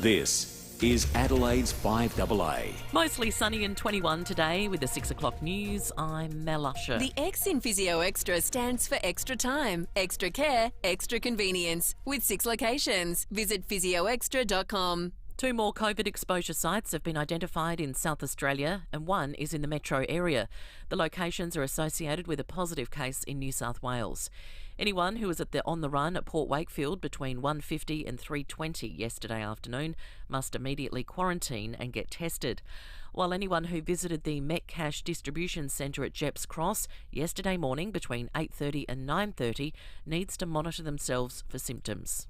This is Adelaide's FIVEaa. Mostly sunny and 21 today with the 6 o'clock news. I'm Mel Usher. The X in FIVEaa Extra stands for extra time, extra care, extra convenience. With 6 locations. Visit physioextra.com. 2 more COVID exposure sites have been identified in South Australia and 1 is in the metro area. The locations are associated with a positive case in New South Wales. Anyone who was on the run at Port Wakefield between 1:50 and 3:20 yesterday afternoon must immediately quarantine and get tested. While anyone who visited the Metcash distribution centre at Jepps Cross yesterday morning between 8:30 and 9:30 needs to monitor themselves for symptoms.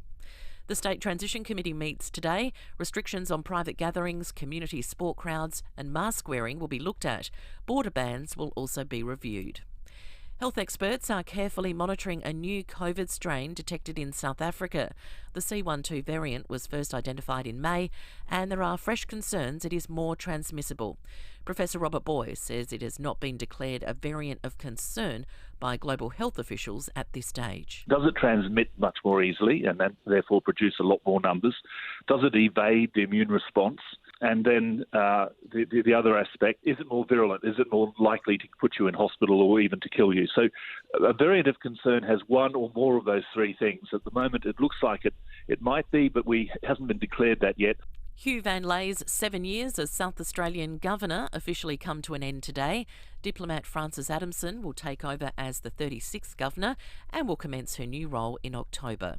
The State Transition Committee meets today. Restrictions on private gatherings, community sport crowds and mask wearing will be looked at. Border bans will also be reviewed. Health experts are carefully monitoring a new COVID strain detected in South Africa. The C12 variant was first identified in May, and there are fresh concerns it is more transmissible. Professor Robert Boy says it has not been declared a variant of concern by global health officials at this stage. Does it transmit much more easily and then therefore produce a lot more numbers? Does it evade the immune response? And then the other aspect, is it more virulent? Is it more likely to put you in hospital or even to kill you? So a variant of concern has one or more of those three things. At the moment, it looks like it might be, but hasn't been declared that yet. Hugh Van Lay's 7 years as South Australian Governor officially come to an end today. Diplomat Frances Adamson will take over as the 36th Governor and will commence her new role in October.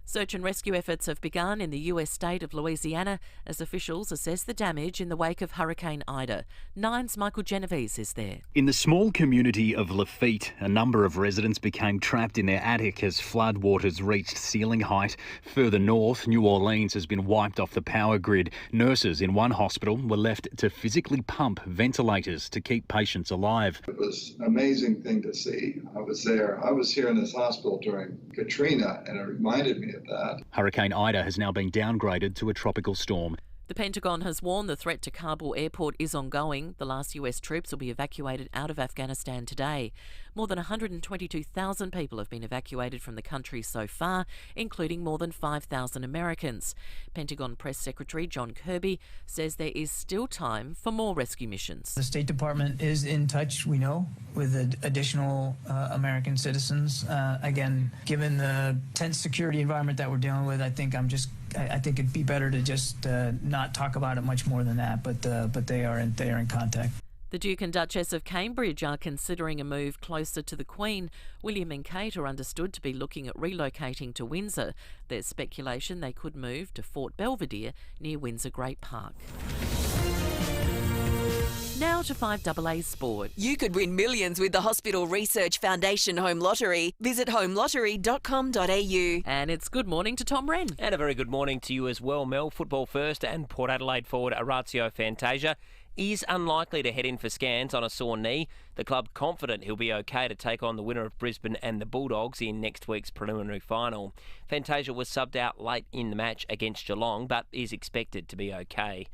Search and rescue efforts have begun in the US state of Louisiana as officials assess the damage in the wake of Hurricane Ida. Nine's Michael Genovese is there. In the small community of Lafitte, a number of residents became trapped in their attic as floodwaters reached ceiling height. Further north, New Orleans has been wiped off the power grid. Nurses in one hospital were left to physically pump ventilators to keep patients alive. It was an amazing thing to see. I was there. I was here in this hospital during Katrina, and it reminded me of that. Hurricane Ida has now been downgraded to a tropical storm. The Pentagon has warned the threat to Kabul airport is ongoing. The last US troops will be evacuated out of Afghanistan today. More than 122,000 people have been evacuated from the country so far, including more than 5,000 Americans. Pentagon Press Secretary John Kirby says there is still time for more rescue missions. The State Department is in touch, we know, with additional American citizens. Again, given the tense security environment that we're dealing with, I think it'd be better to just not talk about it much more than that, but they are in contact. The Duke and Duchess of Cambridge are considering a move closer to the Queen. William and Kate are understood to be looking at relocating to Windsor. There's speculation they could move to Fort Belvedere near Windsor Great Park. Now to FIVEaa Sport. You could win millions with the Hospital Research Foundation Home Lottery. Visit homelottery.com.au. And it's good morning to Tom Wren. And a very good morning to you as well, Mel. Football first, and Port Adelaide forward Orazio Fantasia is unlikely to head in for scans on a sore knee. The club confident he'll be okay to take on the winner of Brisbane and the Bulldogs in next week's preliminary final. Fantasia was subbed out late in the match against Geelong, but is expected to be okay.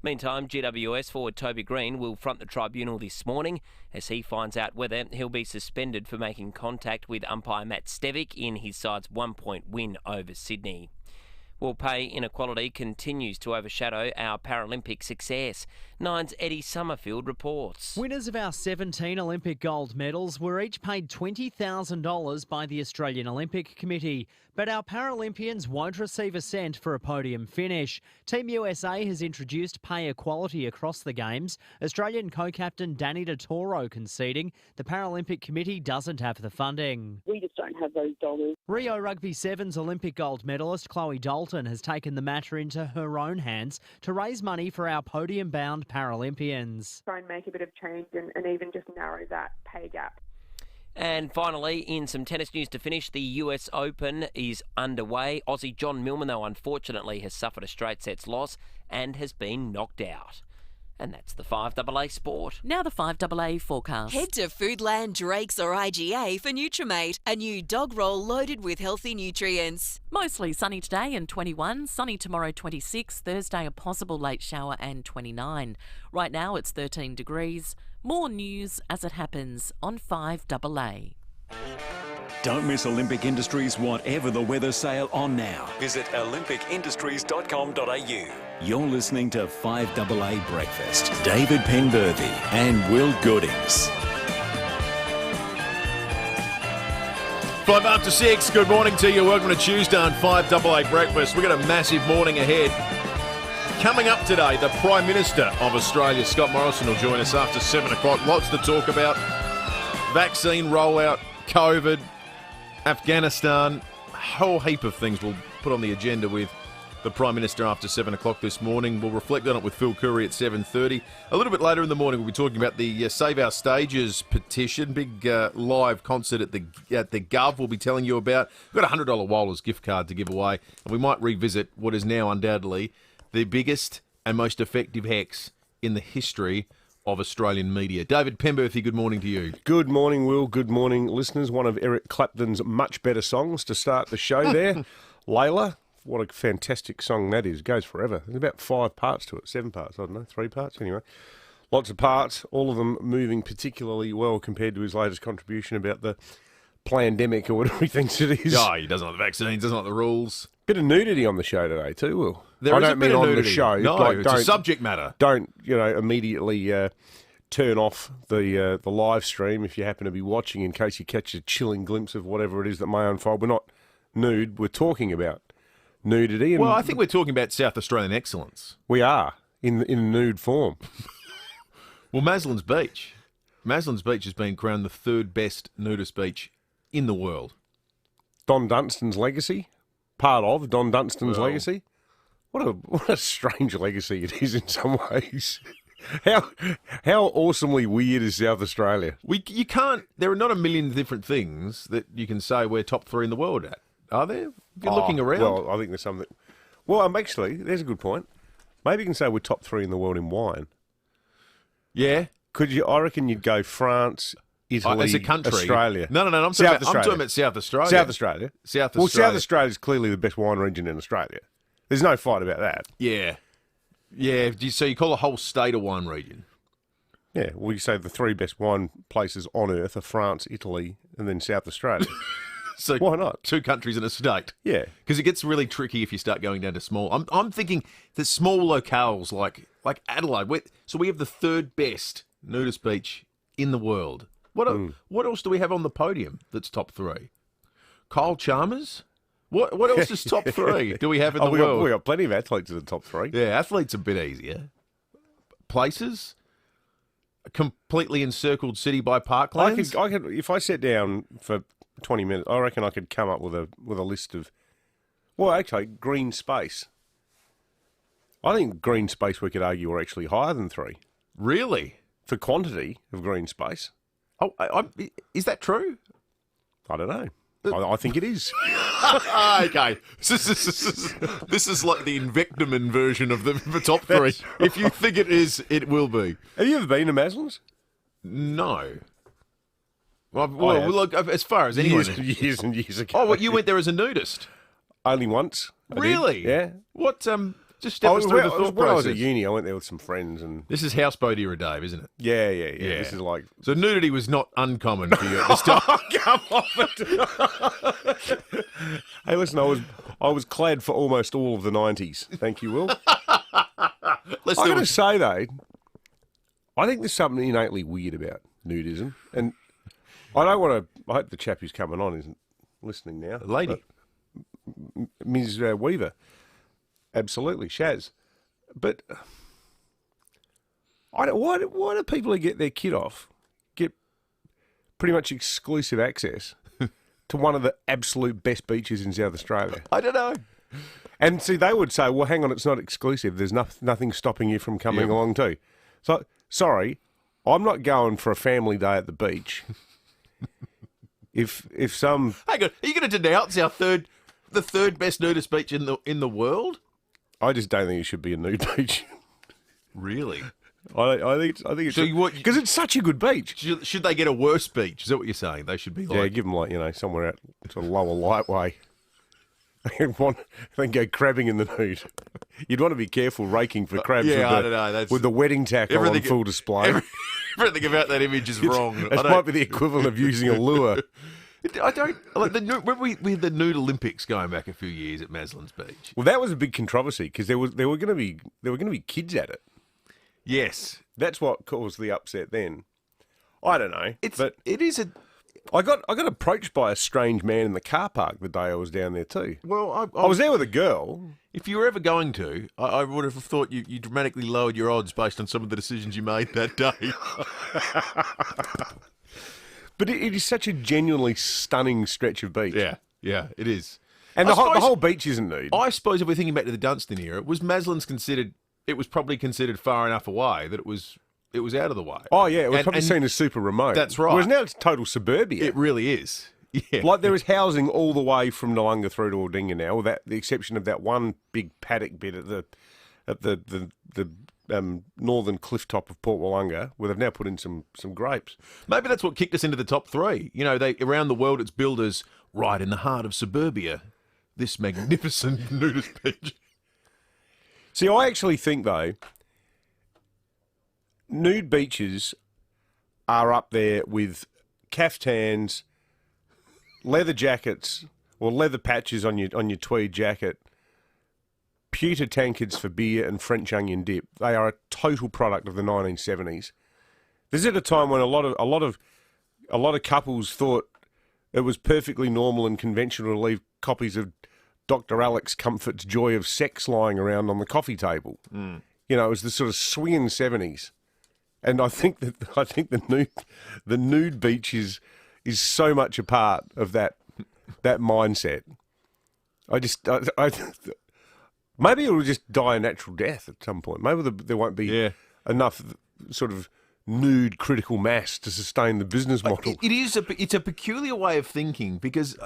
Meantime, GWS forward Toby Green will front the tribunal this morning as he finds out whether he'll be suspended for making contact with umpire Matt Stevic in his side's 1-point win over Sydney. Well, pay inequality continues to overshadow our Paralympic success. Nine's Eddie Summerfield reports. Winners of our 17 Olympic gold medals were each paid $20,000 by the Australian Olympic Committee, but our Paralympians won't receive a cent for a podium finish. Team USA has introduced pay equality across the Games. Australian co-captain Danny DeToro conceding the Paralympic Committee doesn't have the funding. We just don't have those dollars. Rio Rugby Sevens Olympic gold medalist Chloe Dalton has taken the matter into her own hands to raise money for our podium-bound Paralympians. Try and make a bit of change and even just narrow that pay gap. And finally, in some tennis news to finish, the US Open is underway. Aussie John Millman, though, unfortunately has suffered a straight sets loss and has been knocked out. And that's the FIVEaa Sport. Now the FIVEaa forecast. Head to Foodland, Drake's or IGA for Nutrimate, a new dog roll loaded with healthy nutrients. Mostly sunny today and 21, sunny tomorrow 26, Thursday a possible late shower and 29. Right now it's 13 degrees. More news as it happens on FIVEaa. Don't miss Olympic Industries Whatever the Weather sale on now. Visit olympicindustries.com.au. You're listening to 5AA Breakfast. David Penberthy and Will Goodings. 5 after 6, good morning to you. Welcome to Tuesday on 5AA Breakfast. We've got a massive morning ahead. Coming up today, the Prime Minister of Australia, Scott Morrison, will join us after 7 o'clock. Lots to talk about. Vaccine rollout, COVID, Afghanistan, a whole heap of things we'll put on the agenda with the Prime Minister after 7 o'clock this morning. We'll reflect on it with Phil Curry at 7:30. A little bit later in the morning, we'll be talking about the Save Our Stages petition. Big live concert at the Gov we'll be telling you about. We've got a $100 Waller's gift card to give away, and we might revisit what is now undoubtedly the biggest and most effective hex in the history of Australian media. David Penberthy, good morning to you. Good morning, Will. Good morning, listeners. One of Eric Clapton's much better songs to start the show there. Layla, what a fantastic song that is. Goes forever. There's about 5 parts to it, 7 parts, I don't know, 3 parts anyway. Lots of parts, all of them moving particularly well compared to his latest contribution about the plandemic or whatever he thinks it is. Oh, he doesn't like the vaccines, doesn't like the rules. Bit of nudity on the show today too, Will. I don't mean on the show. No, like, it's a subject matter. Don't, immediately turn off the live stream if you happen to be watching in case you catch a chilling glimpse of whatever it is that may unfold. We're not nude. We're talking about nudity. And well, I think we're talking about South Australian excellence. We are, in nude form. Well, Maslin's Beach. Maslin's Beach has been crowned the 3rd best nudist beach in the world. Don Dunstan's legacy. Part of Don Dunstan's legacy. What a strange legacy it is in some ways. How awesomely weird is South Australia? You can't. There are not a million different things that you can say we're top 3 in the world at, are there? If you're looking around. Well, I think there's something. Well, actually, there's a good point. Maybe you can say we're top 3 in the world in wine. Yeah. Could you? I reckon you'd go France, Italy, as a country, Australia. No. I'm talking about South Australia. South Australia. Well, South Australia is clearly the best wine region in Australia. There's no fight about that. Yeah. So you call a whole state a wine region? Yeah. Well, you say the 3 best wine places on earth are France, Italy, and then South Australia. So why not? 2 countries in a state. Yeah. Because it gets really tricky if you start going down to small. I'm thinking the small locales like Adelaide. So we have the 3rd best nudist beach in the world. What else do we have on the podium that's top 3? Kyle Chalmers? What else is top 3 do we have in the world? We got plenty of athletes in the top 3. Yeah, athletes a bit easier. Places? A completely encircled city by parklands? I could, if I sat down for 20 minutes, I reckon I could come up with a list of, well, okay, green space. I think green space, we could argue, are actually higher than 3. Really? For quantity of green space. Oh, is that true? I don't know. I think it is. Okay. This is like the Invectamin version of the top 3. If you think it is, it will be. Have you ever been to Maslin's? No. Well, look, as far as anyone... Years and years ago. Oh, well, you went there as a nudist? Only once. Really? Yeah. What, just step us through the thought when process. I was at uni, I went there with some friends. And this is houseboat era, Dave, isn't it? Yeah. This is like... So nudity was not uncommon for you at this time? Come on. Hey, listen, I was clad for almost all of the 90s. Thank you, Will. I've got to say, though, I think there's something innately weird about nudism. And I don't want to... I hope the chap who's coming on isn't listening now. The lady. Ms. Weaver. Absolutely, Shaz. But why do people who get their kit off get pretty much exclusive access to one of the absolute best beaches in South Australia? I don't know. And see, they would say, well, hang on, it's not exclusive. There's nothing stopping you from coming along too. So, sorry, I'm not going for a family day at the beach. If some... Hang on, are you going to denounce the 3rd best nudist beach in the world? I just don't think it should be a nude beach. Really? I think it's because it's such a good beach. Should they get a worse beach? Is that what you're saying? They should be like... give them somewhere out sort of lower light way. Then go crabbing in the nude. You'd want to be careful raking for crabs with the wedding tackle on full display. Everything about that image is wrong. It might be the equivalent of using a lure. I don't like remember we had the Nude Olympics going back a few years at Maslin's Beach. Well, that was a big controversy because there were going to be kids at it. Yes, that's what caused the upset then. I don't know. It is a. I got approached by a strange man in the car park the day I was down there too. Well, I was there with a girl. If you were ever going to, I would have thought you dramatically lowered your odds based on some of the decisions you made that day. But it is such a genuinely stunning stretch of beach. Yeah, it is. And the whole beach isn't nude. I suppose if we're thinking back to the Dunstan era, was Maslin's considered? It was probably considered far enough away that it was out of the way. Oh yeah, it was probably seen as super remote. That's right. Whereas now it's total suburbia. It really is. Yeah. Like there is housing all the way from Noongar through to Aldinga now, with the exception of that one big paddock bit at the northern cliff top of Port Wollonga, where they've now put in some grapes. Maybe that's what kicked us into the top three. You know, around the world it's billed as right in the heart of suburbia, this magnificent nudist beach. See, I actually think though, nude beaches are up there with caftans, leather jackets or leather patches on your tweed jacket, pewter tankards for beer and French onion dip. They are a total product of the 1970s. This is at a time when a lot of couples thought it was perfectly normal and conventional to leave copies of Dr. Alex Comfort's Joy of Sex lying around on the coffee table. Mm. You know, it was the sort of swinging 70s. And I think the nude beach is so much a part of that mindset. Maybe it will just die a natural death at some point. Maybe there won't be enough sort of nude critical mass to sustain the business model. It's a peculiar way of thinking because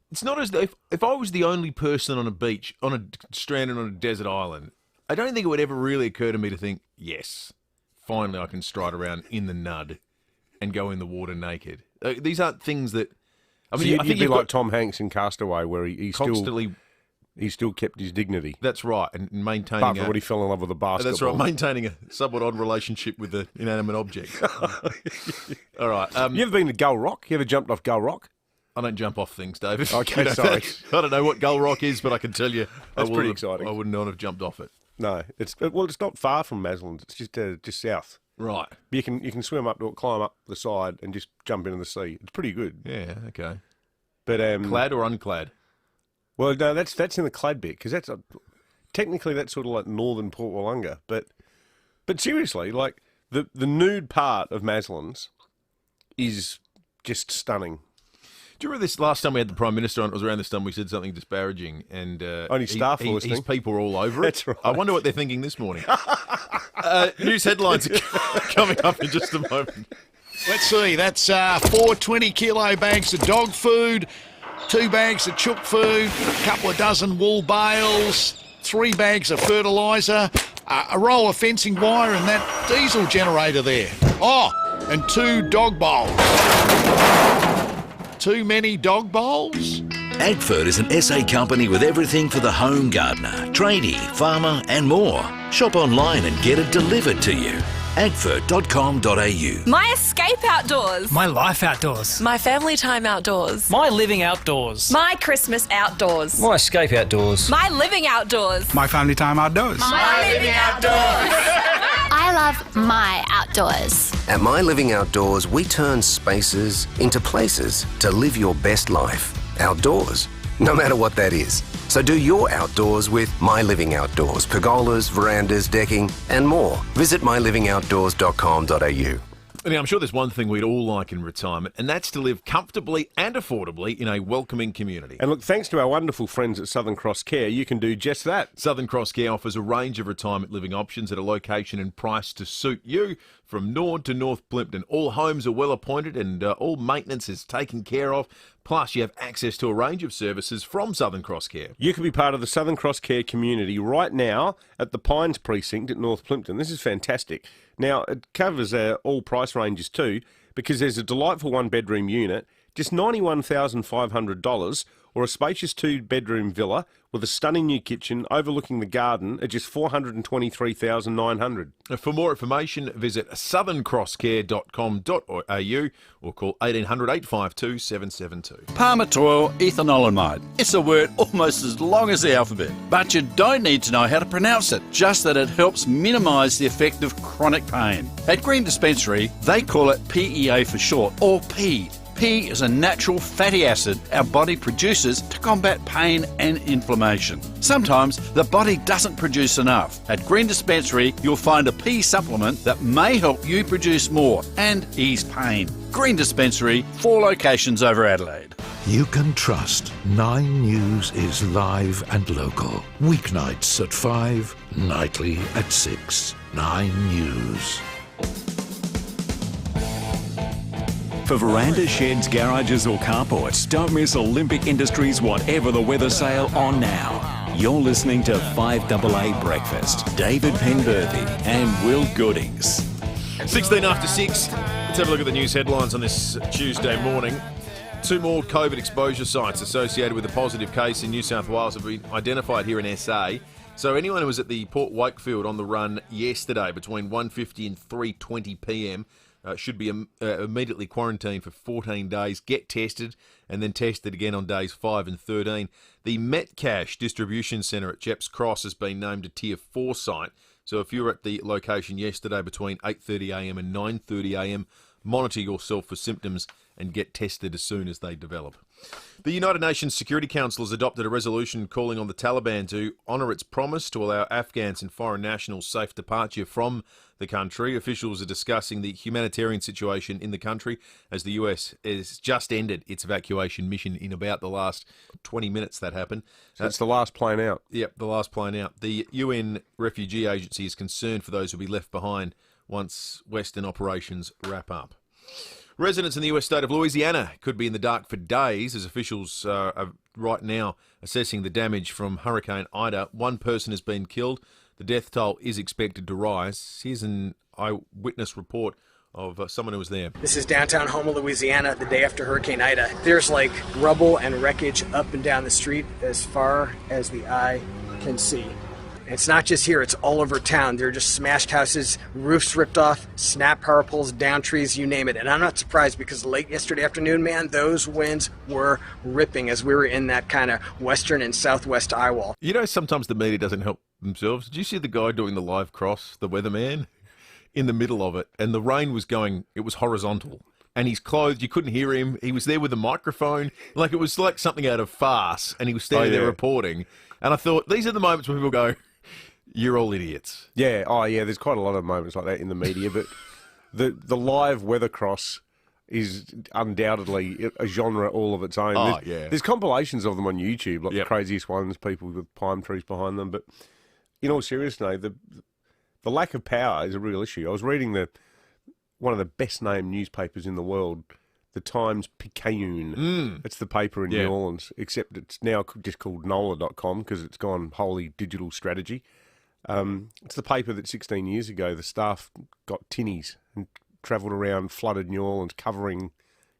it's not as though if I was the only person on a beach, stranded on a desert island, I don't think it would ever really occur to me to think, yes, finally I can stride around in the nud and go in the water naked. These aren't things that... I mean, I think you'd be like Tom Hanks in Castaway, where he constantly... He still kept his dignity. That's right, and maintaining... Apart from when he fell in love with a basketball. That's right, maintaining a somewhat odd relationship with the inanimate object. All right. You ever been to Gull Rock? You ever jumped off Gull Rock? I don't jump off things, David. Okay, sorry. I don't know what Gull Rock is, but I can tell you... That's pretty exciting. I would not have jumped off it. No, it's not far from Maslin's. It's just south. Right. You can swim up to it, climb up the side, and just jump into the sea. It's pretty good. Yeah, okay. But clad or unclad? Well, no, that's in the clad bit because technically that's sort of like northern Port Wollonga. But seriously, like the nude part of Maslin's is just stunning. Do you remember this last time we had the Prime Minister on? It was around this time we said something disparaging, and only staff were listening. His people were all over it. That's right. I wonder what they're thinking this morning. News headlines are coming up in just a moment. Let's see. That's 4 20-kilo bags of dog food, 2 bags of chook food, a couple of dozen wool bales, 3 bags of fertiliser, a roll of fencing wire, and that diesel generator there. Oh, and 2 dog bowls. Too many dog bowls? Agford is an SA company with everything for the home gardener, tradie, farmer and more. Shop online and get it delivered to you. agford.com.au. My escape outdoors. My life outdoors. My family time outdoors. My living outdoors. My Christmas outdoors. My escape outdoors. My living outdoors. My family time outdoors. My living outdoors. I love my outdoors. At My Living Outdoors, we turn spaces into places to live your best life. Outdoors, no matter what that is. So do your outdoors with My Living Outdoors, pergolas, verandas, decking, and more. Visit mylivingoutdoors.com.au. Now, I'm sure there's one thing we'd all like in retirement, and that's to live comfortably and affordably in a welcoming community. And look, thanks to our wonderful friends at Southern Cross Care, you can do just that. Southern Cross Care offers a range of retirement living options at a location and price to suit you. From Nord to North Plympton, all homes are well appointed and all maintenance is taken care of. Plus, you have access to a range of services from Southern Cross Care. You can be part of the Southern Cross Care community right now at the Pines Precinct at North Plympton. This is fantastic. Now, it covers all price ranges too, because there's a delightful one-bedroom unit, just $91,500, or a spacious 2-bedroom villa with a stunning new kitchen overlooking the garden at just $423,900. For more information, visit southerncrosscare.com.au or call 1800 852 772. Palmitoyl ethanolamide. It's a word almost as long as the alphabet, but you don't need to know how to pronounce it, just that it helps minimise the effect of chronic pain. At Green Dispensary, they call it PEA for short, or P. P is a natural fatty acid our body produces to combat pain and inflammation. Sometimes the body doesn't produce enough. At Green Dispensary, you'll find a P supplement that may help you produce more and ease pain. Green Dispensary, 4 locations over Adelaide. You can trust 9 News is live and local. Weeknights at 5, nightly at 6. 9 News. For verandas, sheds, garages or carports, don't miss Olympic Industries Whatever the Weather sale on now. You're listening to 5AA Breakfast. David Penberthy and Will Goodings. 16 after 6. Let's have a look at the news headlines on this Tuesday morning. 2 more COVID exposure sites associated with a positive case in New South Wales have been identified here in SA. So anyone who was at the Port Wakefield on the run yesterday between 1:50 and 3:20 p.m. Should be immediately quarantined for 14 days, get tested, and then tested again on days 5 and 13. The Metcash Distribution Centre at Jeps Cross has been named a Tier 4 site. So if you were at the location yesterday between 8:30am and 9:30am, monitor yourself for symptoms and get tested as soon as they develop. The United Nations Security Council has adopted a resolution calling on the Taliban to honour its promise to allow Afghans and foreign nationals safe departure from the country. Officials are discussing the humanitarian situation in the country as the US has just ended its evacuation mission in about the last 20 minutes that happened. So it's the last plane out. Yep, the last plane out. The UN Refugee Agency is concerned for those who will be left behind once Western operations wrap up. Residents in the US state of Louisiana could be in the dark for days as officials are right now assessing the damage from Hurricane Ida. 1 person has been killed. The death toll is expected to rise. Here's an eyewitness report of someone who was there. This is downtown Houma, Louisiana, the day after Hurricane Ida. There's like rubble and wreckage up and down the street as far as the eye can see. It's not just here, it's all over town. There are just smashed houses, roofs ripped off, snap power poles, down trees, you name it. And I'm not surprised because late yesterday afternoon, man, those winds were ripping as we were in that kind of western and southwest eye wall. You know, sometimes the media doesn't help themselves. Did you see the guy doing the live cross, the weatherman, in the middle of it? And the rain was going, it was horizontal. And he's clothed, you couldn't hear him. He was there with a microphone. Like it was like something out of farce. And he was standing there reporting. And I thought, these are the moments when people go, you're all idiots. Yeah, there's quite a lot of moments like that in the media, but the live weather cross is undoubtedly a genre all of its own. There's compilations of them on YouTube, like the craziest ones, people with palm trees behind them, but in all seriousness, the lack of power is a real issue. I was reading one of the best-named newspapers in the world, the Times-Picayune. It's the paper in New Orleans, except it's now just called NOLA.com because it's gone wholly digital strategy. It's the paper that 16 years ago the staff got tinnies and travelled around flooded New Orleans covering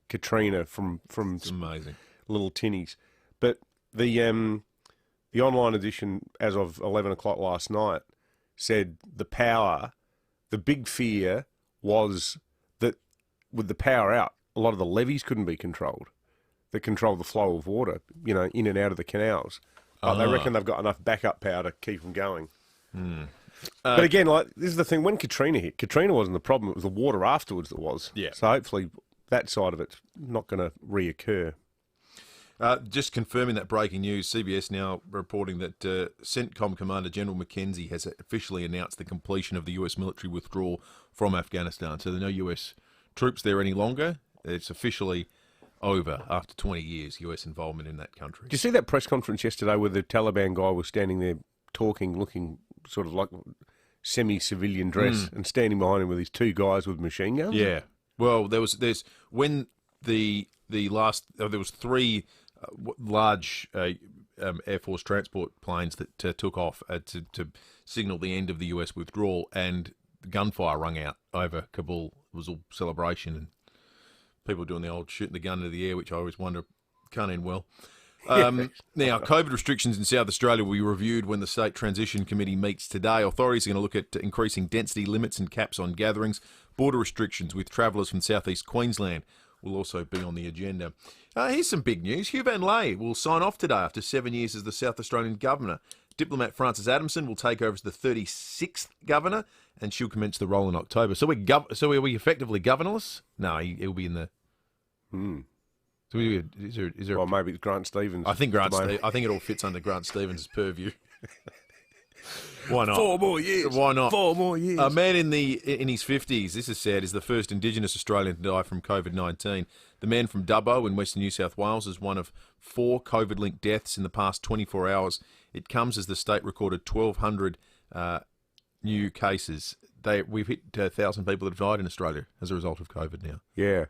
Katrina from amazing little tinnies. But the online edition as of 11 o'clock last night said the big fear was that with the power out, a lot of the levees couldn't be controlled that control the flow of water, in and out of the canals. But they reckon they've got enough backup power to keep them going. But again, this is the thing, when Katrina hit, Katrina wasn't the problem, it was the water afterwards that was. Yeah. So hopefully that side of it's not going to reoccur. Just confirming that breaking news, CBS now reporting that CENTCOM Commander General McKenzie has officially announced the completion of the US military withdrawal from Afghanistan. So there are no US troops there any longer. It's officially over after 20 years US involvement in that country. Did you see that press conference yesterday where the Taliban guy was standing there talking, looking sort of like semi-civilian dress and standing behind him with these 2 guys with machine guns? Yeah. Well, there was 3 large Air Force transport planes that took off to signal the end of the US withdrawal, and the gunfire rung out over Kabul. It was all celebration and people doing the old shooting the gun into the air, which I always wonder can't end well. Now, COVID restrictions in South Australia will be reviewed when the State Transition Committee meets today. Authorities are going to look at increasing density limits and caps on gatherings. Border restrictions with travellers from southeast Queensland will also be on the agenda. Here's some big news. Hugh Van Ley will sign off today after 7 years as the South Australian Governor. Diplomat Frances Adamson will take over as the 36th Governor, and she'll commence the role in October. So are we effectively governorless? No, he'll be in the... So is there well, maybe it's Grant Stevens. I think it all fits under Grant Stevens' purview. Why not? 4 more years. Why not? 4 more years. A man in his 50s, this is sad, is the first Indigenous Australian to die from COVID-19. The man from Dubbo in Western New South Wales is one of 4 COVID-linked deaths in the past 24 hours. It comes as the state recorded 1,200 new cases. We've hit 1,000 people that have died in Australia as a result of COVID now. Yeah.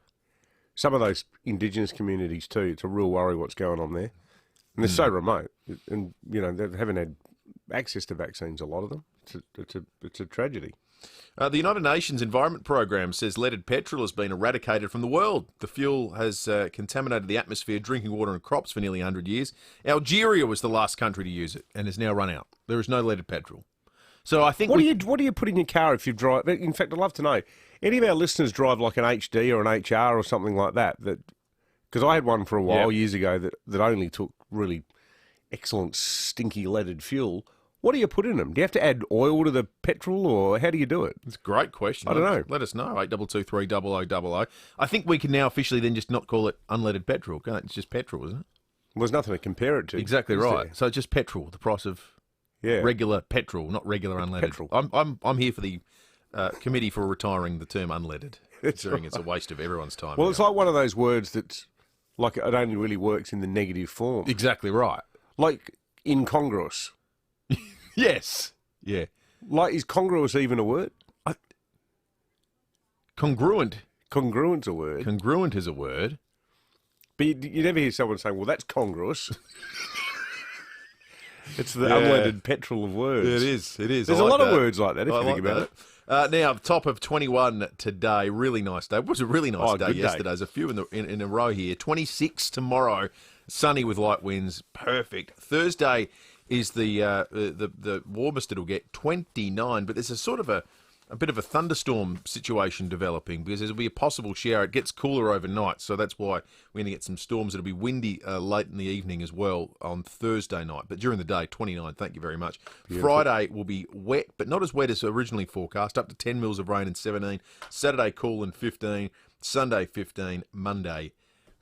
Some of those Indigenous communities too, it's a real worry what's going on there. And they're so remote. And, you know, they haven't had access to vaccines, a lot of them. It's a tragedy. The United Nations Environment Programme says leaded petrol has been eradicated from the world. The fuel has contaminated the atmosphere, drinking water and crops for nearly 100 years. Algeria was the last country to use it and has now run out. There is no leaded petrol. So I think... What do you put in your car if you drive... In fact, I'd love to know. Any of our listeners drive like an HD or an HR or something like that? Because I had one for a while years ago that only took really excellent stinky leaded fuel. What do you put in them? Do you have to add oil to the petrol, or how do you do it? It's a great question. I don't know. Let us know. 8223 0000. I think we can now officially then just not call it unleaded petrol. It's just petrol, isn't it? Well, there's nothing to compare it to. Exactly right. So it's just petrol, the price of regular petrol, not regular unleaded. Petrol. I'm here for the committee for retiring the term unleaded, considering it's a waste of everyone's time. Well, it's like one of those words that's like it only really works in the negative form. Exactly right. Like incongruous. Yes. Yeah. Like, is congruous even a word? Congruent. Congruent's a word. Congruent is a word. But you never hear someone saying, well, that's congruous. It's the unleaded petrol of words. It is. There's a lot of words like that if you think about it. Now, top of 21 today. Really nice day. It was a really nice day yesterday. There's a few in a row here. 26 tomorrow. Sunny with light winds. Perfect. Thursday is the warmest it'll get, 29. But there's a sort of a bit of a thunderstorm situation developing because there'll be a possible shower. It gets cooler overnight, so that's why we're going to get some storms. It'll be windy late in the evening as well on Thursday night. But during the day, 29. Thank you very much. Beautiful. Friday will be wet, but not as wet as originally forecast, up to 10 mils of rain and 17. Saturday, cool and 15. Sunday, 15. Monday,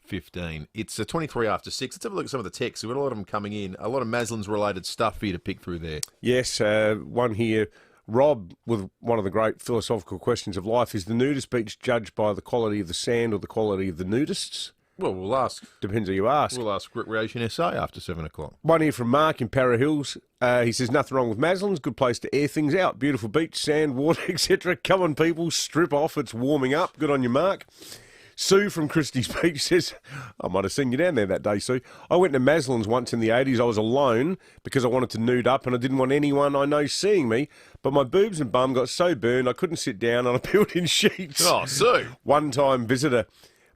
15. It's 23 after 6. Let's have a look at some of the texts. We've got a lot of them coming in. A lot of Maslins-related stuff for you to pick through there. Yes, one here. Rob, with one of the great philosophical questions of life, is the nudist beach judged by the quality of the sand or the quality of the nudists? Well, we'll ask. Depends who you ask. We'll ask Recreation SA after 7 o'clock. One here from Mark in Para Hills. He says, nothing wrong with Maslins. Good place to air things out. Beautiful beach, sand, water, etc. Come on, people. Strip off. It's warming up. Good on you, Mark. Sue from Christie's Beach says, I might have seen you down there that day, Sue. I went to Maslins once in the 80s. I was alone because I wanted to nude up and I didn't want anyone I know seeing me. But my boobs and bum got so burned I couldn't sit down on a built-in sheets. Oh, Sue. One-time visitor.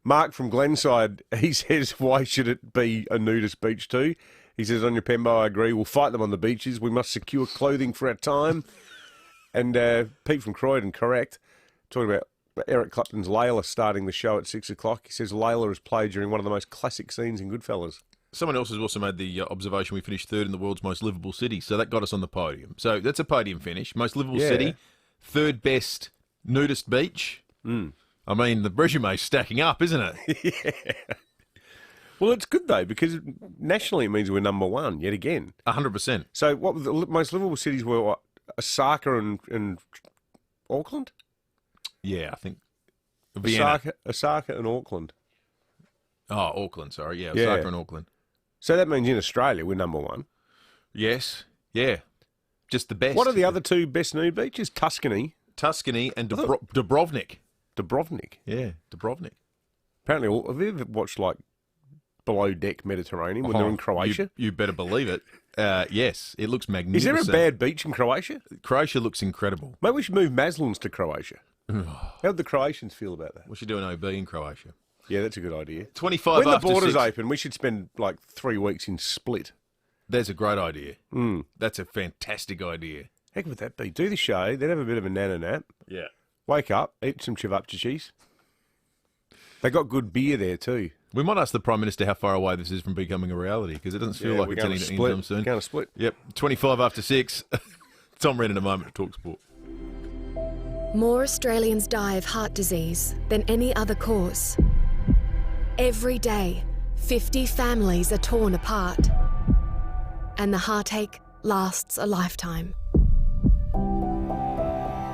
Mark from Glenside, he says, why should it be a nudist beach too? He says, on your Penberthy, I agree. We'll fight them on the beaches. We must secure clothing for our time. And Pete from Croydon, correct, talking about Eric Clapton's Layla starting the show at 6 o'clock. He says Layla is played during one of the most classic scenes in Goodfellas. Someone else has also made the observation we finished third in the world's most livable city, so that got us on the podium. So that's a podium finish. Most livable city, third best nudist beach. I mean, the resume's stacking up, isn't it? Yeah. Well, it's good, though, because nationally it means we're number one yet again. 100%. So what the most livable cities were, what, Osaka and Auckland? Yeah, I think Vienna. Osaka and Auckland. Oh, Auckland, sorry. Yeah, Osaka and Auckland. So that means in Australia we're number one. Yes, yeah. Just the best. What are the other two best nude beaches? Tuscany and Dubrovnik. Dubrovnik? Yeah, Dubrovnik. Apparently, have you ever watched, like, Below Deck Mediterranean when they're in Croatia? You better believe it. Yes, it looks magnificent. Is there a bad beach in Croatia? Croatia looks incredible. Maybe we should move Maslins to Croatia. How would the Croatians feel about that? We should do an OB in Croatia. Yeah, that's a good idea. 25 when the after borders 6. open, we should spend like 3 weeks in Split. There's a great idea. That's a fantastic idea. Heck would that be? Do the show, then have a bit of a nana nap. Yeah. Wake up, eat some cevapcicis. They got good beer there too. We might ask the Prime Minister how far away this is from becoming a reality, because it doesn't feel like it's anytime soon. We're going to Split. Yep, 25 after 6. Tom Wren in a moment to Talk Sport. More Australians die of heart disease than any other cause. Every day, 50 families are torn apart. And the heartache lasts a lifetime.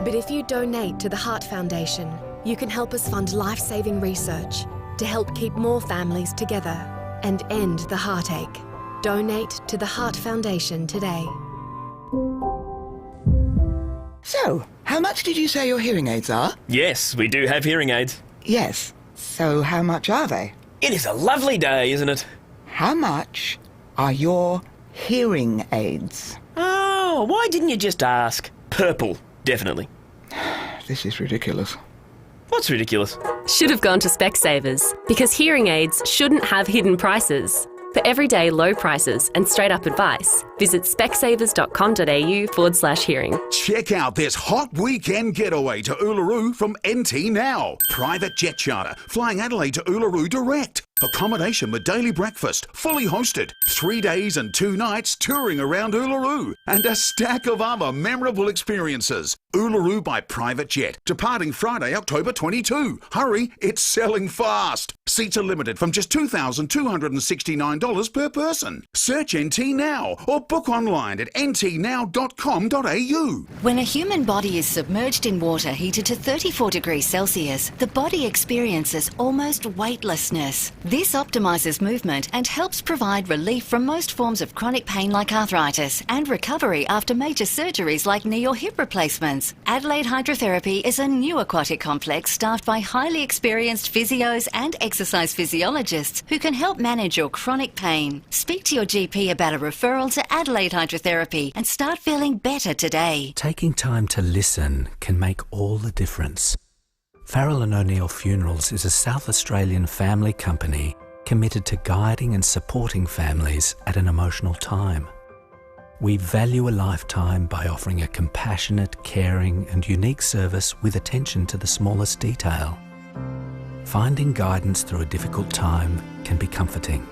But if you donate to the Heart Foundation, you can help us fund life-saving research to help keep more families together and end the heartache. Donate to the Heart Foundation today. So, how much did you say your hearing aids are? Yes, we do have hearing aids. Yes. So how much are they? It is a lovely day, isn't it? How much are your hearing aids? Oh, why didn't you just ask? Purple, definitely. This is ridiculous. What's ridiculous? Should have gone to Specsavers, because hearing aids shouldn't have hidden prices. For everyday low prices and straight-up advice, visit specsavers.com.au/hearing. Check out this hot weekend getaway to Uluru from NT Now. Private jet charter, flying Adelaide to Uluru direct. Accommodation with daily breakfast, fully hosted. 3 days and 2 nights touring around Uluru. And a stack of other memorable experiences. Uluru by private jet, departing Friday, October 22. Hurry, it's selling fast. Seats are limited from just $2,269 per person. Search NT Now or book online at ntnow.com.au. When a human body is submerged in water heated to 34 degrees Celsius, the body experiences almost weightlessness. This optimises movement and helps provide relief from most forms of chronic pain like arthritis and recovery after major surgeries like knee or hip replacements. Adelaide Hydrotherapy is a new aquatic complex staffed by highly experienced physios and exercise physiologists who can help manage your chronic pain. Speak to your GP about a referral to Adelaide Hydrotherapy and start feeling better today. Taking time to listen can make all the difference. Farrell and O'Neill Funerals is a South Australian family company committed to guiding and supporting families at an emotional time. We value a lifetime by offering a compassionate, caring and unique service with attention to the smallest detail. Finding guidance through a difficult time can be comforting.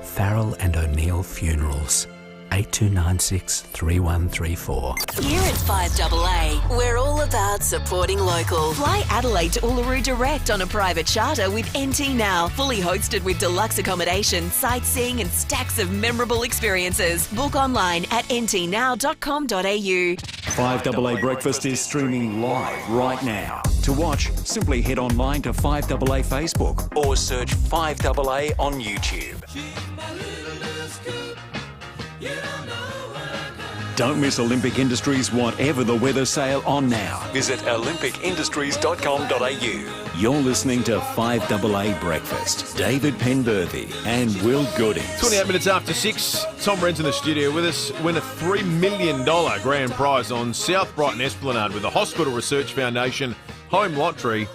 Farrell and O'Neill Funerals, 8296 3134. Here at 5AA, we're all about supporting local. Fly Adelaide to Uluru direct on a private charter with NT Now, fully hosted with deluxe accommodation, sightseeing and stacks of memorable experiences. Book online at ntnow.com.au. 5AA Breakfast is streaming live right now. To watch, simply head online to 5AA Facebook or search 5AA on YouTube. Don't miss Olympic Industries Whatever the Weather sale on now. Visit olympicindustries.com.au. You're listening to 5AA Breakfast. David Penberthy and Will Goodings. 28 minutes after 6, Tom Wren's in the studio with us. Win a $3 million grand prize on South Brighton Esplanade with the Hospital Research Foundation Home Lottery.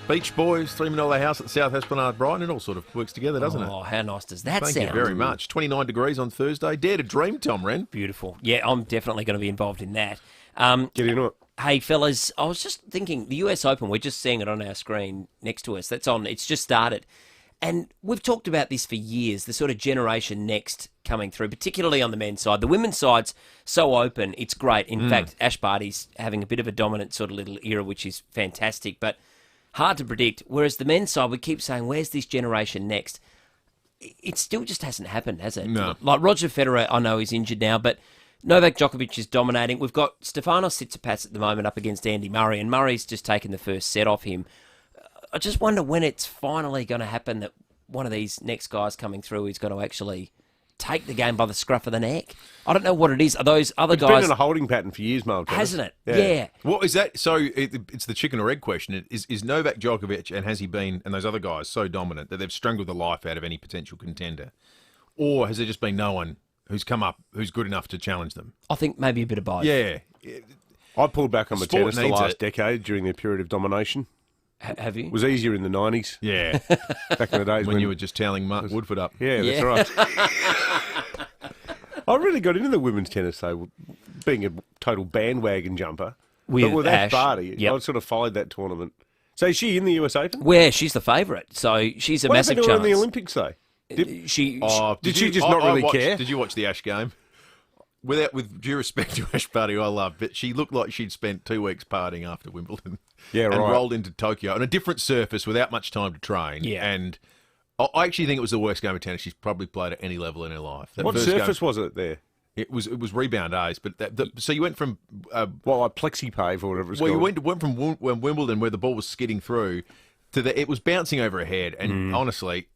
Beach Boys, $3 million house at South Esplanade, Brighton. It all sort of works together, doesn't it? Oh, how nice does that sound? Thank you very much. 29 degrees on Thursday. Dare to dream, Tom Wren. Beautiful. Yeah, I'm definitely going to be involved in that. Get into it. Hey, fellas, I was just thinking, the US Open, we're just seeing it on our screen next to us. That's on. It's just started. And we've talked about this for years, the sort of generation next coming through, particularly on the men's side. The women's side's so open, it's great. In fact, Ash Barty's having a bit of a dominant sort of little era, which is fantastic. But hard to predict. Whereas the men's side, we keep saying, where's this generation next? It still just hasn't happened, has it? No. Like Roger Federer, I know he's injured now, but Novak Djokovic is dominating. We've got Stefanos Tsitsipas at the moment up against Andy Murray, and Murray's just taken the first set off him. I just wonder when it's finally going to happen that one of these next guys coming through is going to actually take the game by the scruff of the neck. I don't know what it is. Are those other guys... It's been in a holding pattern for years, Mo. Hasn't it? Yeah. What is that? So it's the chicken or egg question. Is Novak Djokovic, and has he been, and those other guys, so dominant that they've strangled the life out of any potential contender? Or has there just been no one who's come up who's good enough to challenge them? I think maybe a bit of both. Yeah. I pulled back on my Sport tennis the needs last it. decade during their period of domination. Have you? It was easier in the 90s. Yeah. Back in the days when you were just telling Mark Woodford up. Yeah, that's right. I really got into the women's tennis, though, being a total bandwagon jumper. With but with Ash, that Barty, yep. I sort of followed that tournament. So is she in the US Open? Where she's the favourite, so she's a what massive happened to her chance. in the Olympics, though? Did she just not really care? Did you watch the Ash game? With due respect to Ash Barty, who I love, but she looked like she'd spent 2 weeks partying after Wimbledon. Yeah, and right. rolled into Tokyo on a different surface without much time to train. Yeah. And I actually think it was the worst game of tennis she's probably played at any level in her life. That What first surface game, was it there? It was rebound A's, but so you went from like plexi-pave or whatever it's well, called. you went from Wimbledon where the ball was skidding through to it was bouncing over her head, and honestly,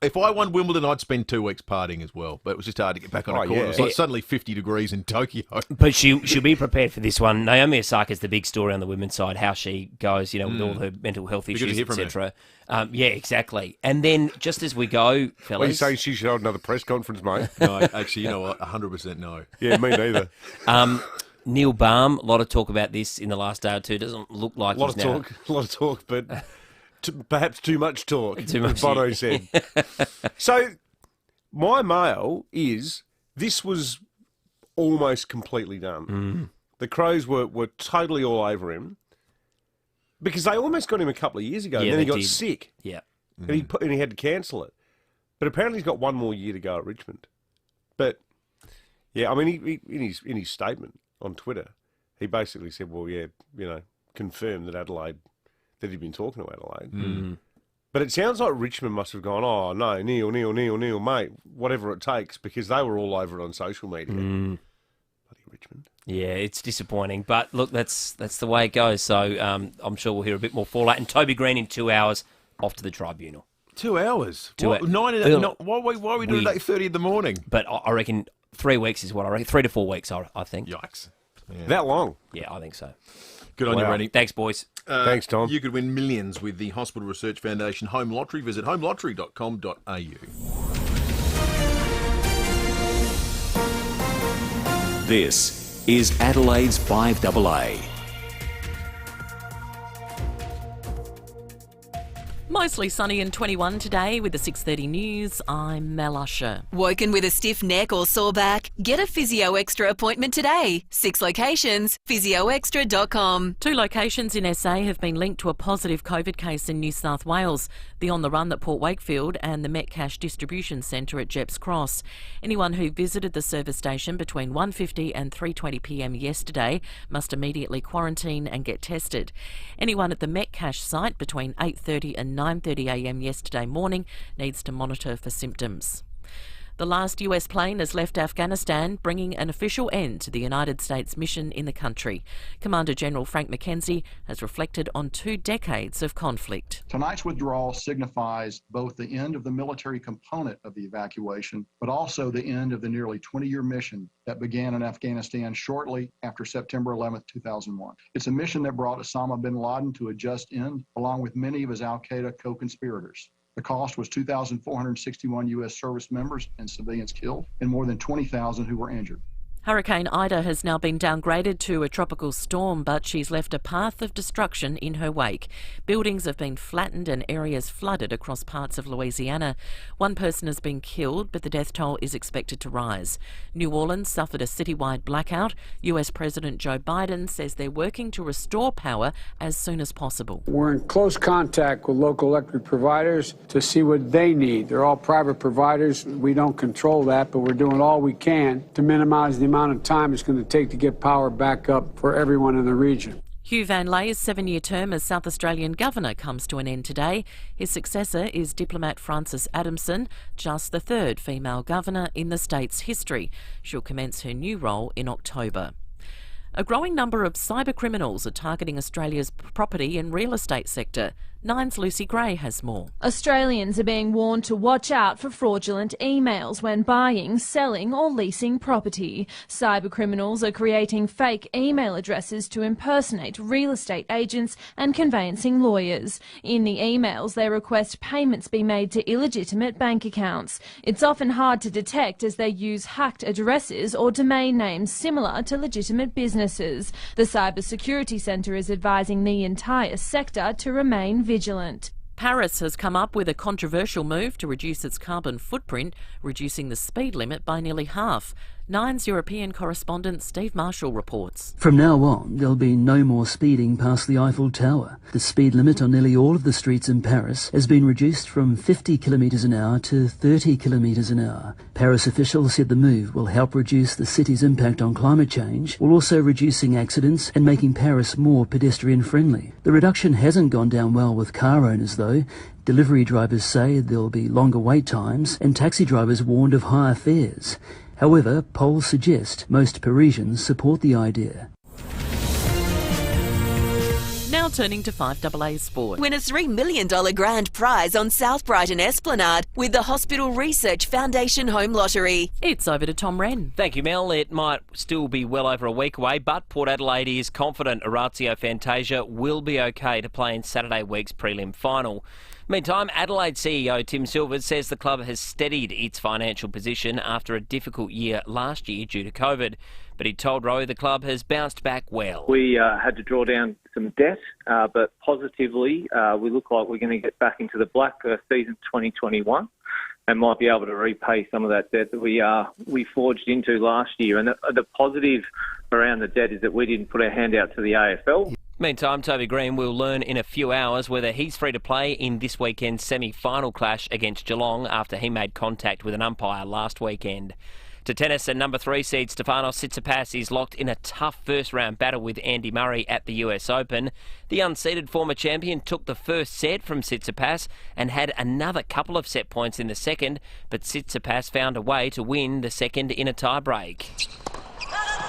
if I won Wimbledon, I'd spend 2 weeks partying as well. But it was just hard to get back on a court. yeah. It was like suddenly 50 degrees in Tokyo. But she'll be prepared for this one. Naomi Osaka's the big story on the women's side, how she goes, with all her mental health Be good to issues, hear from etc. Yeah, exactly. And then just as we go, fellas... Are you saying she should hold another press conference, mate? No, actually, you know what? 100% no. Yeah, me neither. Neil Baum, a lot of talk about this in the last day or two. Doesn't look like A lot of talk, but perhaps too much talk, Too much, as Bono said. So, my mail is, this was almost completely done. The Crows were totally all over him, because they almost got him a couple of years ago, and then he got sick. Yeah. And he had to cancel it. But apparently he's got one more year to go at Richmond. But, yeah, I mean, he in his statement on Twitter, he basically said, well, yeah, confirmed that he'd been talking to Adelaide. But it sounds like Richmond must have gone, oh, no, Neil, mate, whatever it takes, because they were all over it on social media. Bloody Richmond. Yeah, it's disappointing. But, look, that's the way it goes. So I'm sure we'll hear a bit more fallout. And Toby Green in 2 hours off to the tribunal. 2 hours? Why Why are we doing it at 8:30 in the morning? But I reckon 3 weeks is what I reckon. 3 to 4 weeks, I think. Yikes. Yeah. That long? Yeah, I think so. Good on you, Rennie. Thanks, boys. Thanks, Tom. You could win millions with the Hospital Research Foundation Home Lottery. Visit homelottery.com.au. This is Adelaide's 5AA. Mostly sunny and 21 today with the 6:30 news. I'm Mel Usher. Woken with a stiff neck or sore back? Get a Physio Extra appointment today. 6 locations, physioextra.com. 2 locations in SA have been linked to a positive COVID case in New South Wales. The On The Run at Port Wakefield and the Metcash Distribution Centre at Jepps Cross. Anyone who visited the service station between 1:50 and 3:20pm yesterday must immediately quarantine and get tested. Anyone at the Metcash site between 8:30 and 9:30am yesterday morning needs to monitor for symptoms. The last US plane has left Afghanistan, bringing an official end to the United States mission in the country. Commander General Frank McKenzie has reflected on 2 decades of conflict. Tonight's withdrawal signifies both the end of the military component of the evacuation, but also the end of the nearly 20-year mission that began in Afghanistan shortly after September 11th, 2001. It's a mission that brought Osama bin Laden to a just end, along with many of his al-Qaeda co-conspirators. The cost was 2,461 U.S. service members and civilians killed, and more than 20,000 who were injured. Hurricane Ida has now been downgraded to a tropical storm, but she's left a path of destruction in her wake. Buildings have been flattened and areas flooded across parts of Louisiana. 1 person has been killed, but the death toll is expected to rise. New Orleans suffered a citywide blackout. US President Joe Biden says they're working to restore power as soon as possible. We're in close contact with local electric providers to see what they need. They're all private providers. We don't control that, but we're doing all we can to minimize the amount of time it's going to take to get power back up for everyone in the region. Hugh Van Lay's 7-year term as South Australian Governor comes to an end today. His successor is diplomat Frances Adamson, just the 3rd female governor in the state's history. She'll commence her new role in October. A growing number of cyber criminals are targeting Australia's property and real estate sector. Nine's Lucy Gray has more. Australians are being warned to watch out for fraudulent emails when buying, selling or leasing property. Cybercriminals are creating fake email addresses to impersonate real estate agents and conveyancing lawyers. In the emails, they request payments be made to illegitimate bank accounts. It's often hard to detect as they use hacked addresses or domain names similar to legitimate businesses. The Cybersecurity Centre is advising the entire sector to remain vigilant. Paris has come up with a controversial move to reduce its carbon footprint, reducing the speed limit by nearly half. Nine's European correspondent Steve Marshall reports. From now on, there'll be no more speeding past the Eiffel Tower. The speed limit on nearly all of the streets in Paris has been reduced from 50 kilometres an hour to 30 kilometres an hour. Paris officials said the move will help reduce the city's impact on climate change, while also reducing accidents and making Paris more pedestrian-friendly. The reduction hasn't gone down well with car owners, though. Delivery drivers say there'll be longer wait times, and taxi drivers warned of higher fares. However, polls suggest most Parisians support the idea. Now turning to 5AA Sport. Win a $3 million grand prize on South Brighton Esplanade with the Hospital Research Foundation Home Lottery. It's over to Tom Wren. Thank you, Mel. It might still be well over a week away, but Port Adelaide is confident Orazio Fantasia will be okay to play in Saturday week's prelim final. Meantime, Adelaide CEO Tim Silvers says the club has steadied its financial position after a difficult year last year due to COVID. But he told Rowe the club has bounced back well. We had to draw down some debt, but positively, we look like we're going to get back into the black for season 2021 and might be able to repay some of that debt that we forged into last year. And the positive around the debt is that we didn't put our hand out to the AFL. Meantime, Toby Green will learn in a few hours whether he's free to play in this weekend's semi-final clash against Geelong after he made contact with an umpire last weekend. To tennis, and number 3 seed Stefanos Tsitsipas is locked in a tough first-round battle with Andy Murray at the US Open. The unseeded former champion took the first set from Tsitsipas and had another couple of set points in the second, but Tsitsipas found a way to win the second in a tie-break.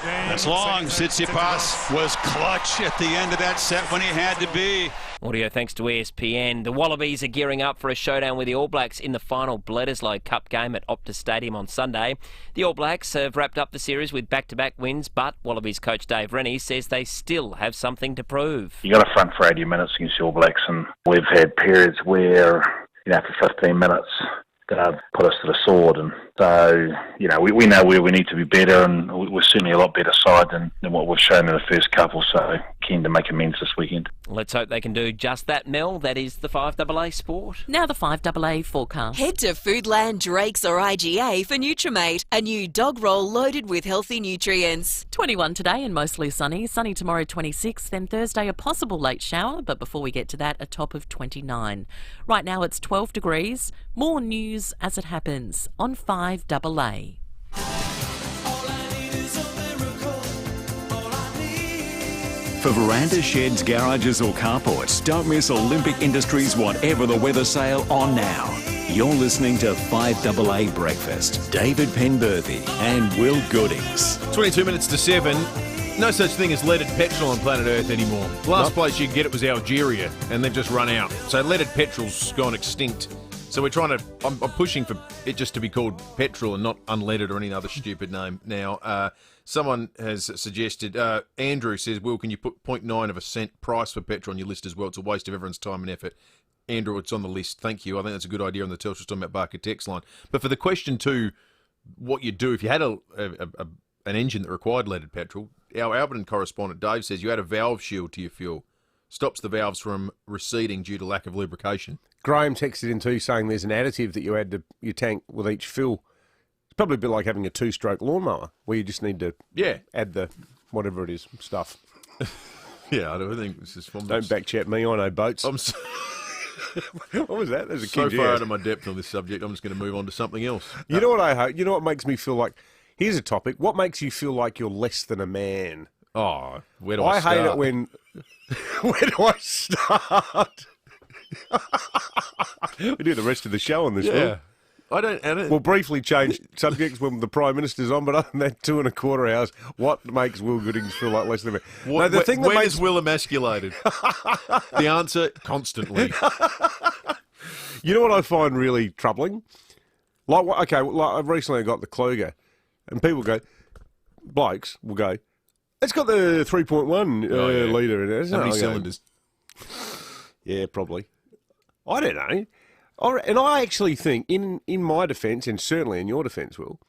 That's long. Tsitsipas was clutch at the end of that set when he had to be. Audio thanks to ESPN. The Wallabies are gearing up for a showdown with the All Blacks in the final Bledisloe Cup game at Optus Stadium on Sunday. The All Blacks have wrapped up the series with back-to-back wins, but Wallabies coach Dave Rennie says they still have something to prove. You got to front for 80 minutes against the All Blacks, and we've had periods where, after 15 minutes, they've put us to the sword. And so, we know where we need to be better, and we're certainly a lot better side than what we've shown in the first couple, so keen to make amends this weekend. Let's hope they can do just that, Mel. That is the 5AA Sport. Now the 5AA forecast. Head to Foodland, Drake's or IGA for Nutrimate, a new dog roll loaded with healthy nutrients. 21 today and mostly sunny. Sunny tomorrow 26, then Thursday a possible late shower, but before we get to that, a top of 29. Right now it's 12 degrees. More news as it happens on 5AA. For veranda sheds, garages or carports, don't miss Olympic Industries Whatever the Weather sale on now. You're listening to 5AA Breakfast. David Penberthy and Will Goodings. 22 minutes to 7. No such thing as leaded petrol on planet Earth anymore. The last place you could get it was Algeria, and they've just run out. So leaded petrol's gone extinct. So we're trying to... I'm pushing for it just to be called petrol and not unleaded or any other stupid name now. Someone has suggested... Andrew says, Will, can you put 0.9 of a cent price for petrol on your list as well? It's a waste of everyone's time and effort. Andrew, it's on the list. Thank you. I think that's a good idea on the Telstra talking about Barker text line. But for the question to what you do if you had an engine that required leaded petrol, our Alberton correspondent Dave says you add a valve shield to your fuel. Stops the valves from receding due to lack of lubrication. Graham texted in too saying there's an additive that you add to your tank with each fill. It's probably a bit like having a 2-stroke lawnmower where you just need to add the whatever it is stuff. Yeah, I don't think this is fun. Don't backchat me, I know boats. What was that? There's a so far out of my depth on this subject, I'm just going to move on to something else. You know what I hope? You know what makes me feel like... Here's a topic. What makes you feel like you're less than a man? Oh, where do I start? I hate it when... Where do I start? We do the rest of the show on this one. I don't. We'll briefly change subjects when the Prime Minister's on, but other than that 2.25 hours, what makes Will Goodings feel like less than a man? The thing that makes Will emasculated? The answer, constantly. You know what I find really troubling? Like I've recently got the Kluger, and people go, blokes will go, it's got the 3.1 litre in it. How many cylinders? Yeah, probably. I don't know. And I actually think, in my defence, and certainly in your defence, Will,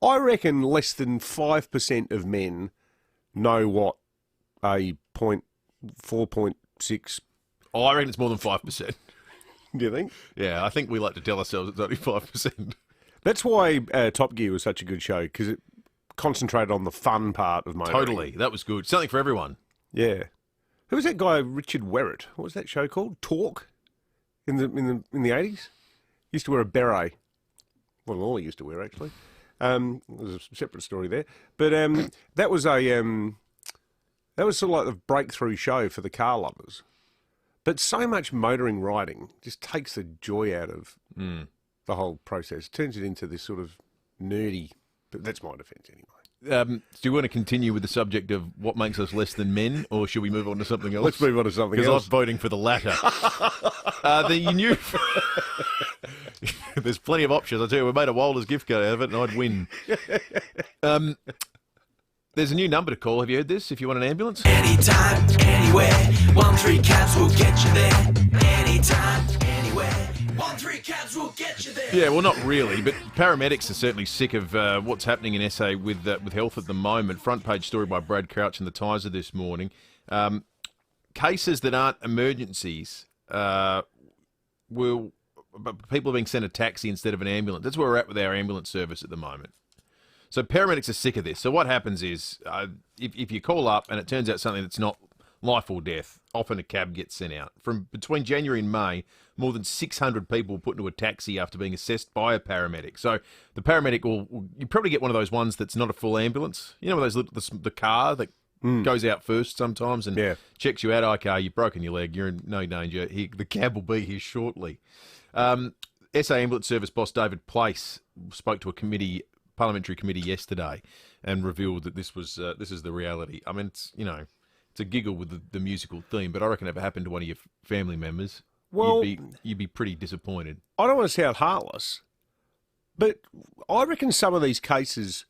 I reckon less than 5% of men know what a 4.6... Oh, I reckon it's more than 5%. Do you think? Yeah, I think we like to tell ourselves it's only 5%. That's why Top Gear was such a good show, because it concentrated on the fun part of motoring. Totally. That was good. Something for everyone. Yeah. Who was that guy, Richard Werrett? What was that show called? Talk? In the 80s? Used to wear a beret. Well, all he used to wear, actually. There's a separate story there. But that was sort of like the breakthrough show for the car lovers. But so much motoring riding just takes the joy out of the whole process. Turns it into this sort of nerdy... But that's my defence anyway. Do you want to continue with the subject of what makes us less than men, or should we move on to something else? Let's move on to something else. Because I'm voting for the latter. There's plenty of options. I tell you, we made a Walder's gift card out of it, and I'd win. There's a new number to call. Have you heard this? If you want an ambulance. Anytime, anywhere. 13 cabs will get you there. Anytime, anywhere. 13 cabs will get you there. Yeah, well, not really, but paramedics are certainly sick of what's happening in SA with health at the moment. Front page story by Brad Crouch in the Tiser this morning. Cases that aren't emergencies people are being sent a taxi instead of an ambulance. That's where we're at with our ambulance service at the moment. So paramedics are sick of this. So what happens is if you call up and it turns out something that's not life or death, often a cab gets sent out. From between January and May, more than 600 people were put into a taxi after being assessed by a paramedic. So the paramedic you probably get one of those ones that's not a full ambulance. You know, those the car that goes out first sometimes and checks you out. Okay, you've broken your leg. You're in no danger. The cab will be here shortly. SA Ambulance Service boss David Place spoke to a parliamentary committee yesterday and revealed that this is the reality. I mean, it's a giggle with the musical theme, but I reckon if it happened to one of your family members, you'd be pretty disappointed. I don't want to sound heartless, but I reckon some of these cases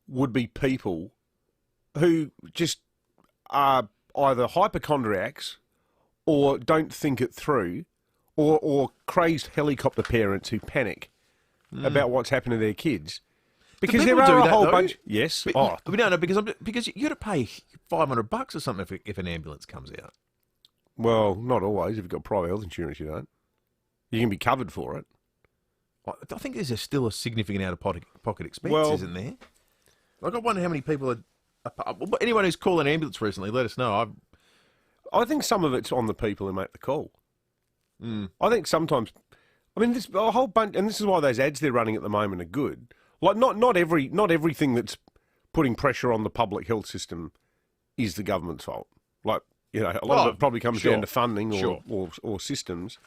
would be people who just are either hypochondriacs or don't think it through, or crazed helicopter parents who panic about what's happened to their kids. Because there are a whole bunch. Yes. But no, because you got to pay $500 or something if an ambulance comes out. Well, not always. If you've got private health insurance, you don't. You can be covered for it. I think there's still a significant out-of-pocket expense, isn't there? Like, I wonder how many people are... Anyone who's called an ambulance recently, let us know. I think some of it's on the people who make the call. I think sometimes... I mean, there's a whole bunch... And this is why those ads they're running at the moment are good. Like, not everything that's putting pressure on the public health system is the government's fault. Like, a lot of it probably comes down to funding or systems.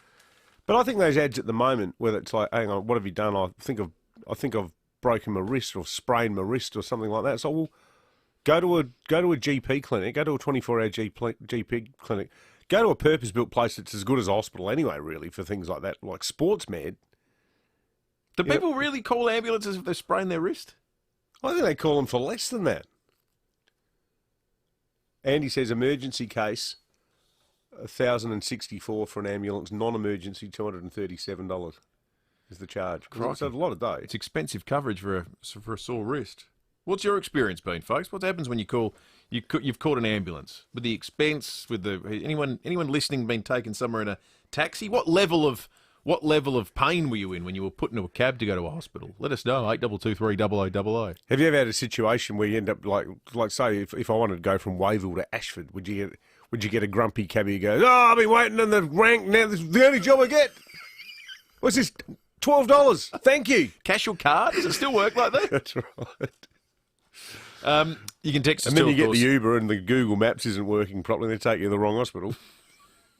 But I think those ads at the moment, whether it's like, hang on, what have you done? I think I've broken my wrist or sprained my wrist or something like that. So, well, go to a GP clinic, go to a 24-hour GP clinic, go to a purpose-built place that's as good as a hospital anyway, really, for things like that, like sports med. Do people really call ambulances if they sprain their wrist? I think they call them for less than that. Andy says emergency case, $1,064 for an ambulance, non-emergency $237 is the charge. It's a lot of days. It's expensive coverage for a sore wrist. What's your experience been, folks? What happens when you've called an ambulance with the expense? Anyone listening been taken somewhere in a taxi? What level of pain were you in when you were put into a cab to go to a hospital? Let us know, 8223 0000. Have you ever had a situation where you end up like say if I wanted to go from Wayville to Ashford, would you get a grumpy cabbie who goes, I've been waiting in the rank now, this is the only job I get. What's this? $12. Thank you. Cash your card? Does it still work like that? That's right. You can text us and then you get the Uber and the Google Maps isn't working properly, they take you to the wrong hospital.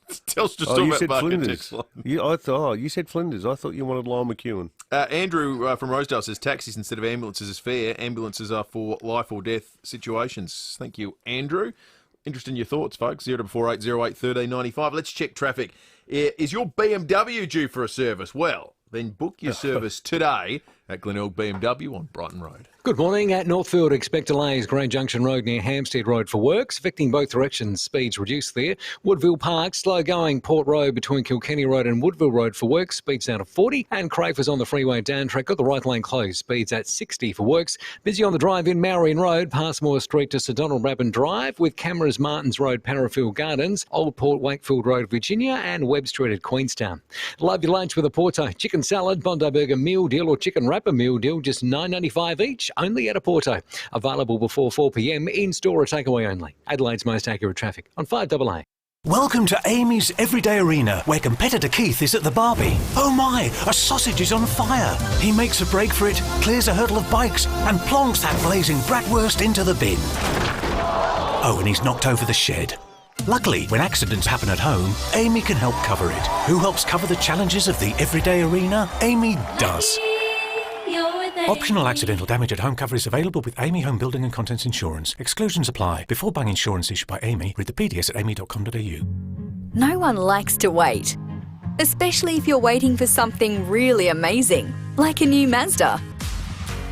Telstra Oh, still you about said Barker Flinders. text line. You said Flinders. I thought you wanted Lyle McEwen. Andrew from Rosedale says taxis instead of ambulances is fair. Ambulances are for life or death situations. Thank you, Andrew. Interested in your thoughts, folks. 0448081395. Let's check traffic. Is your BMW due for a service? Well, then book your service today at Glenelg BMW on Brighton Road. Good morning. At Northfield, expect delays. Grange Junction Road near Hampstead Road for works, affecting both directions. Speeds reduced there. Woodville Park, slow going. Port Road between Kilkenny Road and Woodville Road for works, speeds down to 40. And Crafers on the freeway down track, got the right lane closed, speeds at 60 for works. Busy on the drive in Marion Road, Passmore Street to Sir Donald Rabin Drive, with cameras Martins Road, Parafield Gardens, Old Port Wakefield Road, Virginia, and Webb Street at Queenstown. Love your lunch with a Porto. Chicken salad, Bondi Burger meal deal or chicken wrapper meal deal, just $9.95 each, only at a Porto. Available before 4 p.m, in-store or takeaway only. Adelaide's most accurate traffic on 5AA. Welcome to Amy's Everyday Arena, where competitor Keith is at the barbie. Oh my, a sausage is on fire. He makes a break for it, clears a hurdle of bikes, and plonks that blazing bratwurst into the bin. Oh, and he's knocked over the shed. Luckily, when accidents happen at home, Amy can help cover it. Who helps cover the challenges of the Everyday Arena? Amy does. Optional accidental damage at home cover is available with Amy Home Building and Contents Insurance. Exclusions apply. Before buying insurance issued by Amy, read the PDS at amy.com.au. No one likes to wait, especially if you're waiting for something really amazing, like a new Mazda.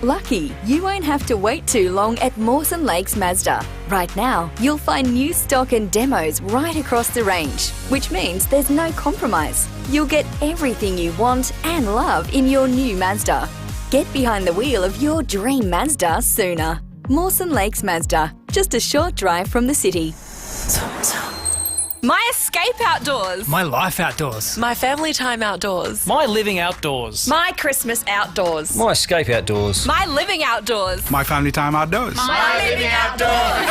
Lucky, you won't have to wait too long at Mawson Lakes Mazda. Right now, you'll find new stock and demos right across the range, which means there's no compromise. You'll get everything you want and love in your new Mazda. Get behind the wheel of your dream Mazda sooner. Mawson Lakes Mazda, just a short drive from the city. My escape outdoors. My life outdoors. My family time outdoors. My living outdoors. My Christmas outdoors. My escape outdoors. My living outdoors. My family time outdoors. My living outdoors.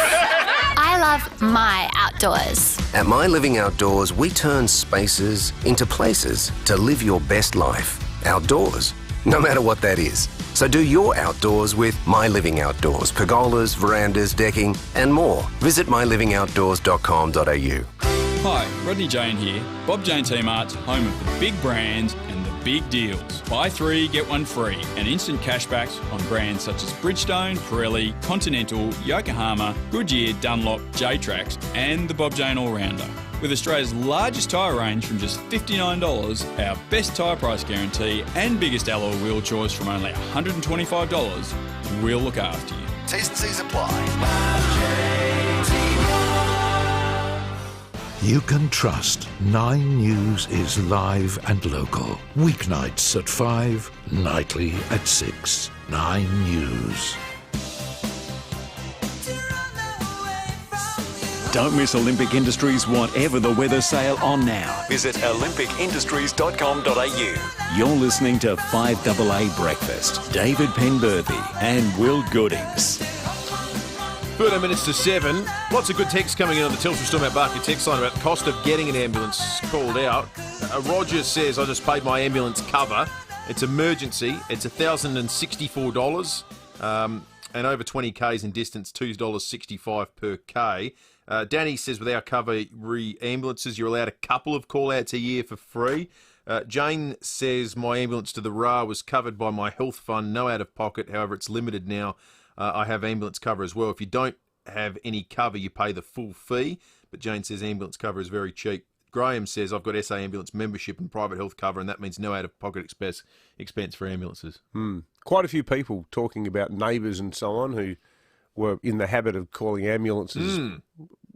I love my outdoors. At My Living Outdoors, we turn spaces into places to live your best life. Outdoors. No matter what that is. So do your outdoors with My Living Outdoors. Pergolas, verandas, decking, and more. Visit mylivingoutdoors.com.au. Hi, Rodney Jane here. Bob Jane T Mart's home of the big brands and the big deals. Buy 3, get 1 free, and instant cashbacks on brands such as Bridgestone, Pirelli, Continental, Yokohama, Goodyear, Dunlop, J-Trax, and the Bob Jane All-Rounder. With Australia's largest tyre range from just $59, our best tyre price guarantee and biggest alloy wheel choice from only $125, we'll look after you. T's and C's apply. You can trust 9 News is live and local. Weeknights at 5, nightly at 6. 9 News. Don't miss Olympic Industries Whatever the Weather sale on now. Visit olympicindustries.com.au. You're listening to 5AA Breakfast. David Penberthy and Will Goodings. 13 minutes to 7. Lots of good texts coming in on the Telstra Storm at Barker text line about the cost of getting an ambulance called out. Roger says, I just paid my ambulance cover. It's emergency. It's $1,064. And over 20 Ks in distance, $2.65 per K. Danny says with our cover ambulances, you're allowed a couple of call-outs a year for free. Jane says my ambulance to the RA was covered by my health fund, no out-of-pocket. However, it's limited now. I have ambulance cover as well. If you don't have any cover, you pay the full fee. But Jane says ambulance cover is very cheap. Graham says I've got SA ambulance membership and private health cover, and that means no out-of-pocket expense for ambulances. Quite a few people talking about neighbours and so on who were in the habit of calling ambulances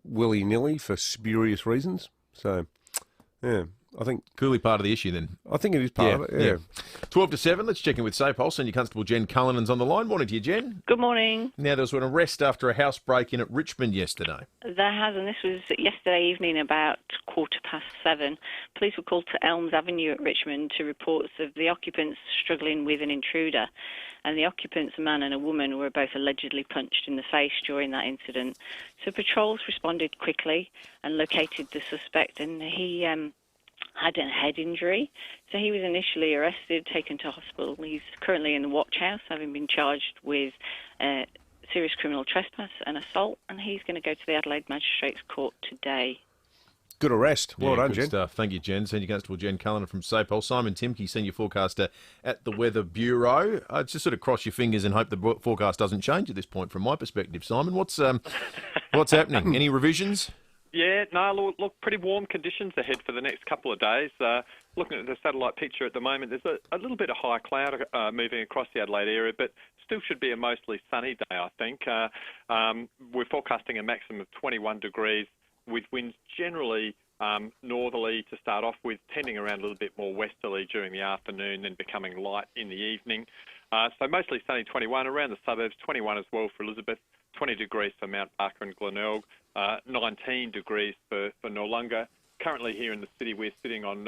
willy-nilly for spurious reasons. So, yeah, I think... Clearly part of the issue then. I think it is part of it, yeah. 12 to 7, let's check in with SAPOL. Senior Constable Jen Cullinan's on the line. Morning to you, Jen. Good morning. Now, there was an arrest after a house break-in at Richmond yesterday. There has, and this was yesterday evening about 7:15. Police were called to Elms Avenue at Richmond to reports of the occupants struggling with an intruder. And the occupants, a man and a woman, were both allegedly punched in the face during that incident. So patrols responded quickly and located the suspect, and he had a head injury. So he was initially arrested, taken to hospital. He's currently in the watch house, having been charged with serious criminal trespass and assault, and he's going to go to the Adelaide Magistrates Court today. Good arrest. Well done, good Jen. stuff. Thank you, Jen. Senior Constable Jen Cullen from SAPOL. Simon Timke, Senior Forecaster at the Weather Bureau. Just sort of cross your fingers and hope the forecast doesn't change at this point from my perspective. Simon, what's happening? Any revisions? Yeah, no, look, pretty warm conditions ahead for the next couple of days. Looking at the satellite picture at the moment, there's a little bit of high cloud moving across the Adelaide area, but still should be a mostly sunny day, I think. We're forecasting a maximum of 21 degrees with winds generally northerly to start off with, tending around a little bit more westerly during the afternoon, then becoming light in the evening. So mostly sunny 21, around the suburbs, 21 as well for Elizabeth, 20 degrees for Mount Barker and Glenelg, 19 degrees for Noarlunga. Currently here in the city, we're sitting on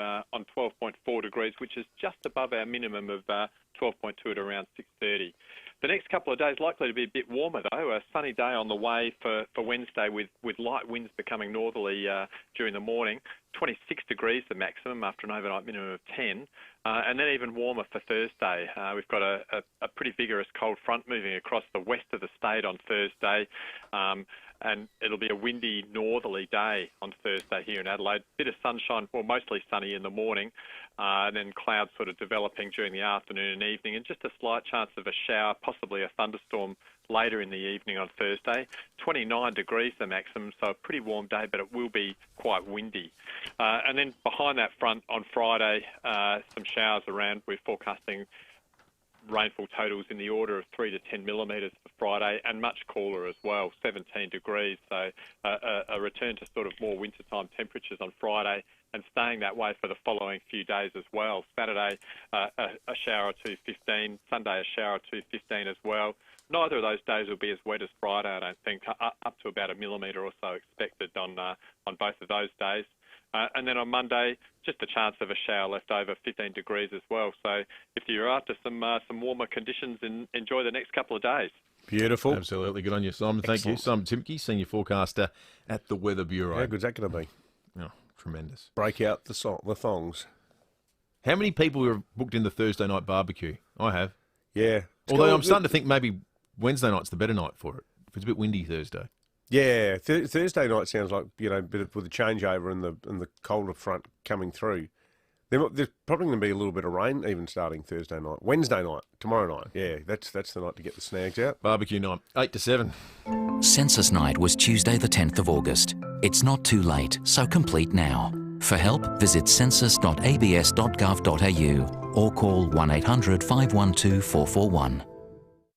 12.4 degrees, which is just above our minimum of 12.2 at around 6:30. The next couple of days likely to be a bit warmer, though. A sunny day on the way for Wednesday with light winds becoming northerly during the morning. 26 degrees the maximum after an overnight minimum of 10. And then even warmer for Thursday. We've got a pretty vigorous cold front moving across the west of the state on Thursday. And it'll be a windy northerly day on Thursday here in Adelaide. Bit of sunshine, well, mostly sunny in the morning, and then clouds sort of developing during the afternoon and evening, and just a slight chance of a shower, possibly a thunderstorm later in the evening on Thursday. 29 degrees the maximum, so a pretty warm day, but it will be quite windy. And then behind that front on Friday, some showers around. We're forecasting rainfall totals in the order of 3 to 10 millimetres for Friday, and much cooler as well, 17 degrees. So a return to sort of more wintertime temperatures on Friday, and staying that way for the following few days as well. Saturday, a shower or two, 15. Sunday, a shower or two, 15 as well. Neither of those days will be as wet as Friday, I don't think. Up to about a millimetre or so expected on both of those days. And then on Monday, just a chance of a shower left over, 15 degrees as well. So if you're after some warmer conditions, enjoy the next couple of days. Beautiful. Absolutely. Good on you, Simon. Thank you. Simon Timke, Senior Forecaster at the Weather Bureau. How good's that going to be? Oh, tremendous. Break out the thongs. How many people have booked in the Thursday night barbecue? I have. Yeah. Although I'm starting to think maybe Wednesday night's the better night for it. If it's a bit windy Thursday. Yeah, Thursday night sounds like, a bit with a changeover and the colder front coming through. There's probably going to be a little bit of rain even starting Thursday night. Wednesday night, tomorrow night. Yeah, that's the night to get the snags out. Barbecue night, 8 to 7. Census night was Tuesday the 10th of August. It's not too late, so complete now. For help, visit census.abs.gov.au or call 1800 512 441.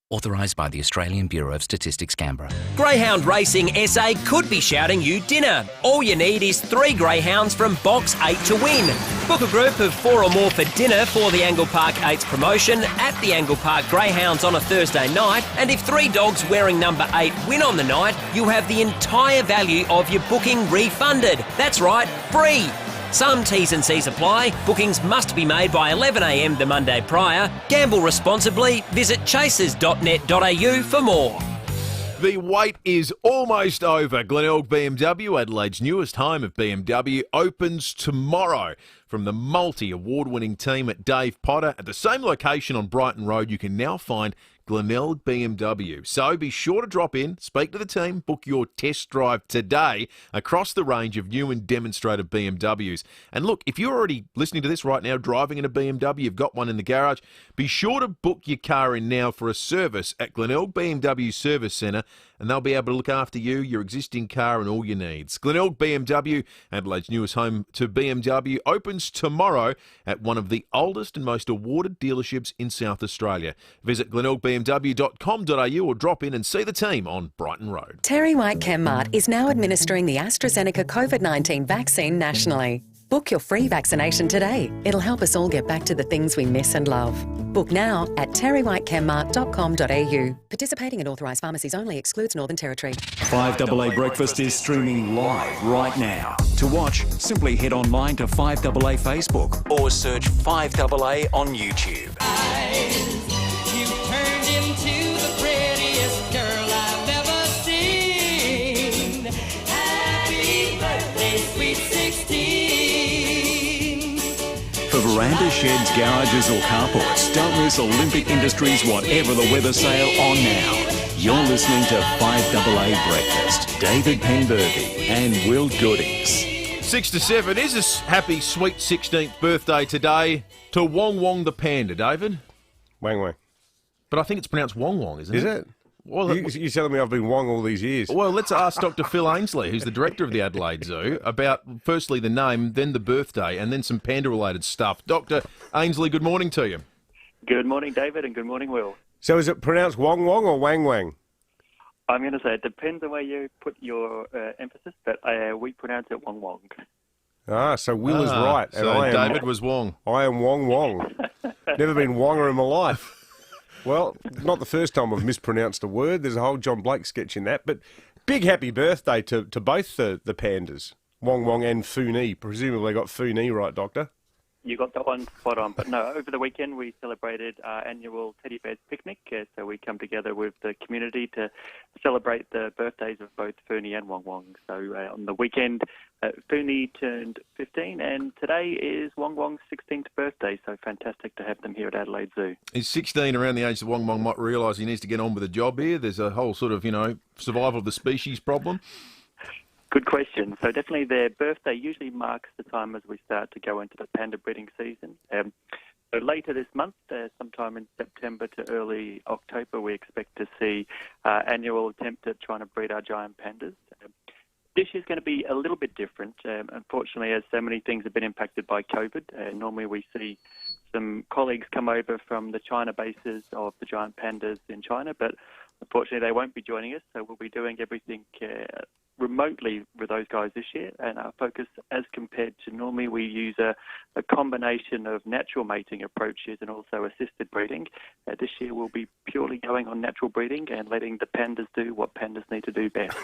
Authorised by the Australian Bureau of Statistics, Canberra. Greyhound Racing SA could be shouting you dinner. All you need is 3 greyhounds from Box 8 to win. Book a group of 4 or more for dinner for the Angle Park 8's promotion at the Angle Park Greyhounds on a Thursday night, and if 3 dogs wearing number 8 win on the night, you have the entire value of your booking refunded. That's right, free. Some T's and C's apply. Bookings must be made by 11 a.m. the Monday prior. Gamble responsibly. Visit chasers.net.au for more. The wait is almost over. Glenelg BMW, Adelaide's newest home of BMW, opens tomorrow. From the multi-award-winning team at Dave Potter, at the same location on Brighton Road, you can now find Glenelg BMW. So be sure to drop in, speak to the team, book your test drive today across the range of new and demonstrated BMWs. And look, if you're already listening to this right now, driving in a BMW, you've got one in the garage, be sure to book your car in now for a service at Glenelg BMW Service Centre, and they'll be able to look after you, your existing car and all your needs. Glenelg BMW, Adelaide's newest home to BMW, opens tomorrow at one of the oldest and most awarded dealerships in South Australia. Visit glenelgbmw.com.au or drop in and see the team on Brighton Road. Terry White Chemmart is now administering the AstraZeneca COVID-19 vaccine nationally. Book your free vaccination today. It'll help us all get back to the things we miss and love. Book now at terrywhitechemmart.com.au. Participating in authorised pharmacies only, excludes Northern Territory. 5AA Breakfast is streaming live right now. To watch, simply head online to 5AA Facebook or search 5AA on YouTube. You turned into the prettiest girl I've ever seen. Happy birthday, sweet 16. For veranda, sheds, garages or carports, don't miss Olympic Industries Whatever the Weather sale on now. You're listening to 5AA Breakfast. David Penberthy and Will Goodings. 6 to 7 is a happy, sweet 16th birthday today to Wong Wong the panda, David. Wang Wang. But I think it's pronounced Wong Wong, isn't it? Is it? Well, you're telling me I've been Wong all these years. Well, let's ask Dr. Phil Ainsley, who's the director of the Adelaide Zoo, about firstly the name, then the birthday, and then some panda-related stuff. Dr. Ainsley, good morning to you. Good morning, David, and good morning, Will. So is it pronounced Wong Wong or Wang Wang? I'm going to say it depends on where you put your emphasis, but we pronounce it Wong Wong. Ah, so Will is right. And So David was Wong. I am Wong Wong. Never been Wonger in my life. Well, not the first time I've mispronounced a word. There's a whole John Blake sketch in that. But big happy birthday to both the pandas, Wong Wong and Foonee. Presumably got Foonee right, Doctor? You got that one spot on. But no, over the weekend we celebrated our annual Teddy Bears Picnic. So we come together with the community to celebrate the birthdays of both Foonee and Wong Wong. So on the weekend, Foonee turned 15, and today is Wong Wong's 16th birthday. So fantastic to have them here at Adelaide Zoo. He's 16, around the age that Wong Wong might realise he needs to get on with a job here. There's a whole sort of, survival of the species problem. Good question. So definitely their birthday usually marks the time as we start to go into the panda breeding season. So later this month, sometime in September to early October, we expect to see annual attempt at trying to breed our giant pandas. This year's going to be a little bit different. Unfortunately, as so many things have been impacted by COVID, normally we see some colleagues come over from the China bases of the giant pandas in China, but unfortunately they won't be joining us, so we'll be doing everything remotely with those guys this year, and our focus, as compared to normally, we use a combination of natural mating approaches and also assisted breeding. This year we'll be purely going on natural breeding and letting the pandas do what pandas need to do best.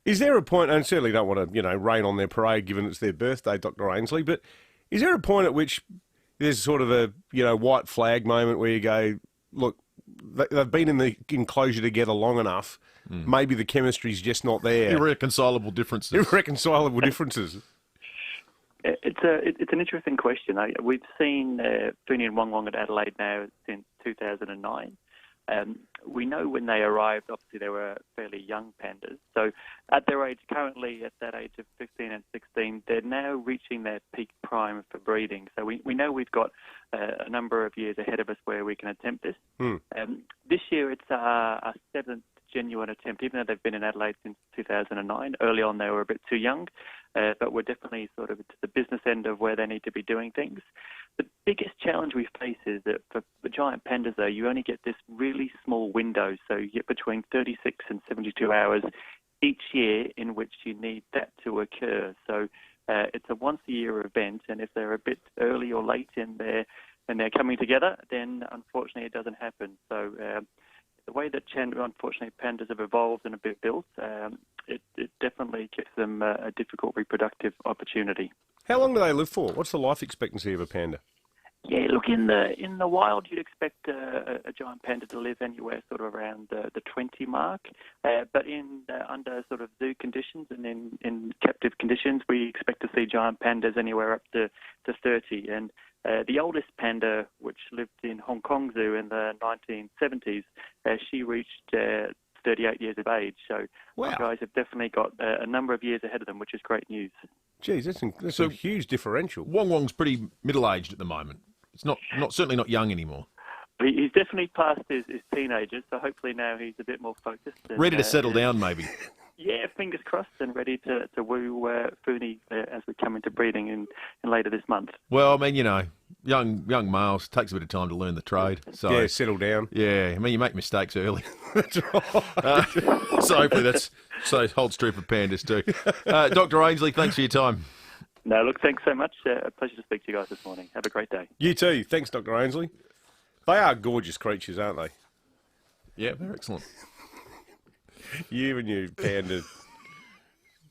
Is there a point, and certainly don't want to, rain on their parade given it's their birthday, Dr. Ainsley, but is there a point at which there's sort of a, white flag moment where you go, look, they've been in the enclosure together long enough. Maybe the chemistry's just not there. Irreconcilable differences. Irreconcilable differences. It's an interesting question. We've seen Foonee and Wong Wong at Adelaide now since 2009. We know when they arrived, obviously they were fairly young pandas. So at their age, currently at that age of 15 and 16, they're now reaching their peak prime for breeding. So we know we've got a number of years ahead of us where we can attempt this. This year it's our seventh genuine attempt, even though they've been in Adelaide since 2009. Early on they were a bit too young, but we're definitely sort of to the business end of where they need to be doing things. The biggest challenge we face is that for the giant pandas, though, you only get this really small window, so you get between 36 and 72 hours each year in which you need that to occur. So it's a once-a-year event, and if they're a bit early or late in they're coming together, then unfortunately it doesn't happen. So the way that, unfortunately, pandas have evolved and have been built, it definitely gives them a difficult reproductive opportunity. How long do they live for? What's the life expectancy of a panda? Yeah, look, in the wild, you'd expect a giant panda to live anywhere sort of around the 20 mark. But under sort of zoo conditions and in captive conditions, we expect to see giant pandas anywhere up to 30. And the oldest panda, which lived in Hong Kong Zoo in the 1970s, she reached 38 years of age. So wow. You guys have definitely got a number of years ahead of them, which is great news. Geez, that's a huge differential. Wong Wong's pretty middle-aged at the moment. It's not certainly not young anymore. He's definitely past his teenagers, so hopefully now he's a bit more focused. And, ready to settle down, maybe. Yeah, fingers crossed, and ready to woo Foonee as we come into breeding in later this month. Well, I mean, young males takes a bit of time to learn the trade. So yeah, settle down. Yeah, I mean, you make mistakes early. That's right. So hopefully holds true for pandas too. Dr. Ainsley, thanks for your time. No, look, thanks so much. A pleasure to speak to you guys this morning. Have a great day. You too. Thanks, Dr. Ainsley. They are gorgeous creatures, aren't they? Yeah, they're excellent. You and your panda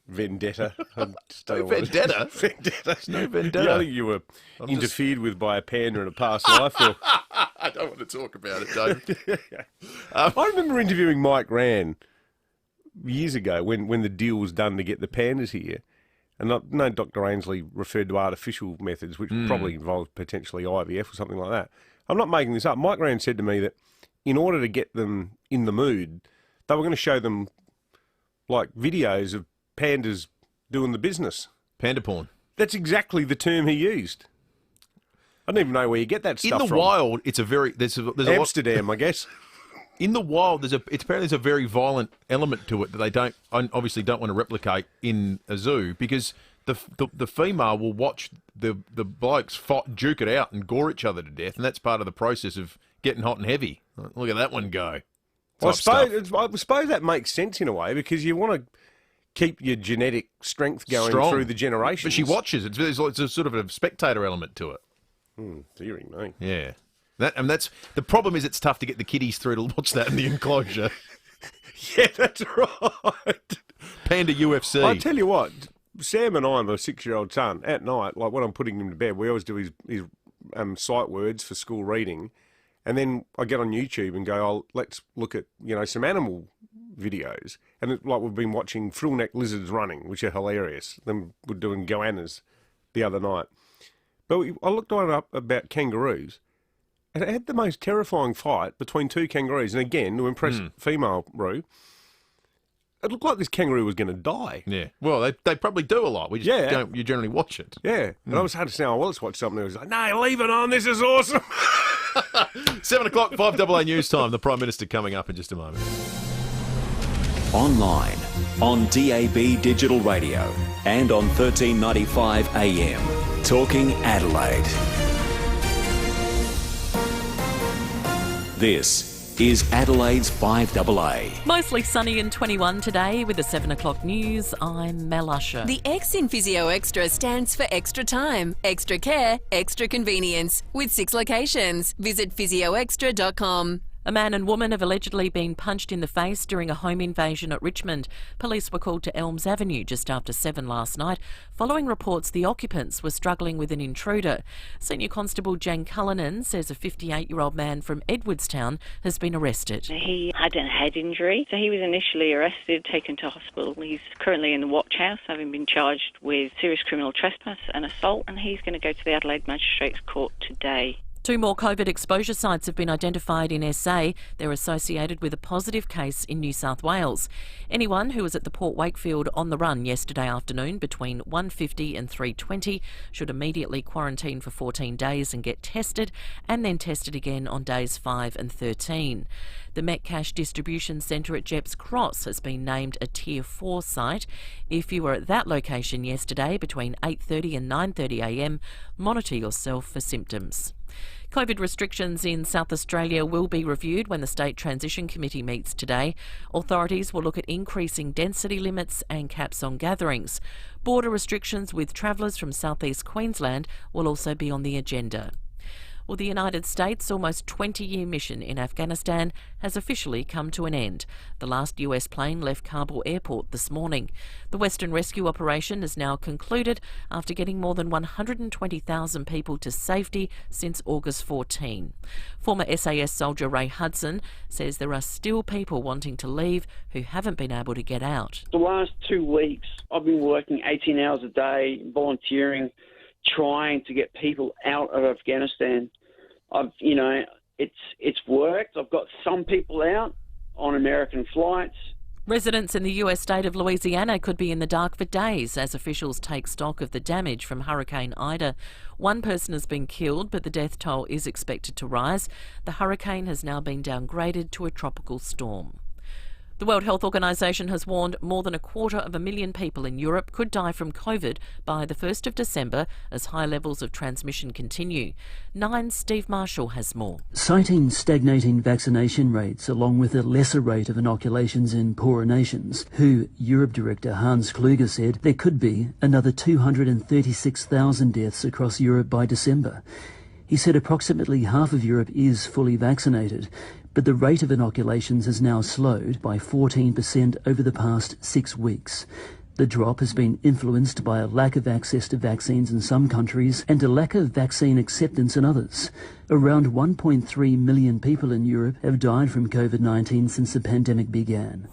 vendetta. No vendetta? Vendetta. No vendetta. You think you were interfered with by a panda in a past life? Or... I don't want to talk about it, David. I remember interviewing Mike Rann years ago when the deal was done to get the pandas here. And I know Dr. Ainsley referred to artificial methods, which probably involved potentially IVF or something like that. I'm not making this up. Mike Rann said to me that in order to get them in the mood, they were going to show them like videos of pandas doing the business. Panda porn. That's exactly the term he used. I don't even know where you get that stuff from. In the wild, it's a very... There's Amsterdam, I guess. In the wild, apparently there's a very violent element to it that they obviously don't want to replicate in a zoo, because the female will watch the blokes duke it out and gore each other to death, and that's part of the process of getting hot and heavy. Look at that one go. Well, I suppose that makes sense in a way, because you want to keep your genetic strength going through the generations. But she watches. It's a sort of a spectator element to it. Dearie me. Yeah. That's the problem. Is it's tough to get the kiddies through to watch that in the enclosure. Yeah, that's right. Panda UFC. I tell you what, Sam and I, my 6-year-old son, at night, like when I'm putting him to bed, we always do his sight words for school reading, and then I get on YouTube and go, let's look at some animal videos, and we've been watching frill-neck lizards running, which are hilarious. Then we're doing goannas the other night. But I looked one up about kangaroos, and it had the most terrifying fight between two kangaroos. And again, to impress female Roo, it looked like this kangaroo was going to die. Yeah. Well, they probably do a lot. We just don't. You generally watch it. Yeah. And I was hard to say, let's watch something. I was like, no, leave it on. This is awesome. 7 o'clock, 5AA news time. The Prime Minister coming up in just a moment. Online, on DAB Digital Radio, and on 1395 AM. Talking Adelaide. This is Adelaide's 5AA. Mostly sunny and 21 today with the 7 o'clock news. I'm Mel Usher. The X in Physio Extra stands for extra time, extra care, extra convenience, with 6 locations. Visit physioextra.com. A man and woman have allegedly been punched in the face during a home invasion at Richmond. Police were called to Elms Avenue just after 7 last night, following reports the occupants were struggling with an intruder. Senior Constable Jan Cullinan says a 58-year-old man from Edwardstown has been arrested. He had a head injury, so he was initially arrested, taken to hospital. He's currently in the watch house, having been charged with serious criminal trespass and assault, and he's going to go to the Adelaide Magistrates Court today. 2 more COVID exposure sites have been identified in SA. They're associated with a positive case in New South Wales. Anyone who was at the Port Wakefield on the run yesterday afternoon between 1:50 and 3:20 should immediately quarantine for 14 days and get tested, and then tested again on days 5 and 13. The Metcash Distribution Centre at Jeps Cross has been named a Tier 4 site. If you were at that location yesterday between 8:30 and 9:30 a.m, monitor yourself for symptoms. COVID restrictions in South Australia will be reviewed when the State Transition Committee meets today. Authorities will look at increasing density limits and caps on gatherings. Border restrictions with travellers from southeast Queensland will also be on the agenda. Well, the United States' almost 20-year mission in Afghanistan has officially come to an end. The last US plane left Kabul airport this morning. The Western Rescue Operation is now concluded after getting more than 120,000 people to safety since August 14. Former SAS soldier Ray Hudson says there are still people wanting to leave who haven't been able to get out. The last 2 weeks, I've been working 18 hours a day, volunteering, trying to get people out of Afghanistan. It's worked. I've got some people out on American flights. Residents in the US state of Louisiana could be in the dark for days as officials take stock of the damage from Hurricane Ida. 1 person has been killed, but the death toll is expected to rise. The hurricane has now been downgraded to a tropical storm. The World Health Organization has warned more than 250,000 people in Europe could die from COVID by the 1st of December as high levels of transmission continue. 9's Steve Marshall has more. Citing stagnating vaccination rates along with a lesser rate of inoculations in poorer nations, WHO Europe Director Hans Kluge said there could be another 236,000 deaths across Europe by December. He said approximately half of Europe is fully vaccinated, but the rate of inoculations has now slowed by 14% over the past 6 weeks. The drop has been influenced by a lack of access to vaccines in some countries and a lack of vaccine acceptance in others. Around 1.3 million people in Europe have died from COVID-19 since the pandemic began.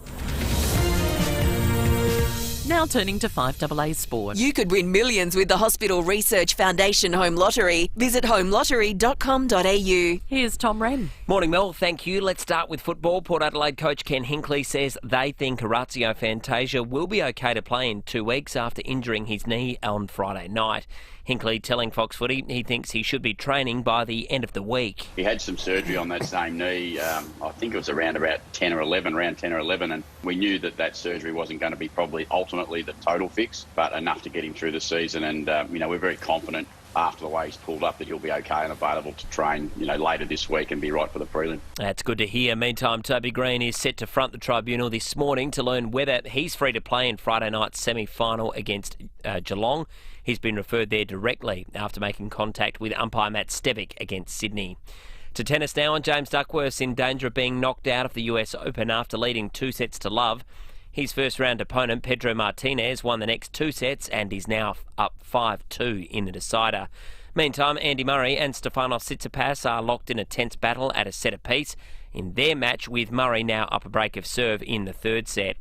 Now turning to 5AA Sport. You could win millions with the Hospital Research Foundation Home Lottery. Visit homelottery.com.au. Here's Tom Wren. Morning, Mel. Thank you. Let's start with football. Port Adelaide coach Ken Hinkley says they think Orazio Fantasia will be okay to play in 2 weeks after injuring his knee on Friday night. Hinkley telling Fox Footy he thinks he should be training by the end of the week. He had some surgery on that same knee. I think it was around 10 or 11, and we knew that surgery wasn't going to be probably ultimately the total fix, but enough to get him through the season. And, we're very confident after the way he's pulled up that he'll be okay and available to train, later this week and be right for the prelim. That's good to hear. Meantime, Toby Green is set to front the tribunal this morning to learn whether he's free to play in Friday night's semi-final against Geelong. He's been referred there directly after making contact with umpire Matt Stevick against Sydney. To tennis now, and James Duckworth's in danger of being knocked out of the US Open after leading 2-0. His first-round opponent, Pedro Martinez, won the next 2 sets and is now up 5-2 in the decider. Meantime, Andy Murray and Stefanos Tsitsipas are locked in a tense battle at a set apiece in their match, with Murray now up a break of serve in the 3rd set.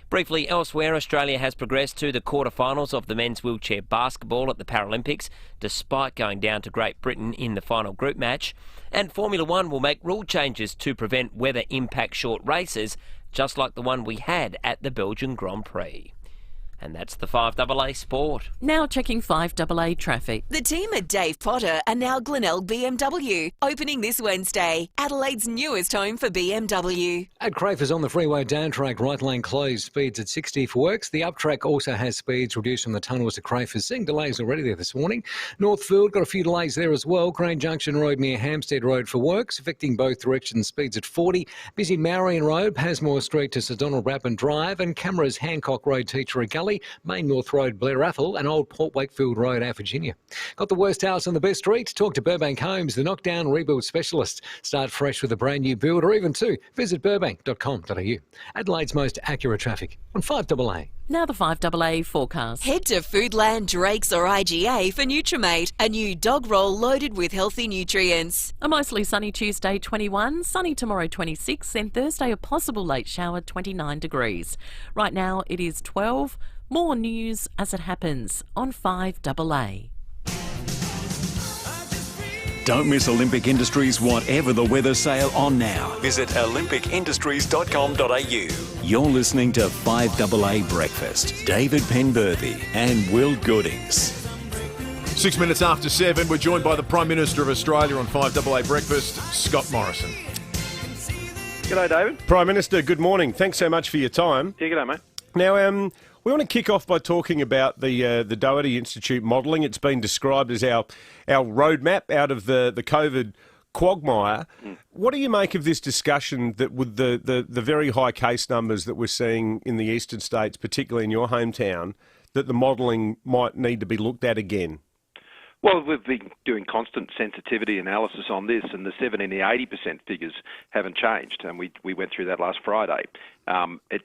Briefly, elsewhere, Australia has progressed to the quarterfinals of the men's wheelchair basketball at the Paralympics, despite going down to Great Britain in the final group match. And Formula One will make rule changes to prevent weather impact short races, just like the one we had at the Belgian Grand Prix. And that's the 5AA Sport. Now checking 5AA traffic. The team at Dave Potter are now Glenelg BMW, opening this Wednesday, Adelaide's newest home for BMW. At Crafers on the freeway down track, right lane closed, speeds at 60 for works. The up track also has speeds reduced from the tunnels to Crafers. Seeing delays already there this morning. Northfield got a few delays there as well. Crane Junction Road near Hampstead Road for works, affecting both directions, speeds at 40. Busy Marion Road, Pasmore Street to Sir Donald Rapin Drive, and Cameras Hancock Road, Teacher Gully, Main North Road, Blair Athol, and Old Port Wakefield Road, our Virginia. Got the worst house on the best street? Talk to Burbank Homes, the knockdown rebuild specialist. Start fresh with a brand new build, or even two. Visit burbank.com.au. Adelaide's most accurate traffic on 5AA. Now the 5AA forecast. Head to Foodland, Drake's or IGA for Nutrimate, a new dog roll loaded with healthy nutrients. A mostly sunny Tuesday, 21, sunny tomorrow, 26, and Thursday a possible late shower, 29 degrees. Right now it is 12. More news as it happens on 5AA. Don't miss Olympic Industries Whatever the Weather sale on now. Visit olympicindustries.com.au. You're listening to 5AA Breakfast. David Penberthy and Will Goodings. 6 minutes after 7, we're joined by the Prime Minister of Australia on 5AA Breakfast, Scott Morrison. G'day, David. Prime Minister, good morning. Thanks so much for your time. Yeah, g'day, mate. Now, we want to kick off by talking about the Doherty Institute modelling. It's been described as our roadmap out of the COVID quagmire. What do you make of this discussion that with the very high case numbers that we're seeing in the eastern states, particularly in your hometown, that the modelling might need to be looked at again? Well, we've been doing constant sensitivity analysis on this, and the 70 and the 80% figures haven't changed, and we went through that last Friday. It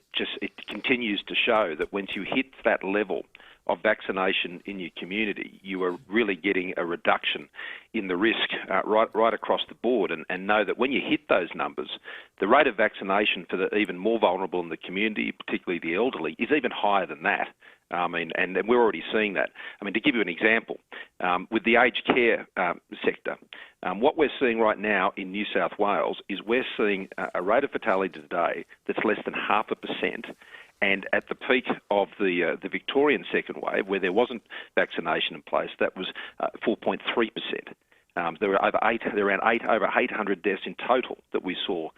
continues to show that once you hit that level of vaccination in your community, you are really getting a reduction in the risk right across the board, and know that when you hit those numbers, the rate of vaccination for the even more vulnerable in the community, particularly the elderly, is even higher than that. And we're already seeing that. To give you an example, with the aged care sector, what we're seeing right now in New South Wales is we're seeing a rate of fatality today that's less than 0.5%. And at the peak of the Victorian second wave, where there wasn't vaccination in place, that was 4.3%. There were around 800 deaths in total that we saw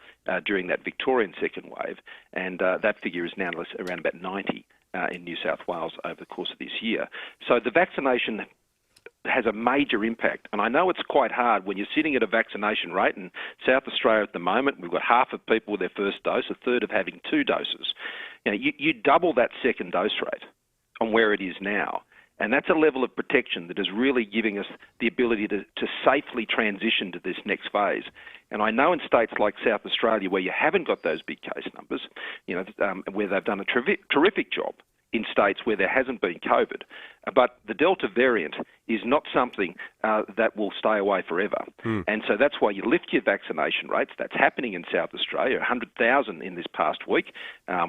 during that Victorian second wave, and that figure is now around about 90 in New South Wales over the course of this year. So the vaccination has a major impact, and I know it's quite hard when you're sitting at a vaccination rate in South Australia at the moment. We've got half of people with their first dose, a third of having 2 doses. You double that second dose rate on where it is now, and that's a level of protection that is really giving us the ability to safely transition to this next phase. And I know in states like South Australia, where you haven't got those big case numbers, where they've done a terrific job in states where there hasn't been COVID. But the Delta variant is not something that will stay away forever. And so that's why you lift your vaccination rates. That's happening in South Australia, 100,000 in this past week,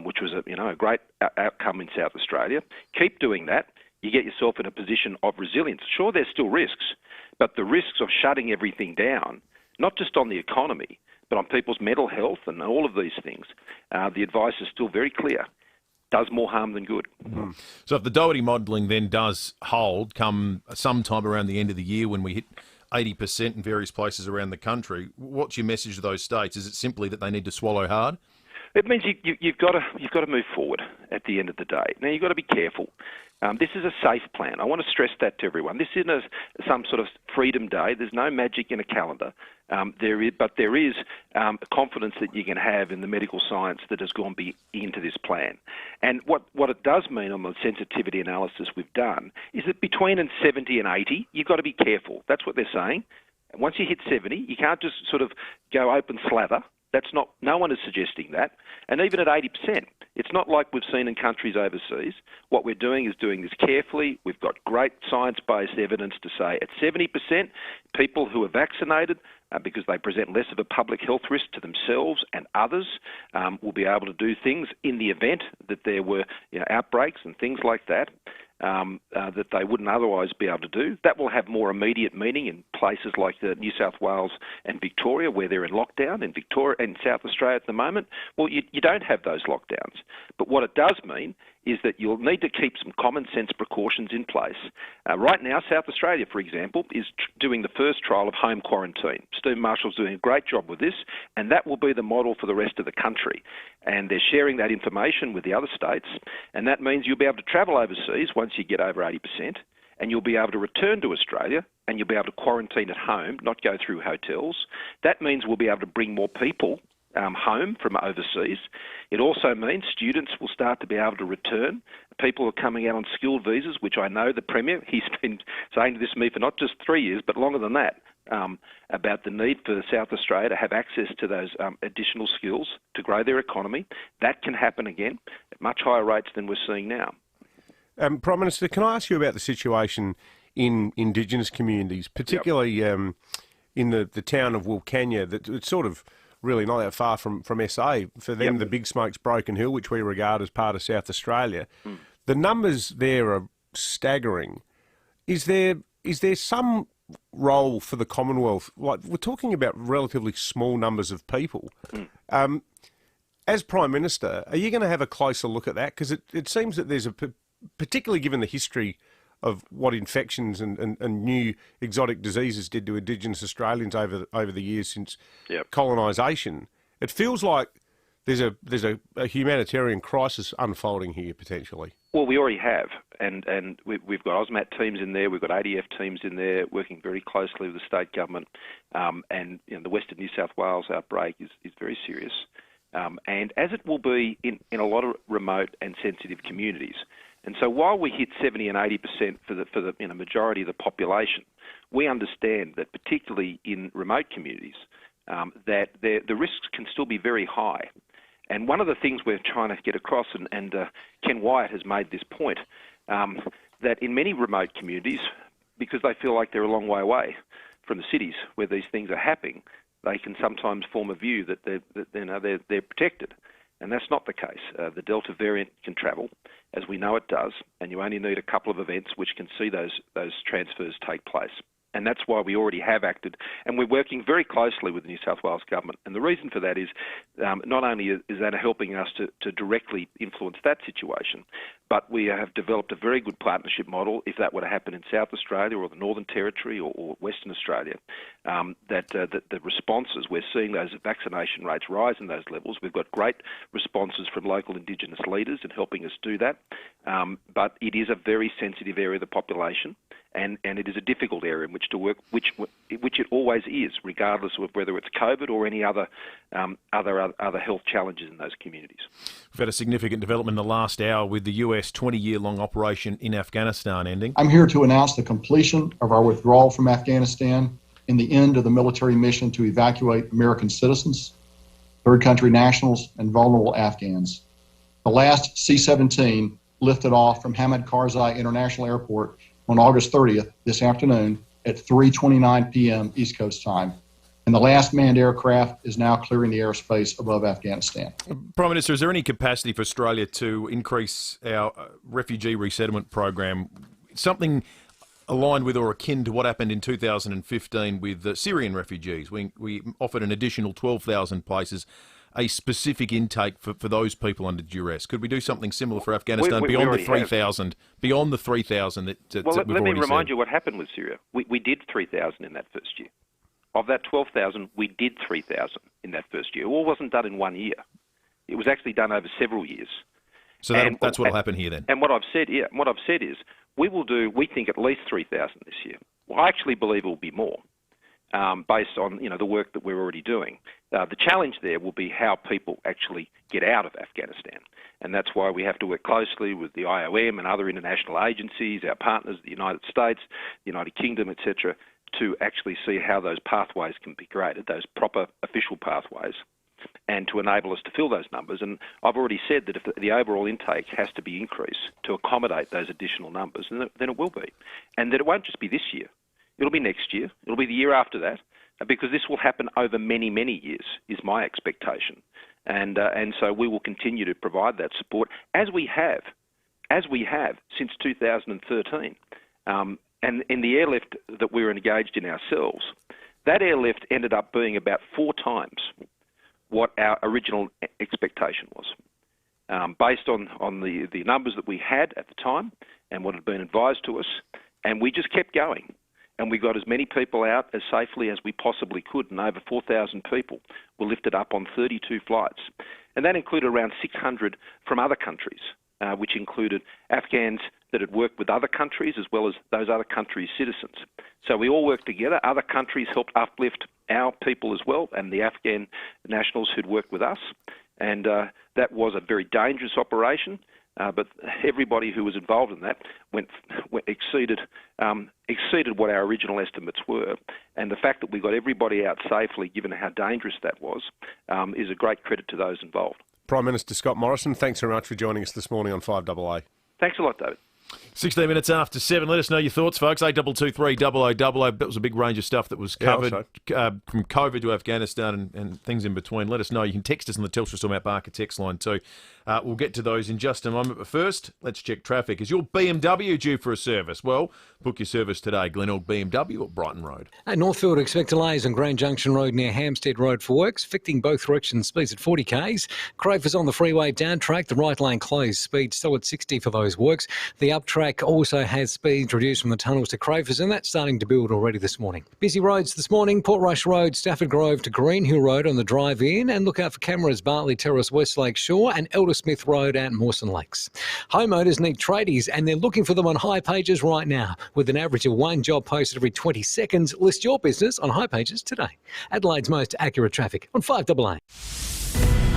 which was a great outcome in South Australia. Keep doing that. You get yourself in a position of resilience. Sure, there's still risks, but the risks of shutting everything down, not just on the economy, but on people's mental health and all of these things, the advice is still very clear. Does more harm than good. Mm. So if the Doherty modelling then does hold come sometime around the end of the year when we hit 80% in various places around the country, what's your message to those states? Is it simply that they need to swallow hard? It means you've got to move forward at the end of the day. Now, you've got to be careful. This is a safe plan. I want to stress that to everyone. This isn't some sort of freedom day. There's no magic in a calendar. There is confidence that you can have in the medical science that has gone into this plan. And what it does mean on the sensitivity analysis we've done is that between 70 and 80, you've got to be careful. That's what they're saying. And once you hit 70, you can't just sort of go open slather. No one is suggesting that. And even at 80%, it's not like we've seen in countries overseas. What we're doing is doing this carefully. We've got great science-based evidence to say at 70%, people who are vaccinated, because they present less of a public health risk to themselves and others, will be able to do things in the event that there were outbreaks and things like that. That they wouldn't otherwise be able to do. That will have more immediate meaning in places like New South Wales and Victoria, where they're in lockdown. In Victoria and South Australia at the moment, well, you don't have those lockdowns. But what it does mean is that you'll need to keep some common sense precautions in place. Right now, South Australia, for example, is doing the first trial of home quarantine. Steve Marshall's doing a great job with this, and that will be the model for the rest of the country. And they're sharing that information with the other states, and that means you'll be able to travel overseas once you get over 80%, and you'll be able to return to Australia, and you'll be able to quarantine at home, not go through hotels. That means we'll be able to bring more people home from overseas. It also means students will start to be able to return. People are coming out on skilled visas, which I know the Premier, he's been saying this to me for not just 3 years, but longer than that, about the need for South Australia to have access to those additional skills to grow their economy. That can happen again at much higher rates than we're seeing now. Prime Minister, can I ask you about the situation in Indigenous communities, particularly in the town of Wilcannia, that it's sort of really not that far from SA. For them, the Big Smoke's Broken Hill, which we regard as part of South Australia. The numbers there are staggering. Is there some role for the Commonwealth? Like, we're talking about relatively small numbers of people. As Prime Minister, are you going to have a closer look at that? Because it seems that there's particularly given the history of what infections and new exotic diseases did to Indigenous Australians over the years since colonisation, it feels like there's a humanitarian crisis unfolding here potentially. Well, we already have, and we've got AUSMAT teams in there, we've got ADF teams in there, working very closely with the state government, and the Western New South Wales outbreak is very serious, and as it will be in a lot of remote and sensitive communities. And so while we hit 70 and 80% for the majority of the population, we understand that particularly in remote communities, that the risks can still be very high. And one of the things we're trying to get across, and Ken Wyatt has made this point, that in many remote communities, because they feel like they're a long way away from the cities where these things are happening, they can sometimes form a view that they're protected. And that's not the case. The Delta variant can travel, as we know it does, and you only need a couple of events which can see those transfers take place. And that's why we already have acted, and we're working very closely with the New South Wales Government. And the reason for that is not only is that helping us to directly influence that situation, but we have developed a very good partnership model, if that were to happen in South Australia or the Northern Territory or Western Australia, that the responses, we're seeing those vaccination rates rise in those levels. We've got great responses from local Indigenous leaders in helping us do that, but it is a very sensitive area of the population. And it is a difficult area in which to work, which it always is, regardless of whether it's COVID or any other health challenges in those communities. We've had a significant development in the last hour with the US 20-year-long operation in Afghanistan ending. I'm here to announce the completion of our withdrawal from Afghanistan and the end of the military mission to evacuate American citizens, third country nationals, and vulnerable Afghans. The last C-17 lifted off from Hamid Karzai International Airport on August 30th, this afternoon, at 3:29 p.m. East Coast time. And the last manned aircraft is now clearing the airspace above Afghanistan. Prime Minister, is there any capacity for Australia to increase our refugee resettlement program? Something aligned with or akin to what happened in 2015 with Syrian refugees. We offered an additional 12,000 places, a specific intake for those people under duress. Could we do something similar for Afghanistan beyond the 3,000? Beyond the 3,000 that we've already said? Let me remind you what happened with Syria. We did 3,000 in that first year. Of that 12,000, we did 3,000 in that first year. It all wasn't done in 1 year. It was actually done over several years. So that's what will happen here then. And what I've said is we think at least 3,000 this year. Well, I actually believe it will be more, based on the work that we're already doing. The challenge there will be how people actually get out of Afghanistan, and that's why we have to work closely with the IOM and other international agencies, our partners, the United States, the United Kingdom, etc., to actually see how those pathways can be created, those proper official pathways, and to enable us to fill those numbers. And I've already said that if the overall intake has to be increased to accommodate those additional numbers, then it will be. And that it won't just be this year. It'll be next year. It'll be the year after that, because this will happen over many, many years, is my expectation. And so we will continue to provide that support, as we have since 2013. And in the airlift that we were engaged in ourselves, that airlift ended up being about 4 times what our original expectation was, based on the numbers that we had at the time and what had been advised to us. And we just kept going. And we got as many people out as safely as we possibly could, and over 4,000 people were lifted up on 32 flights. And that included around 600 from other countries, which included Afghans that had worked with other countries as well as those other countries' citizens. So we all worked together. Other countries helped uplift our people as well, and the Afghan nationals who'd worked with us. And that was a very dangerous operation, but everybody who was involved in that exceeded what our original estimates were. And the fact that we got everybody out safely, given how dangerous that was, is a great credit to those involved. Prime Minister Scott Morrison, thanks very much for joining us this morning on 5AA. Thanks a lot, David. 16 minutes after 7. Let us know your thoughts, folks. 8223 0000. That was a big range of stuff that was covered, from COVID to Afghanistan and things in between. Let us know. You can text us on the Telstra Stormont Barker text line too. We'll get to those in just a moment. But first, let's check traffic. Is your BMW due for a service? Well, book your service today. Glenelg BMW at Brighton Road. At Northfield, expect delays on Grand Junction Road near Hampstead Road for works, affecting both directions, speeds at 40 k's. Crowford's on the freeway down track, the right lane closed, speed still at 60 for those works. The up track also has speeds reduced from the tunnels to Crowford's, and that's starting to build already this morning. Busy roads this morning, Portrush Road, Stafford Grove to Greenhill Road on the drive-in, and look out for cameras Bartley Terrace, Westlake Shore, and Eldersmith Road out Mawson Lakes. Homeowners need tradies, and they're looking for them on High Pages right now. With an average of 1 job posted every 20 seconds, list your business on High Pages today. Adelaide's most accurate traffic on 5AA.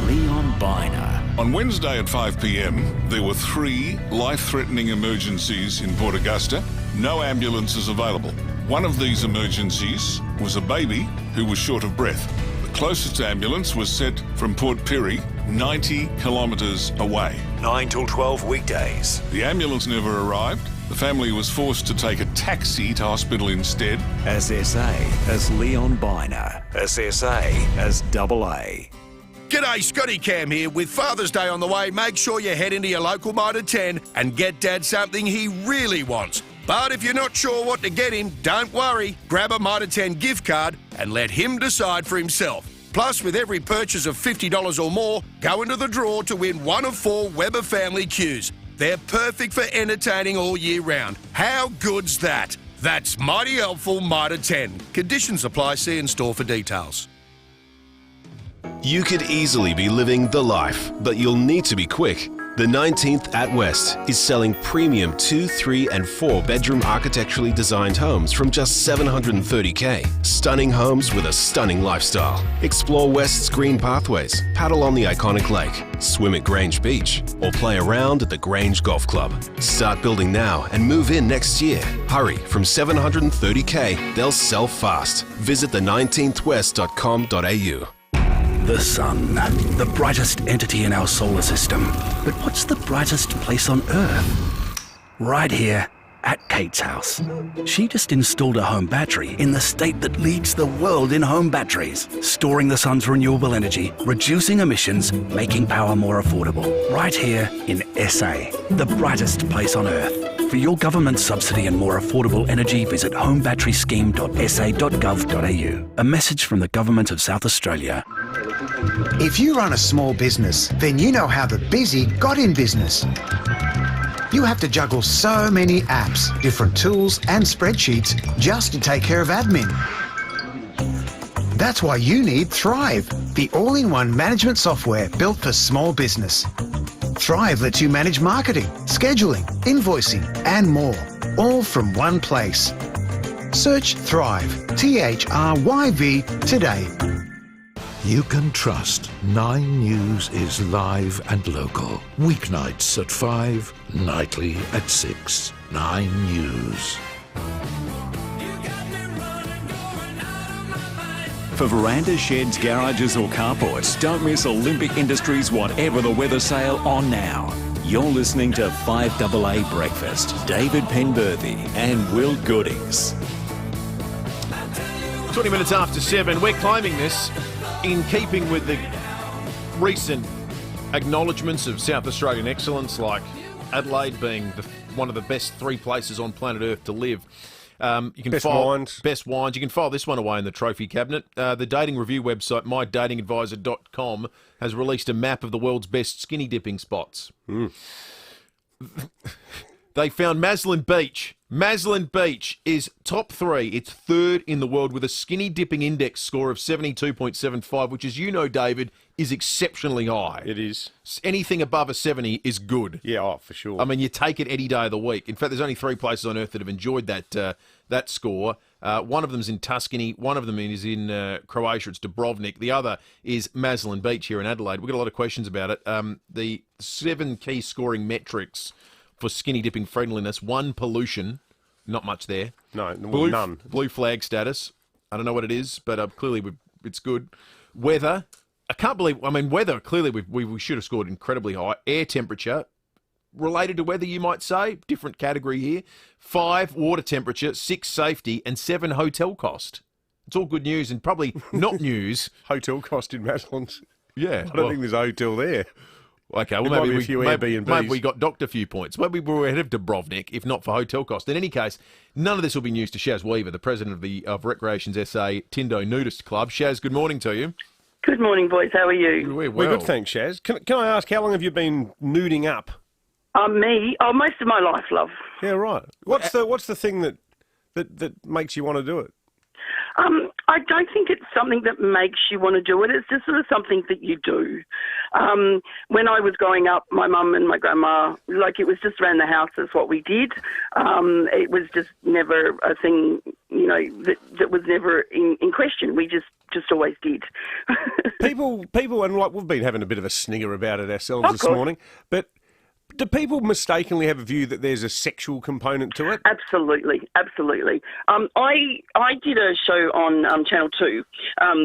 Leon Biner. On Wednesday at 5 p.m, there were 3 life-threatening emergencies in Port Augusta. No ambulances available. One of these emergencies was a baby who was short of breath. The closest ambulance was sent from Port Pirie, 90 kilometres away. 9 till 12 weekdays. The ambulance never arrived. The family was forced to take a taxi to hospital instead. As SA as Leon Biner. As SA as AA. G'day, Scotty Cam here. With Father's Day on the way, make sure you head into your local Mitre 10 and get Dad something he really wants. But if you're not sure what to get him, don't worry. Grab a Mitre 10 gift card and let him decide for himself. Plus, with every purchase of $50 or more, go into the draw to win one of 4 Weber family cues. They're perfect for entertaining all year round. How good's that? That's mighty helpful Mitre 10. Conditions apply. See in store for details. You could easily be living the life, but you'll need to be quick. The 19th at West is selling premium 2, 3 and 4 bedroom architecturally designed homes from just $730K. Stunning homes with a stunning lifestyle. Explore West's green pathways, paddle on the iconic lake, swim at Grange Beach, or play around at the Grange Golf Club. Start building now and move in next year. Hurry, from $730K, they'll sell fast. Visit the19thwest.com.au. The sun, the brightest entity in our solar system. But what's the brightest place on Earth? Right here, at Kate's house. She just installed a home battery in the state that leads the world in home batteries, storing the sun's renewable energy, reducing emissions, making power more affordable. Right here in SA, the brightest place on earth. For your government subsidy and more affordable energy, visit homebatteryscheme.sa.gov.au. A message from the Government of South Australia. If you run a small business, then you know how the busy got in business. You have to juggle so many apps, different tools and spreadsheets just to take care of admin. That's why you need Thrive, the all-in-one management software built for small business. Thrive lets you manage marketing, scheduling, invoicing and more, all from one place. Search Thrive, Thrive, today. You can trust 9 News is live and local. Weeknights at 5, nightly at 6. 9 News. For verandas, sheds, garages or carports, don't miss Olympic Industries Whatever the Weather sale on now. You're listening to 5AA Breakfast. David Penberthy and Will Goodings. 20 minutes after 7. We're claiming this in keeping with the recent acknowledgements of South Australian excellence, like Adelaide being one of the best 3 places on planet Earth to live. You can Best wines. You can file this one away in the trophy cabinet. The dating review website, mydatingadvisor.com, has released a map of the world's best skinny dipping spots. They found Maslin Beach. Maslin Beach is top 3. It's 3rd in the world with a skinny dipping index score of 72.75, which, as you know, David, is exceptionally high. It is. Anything above a 70 is good. Yeah, for sure. I mean, you take it any day of the week. In fact, there's only 3 places on Earth that have enjoyed that score. One of them's in Tuscany. One of them is in Croatia. It's Dubrovnik. The other is Maslin Beach here in Adelaide. We've got a lot of questions about it. The 7 key scoring metrics for skinny dipping friendliness: 1, pollution. Not much there. No, none. Blue flag status. I don't know what it is, but clearly it's good. Weather. Weather, clearly we should have scored incredibly high. Air temperature. Related to weather, you might say. Different category here. 5, water temperature. 6, safety. And 7, hotel cost. It's all good news and probably not news. Hotel cost in Maslin's. Yeah. I don't think there's a hotel there. Okay, well, maybe we got docked a few points. Maybe we were ahead of Dubrovnik, if not for hotel cost. In any case, none of this will be news to Shaz Weaver, the president of Recreations SA Tindo Nudist Club. Shaz, good morning to you. Good morning, boys. How are you? We're good, thanks, Shaz. Can I ask, how long have you been nuding up? Me? Oh, most of my life, love. Yeah, right. What's the thing that makes you want to do it? I don't think it's something that makes you want to do it. It's just sort of something that you do. When I was growing up, my mum and my grandma, it was just around the house. That's what we did. It was just never a thing, that was never in question. We just always did. People, and we've been having a bit of a snigger about it ourselves this morning, but do people mistakenly have a view that there's a sexual component to it? Absolutely. I did a show on Channel 2.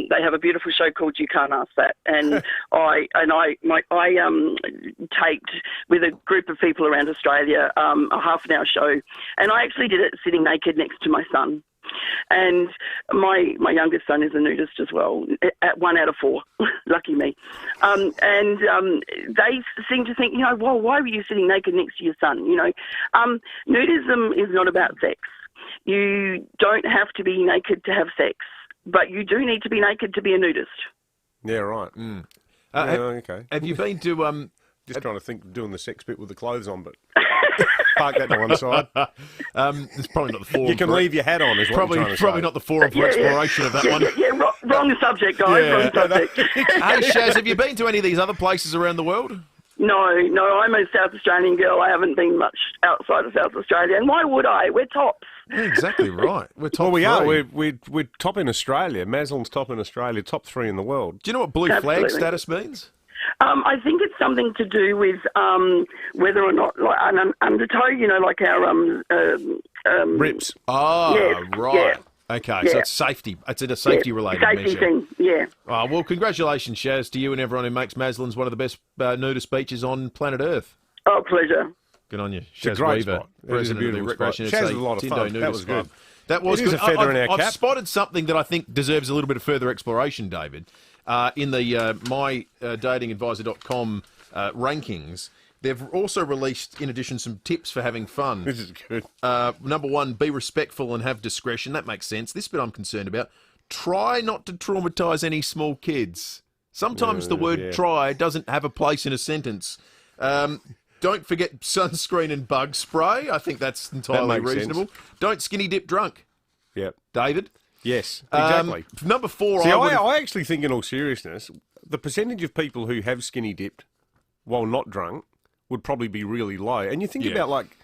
They have a beautiful show called You Can't Ask That, and I taped with a group of people around Australia a half-an-hour show, and I actually did it sitting naked next to my son. And my youngest son is a nudist as well, at 1 out of 4. Lucky me. They seem to think, well, why were you sitting naked next to your son? Nudism is not about sex. You don't have to be naked to have sex, but you do need to be naked to be a nudist. Yeah, right. Okay. Have you been to... Just trying to think of doing the sex bit with the clothes on, but... Park that to one side. It's probably not the forum. You can leave your hat on, is what I'm trying to say. Probably not the forum for exploration of that one. Yeah, wrong subject, guys. Wrong subject. Hey, Shaz, have you been to any of these other places around the world? No, I'm a South Australian girl. I haven't been much outside of South Australia. And why would I? We're tops. Yeah, exactly right. We're top we 3. are. We're top in Australia. Maslin's top in Australia, top 3 in the world. Do you know what blue flag status means? I think it's something to do with whether or not, an undertow, like our... Rips. Oh, yeah, right. Yeah. Okay, so it's safety. It's a safety-related measure. Safety thing, yeah. Oh, well, congratulations, Shaz, to you and everyone who makes Maslin's one of the best nudist beaches on planet Earth. Oh, pleasure. Good on you. It's a Shaz great Weaver, spot. It is a president of the beautiful spot. Recreation Shaz SA is a lot of Tindo fun. That Nudist was Club. good. That was It is good. a feather in our I've cap. spotted something that I think deserves a little bit of further exploration, David. In the mydatingadvisor.com rankings, they've also released, in addition, some tips for having fun. This is good. Number 1, be respectful and have discretion. That makes sense. This bit I'm concerned about. Try not to traumatise any small kids. Sometimes the word try doesn't have a place in a sentence. Don't forget sunscreen and bug spray. I think that's entirely reasonable. Sense. Don't skinny dip drunk. Yep. David? Yes, exactly. Number 4, See, I actually think, in all seriousness, the percentage of people who have skinny dipped while not drunk would probably be really low. And you think about, like,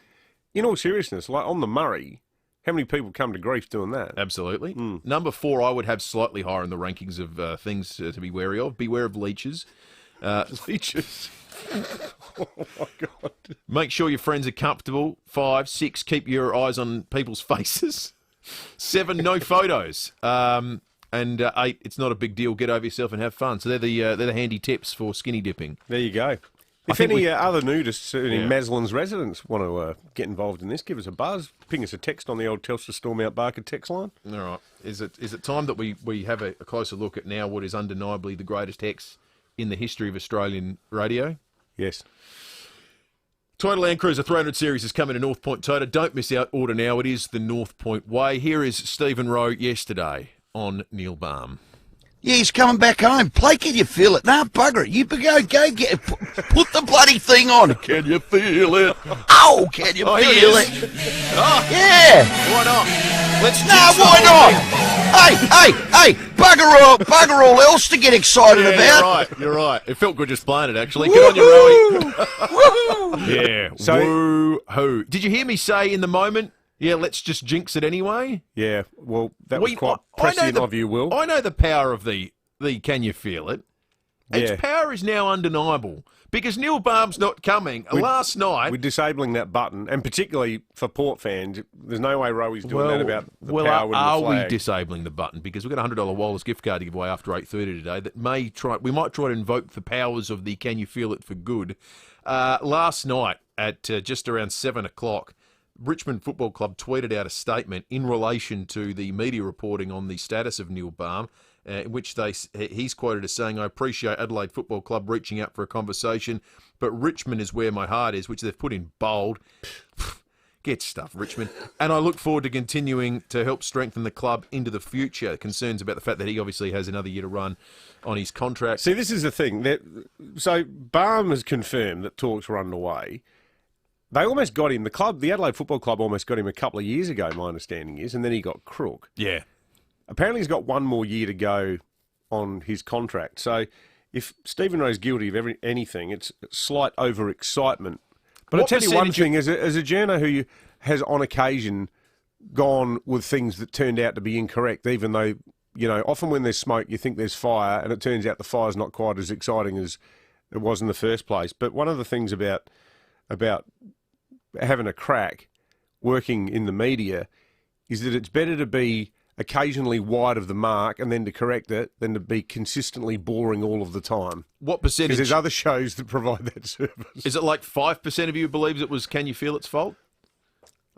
in all seriousness, like on the Murray, how many people come to grief doing that? Absolutely. Number 4, I would have slightly higher in the rankings of things to be wary of. Beware of leeches. Leeches. Oh, my God. Make sure your friends are comfortable. 5, 6, keep your eyes on people's faces. 7, no photos. And 8, it's not a big deal. Get over yourself and have fun. So they're the handy tips for skinny dipping. There you go. If any other nudists, any Maslin's residents want to get involved in this, give us a buzz. Ping us a text on the old Telstra Storm Out Barker text line. All right. Is it time that we have a closer look at now what is undeniably the greatest hex in the history of Australian radio? Yes. Toyota Land Cruiser 300 Series is coming to North Point Toyota. Don't miss out. Order now. It is the North Point way. Here is Stephen Rowe yesterday on Neil Balme. Yeah, he's coming back home. Play Can You Feel It? Nah, bugger it. You go get it. Put the bloody thing on. Can you feel it? Oh, can you feel it? Oh, yeah. Why not? Let's why not? Hey, bugger all else to get excited about. You're right. It felt good just playing it, actually. Good on you, Rowie. Yeah. So, woo-hoo. Did you hear me say in the moment, yeah, let's just jinx it anyway? Yeah, well, that was quite prescient of you, Will. I know the power of the Can You Feel It? Its power is now undeniable because Neil Balme's not coming. Last night... We're disabling that button, and particularly for Port fans, there's no way Rowie's doing that about the power winning the are flag. we disabling the button? Because we've got a $100 Wallace gift card to give away after 8:30 today that we might try to invoke the powers of the Can You Feel It for good. Last night at just around 7 o'clock, Richmond Football Club tweeted out a statement in relation to the media reporting on the status of Neil Balme, in which he's quoted as saying, "I appreciate Adelaide Football Club reaching out for a conversation, but Richmond is where my heart is," which they've put in bold. Get stuff, Richmond. And I look forward to continuing to help strengthen the club into the future. Concerns about the fact that he obviously has another year to run on his contract. See, this is the thing. So Balme has confirmed that talks were underway. They almost got him, the Adelaide Football Club almost got him a couple of years ago, my understanding is, and then he got crook. Yeah. Apparently he's got one more year to go on his contract. So if Stephen Rowe's guilty of anything, it's slight overexcitement. But I'll tell you one thing, as a journo who has on occasion gone with things that turned out to be incorrect, even though, often when there's smoke you think there's fire, and it turns out the fire's not quite as exciting as it was in the first place. But one of the things about having a crack working in the media is that it's better to be occasionally wide of the mark and then to correct it than to be consistently boring all of the time. What percentage? Because there's other shows that provide that service. Is it like 5% of you believes it was Can You Feel It's fault?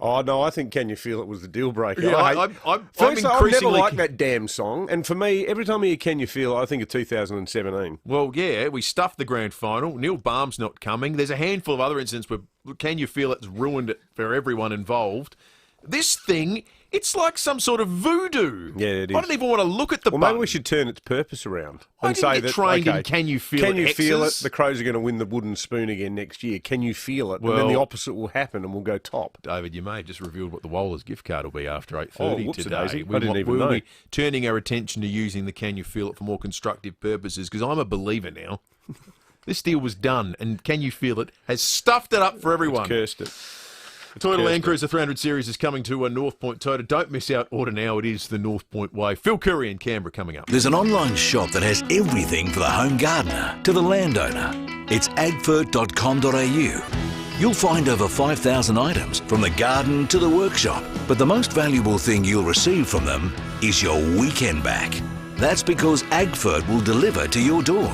Oh, no, I think Can You Feel It was the deal breaker. Yeah, I've never liked that damn song. And for me, every time I hear Can You Feel It, I think of 2017. Well, yeah, we stuffed the grand final. Neil Balme's not coming. There's a handful of other incidents where Can You Feel It's ruined it for everyone involved. This thing, it's like some sort of voodoo. Yeah, it is. I don't even want to look at the button. Maybe we should turn its purpose around and say that, trained in Can You Feel It? Can you feel it? X's? The Crows are going to win the wooden spoon again next year. Can you feel it? And then the opposite will happen and we'll go top. David, you may have just revealed what the Waller's gift card will be after 8:30 today. I didn't even know. We'll be turning our attention to using the Can You Feel It for more constructive purposes, because I'm a believer now. This deal was done, and Can You Feel It has stuffed it up for everyone. It's cursed it. The Toyota Land Cruiser 300 Series is coming to a North Point Toyota. Don't miss out. Order now. It is the North Point way. Phil Curry in Canberra coming up. There's an online shop that has everything for the home gardener to the landowner. It's agfert.com.au. You'll find over 5,000 items from the garden to the workshop. But the most valuable thing you'll receive from them is your weekend back. That's because Agfert will deliver to your door.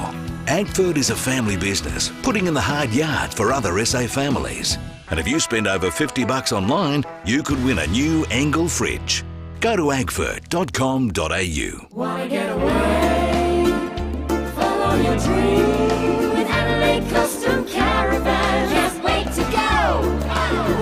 Agfert is a family business, putting in the hard yard for other SA families. And if you spend over $50 online, you could win a new Engel fridge. Go to agford.com.au. Wanna get away? Follow your dream with Adelaide Custom Caravans. Can't wait to go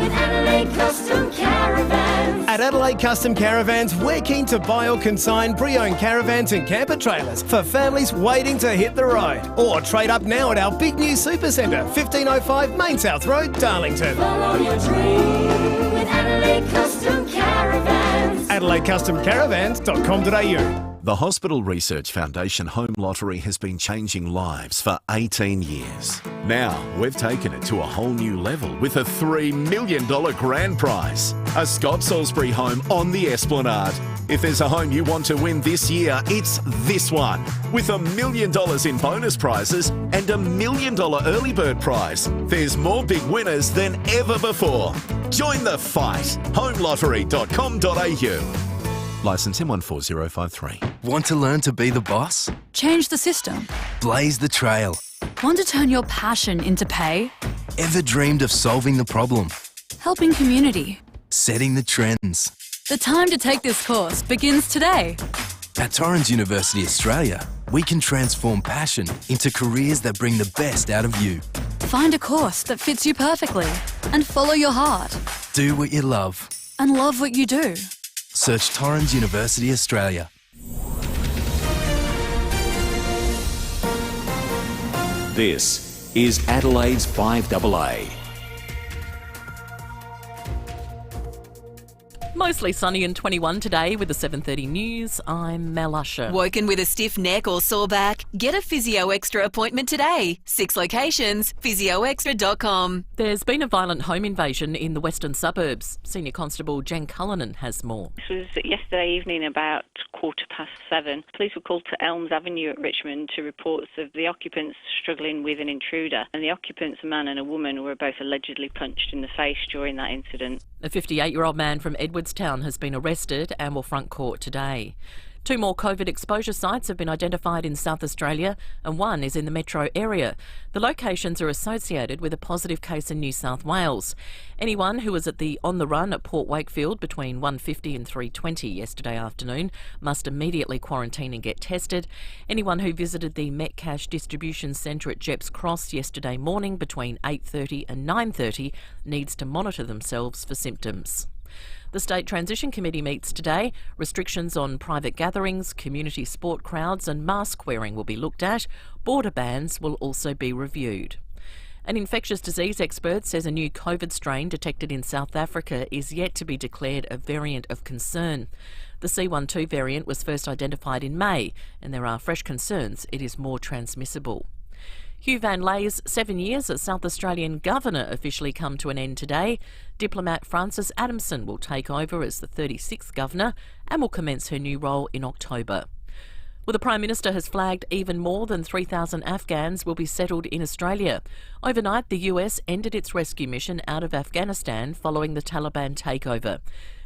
with Adelaide Custom Caravans. At Adelaide Custom Caravans, we're keen to buy or consign pre-owned caravans and camper trailers for families waiting to hit the road. Or trade up now at our big new supercentre, 1505 Main South Road, Darlington. Follow your dream with Adelaide Custom Caravans. AdelaideCustomCaravans.com.au. The Hospital Research Foundation Home Lottery has been changing lives for 18 years. Now, we've taken it to a whole new level with a $3 million grand prize. A Scott Salisbury home on the Esplanade. If there's a home you want to win this year, it's this one. With $1 million in bonus prizes and $1 million early bird prize. There's more big winners than ever before. Join the fight. HomeLottery.com.au. Licence M14053. Want to learn to be the boss? Change the system. Blaze the trail. Want to turn your passion into pay? Ever dreamed of solving the problem? Helping community. Setting the trends. The time to take this course begins today. At Torrens University Australia, we can transform passion into careers that bring the best out of you. Find a course that fits you perfectly and follow your heart. Do what you love. And love what you do. Search Torrens University Australia. This is Adelaide's 5AA. Mostly sunny and 21 today with the 7:30 news. I'm Mel Usher. Woken with a stiff neck or sore back? Get a Physio Extra appointment today. 6 locations, physioextra.com. There's been a violent home invasion in the western suburbs. Senior Constable Jen Cullinan has more. This was yesterday evening about 7:15. Police were called to Elms Avenue at Richmond to reports of the occupants struggling with an intruder. And the occupants, a man and a woman, were both allegedly punched in the face during that incident. A 58-year-old man from Edwardstown has been arrested and will front court today. 2 more COVID exposure sites have been identified in South Australia and 1 is in the metro area. The locations are associated with a positive case in New South Wales. Anyone who was at the On The Run at Port Wakefield between 1:50 and 3:20 yesterday afternoon must immediately quarantine and get tested. Anyone who visited the Metcash Distribution Centre at Jepps Cross yesterday morning between 8:30 and 9:30 needs to monitor themselves for symptoms. The State Transition Committee meets today. Restrictions on private gatherings, community sport crowds and mask wearing will be looked at. Border bans will also be reviewed. An infectious disease expert says a new COVID strain detected in South Africa is yet to be declared a variant of concern. The C12 variant was first identified in May, and there are fresh concerns it is more transmissible. Hugh Van Ley's 7 years as South Australian Governor officially come to an end today. Diplomat Frances Adamson will take over as the 36th Governor and will commence her new role in October. Well, the Prime Minister has flagged even more than 3,000 Afghans will be settled in Australia. Overnight, the US ended its rescue mission out of Afghanistan following the Taliban takeover.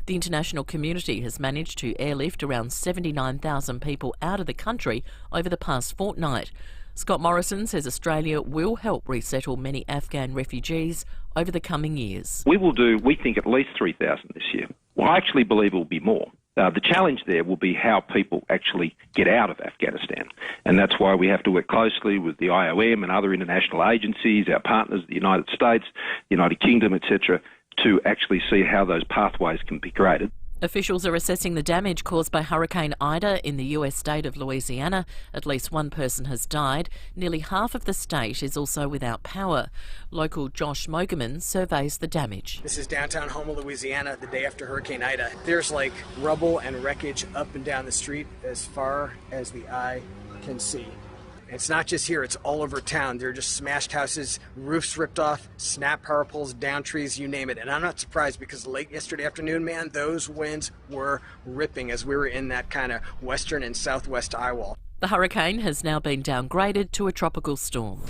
The international community has managed to airlift around 79,000 people out of the country over the past fortnight. Scott Morrison says Australia will help resettle many Afghan refugees over the coming years. We will do, we think, at least 3,000 this year. Well, I actually believe it will be more. The challenge there will be how people actually get out of Afghanistan. And that's why we have to work closely with the IOM and other international agencies, our partners, the United States, the United Kingdom, etc., to actually see how those pathways can be created. Officials are assessing the damage caused by Hurricane Ida in the US state of Louisiana. At least 1 person has died. Nearly half of the state is also without power. Local Josh Mogerman surveys the damage. This is downtown Houma, Louisiana, the day after Hurricane Ida. There's like rubble and wreckage up and down the street as far as the eye can see. It's not just here, it's all over town. There are just smashed houses, roofs ripped off, snap power poles, down trees, you name it. And I'm not surprised because late yesterday afternoon, man, those winds were ripping as we were in that kind of western and southwest eye wall. The hurricane has now been downgraded to a tropical storm.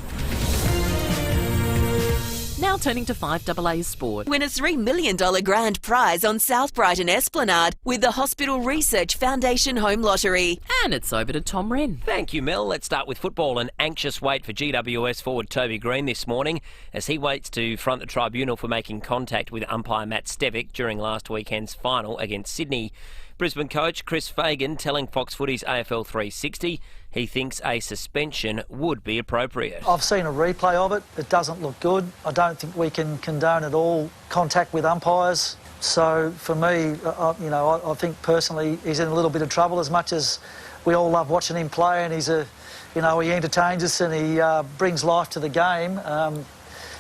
Now Now turning to 5AA Sport. Win a $3 million grand prize on South Brighton Esplanade with the Hospital Research Foundation Home Lottery. And it's over to Tom Wren. Thank you, Mel. Let's start with football. An anxious wait for GWS forward Toby Green this morning as he waits to front the tribunal for making contact with umpire Matt Stevic during last weekend's final against Sydney. Brisbane coach Chris Fagan telling Fox Footy's AFL 360 he thinks a suspension would be appropriate. I've seen a replay of it. It doesn't look good. I don't think we can condone at all contact with umpires. So for me, I think personally he's in a little bit of trouble. As much as we all love watching him play, and he entertains us and he brings life to the game.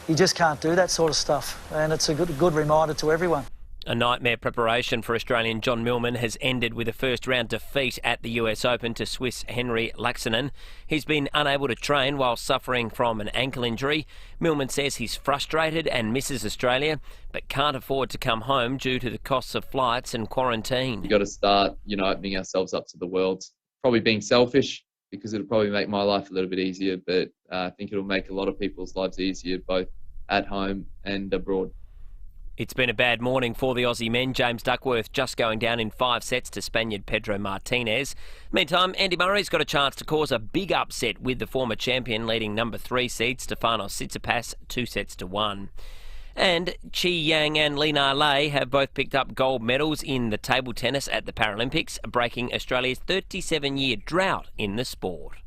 You just can't do that sort of stuff, and it's a good reminder to everyone. A nightmare preparation for Australian John Millman has ended with a first-round defeat at the US Open to Swiss Henri Laaksonen. He's been unable to train while suffering from an ankle injury. Millman says he's frustrated and misses Australia, but can't afford to come home due to the costs of flights and quarantine. You've got to start, opening ourselves up to the world. Probably being selfish, because it'll probably make my life a little bit easier, but I think it'll make a lot of people's lives easier, both at home and abroad. It's been a bad morning for the Aussie men. James Duckworth just going down in 5 sets to Spaniard Pedro Martinez. Meantime, Andy Murray's got a chance to cause a big upset with the former champion leading number 3 seed Stefanos Tsitsipas 2-1. And Chi Yang and Lina Lei have both picked up gold medals in the table tennis at the Paralympics, breaking Australia's 37-year drought in the sport.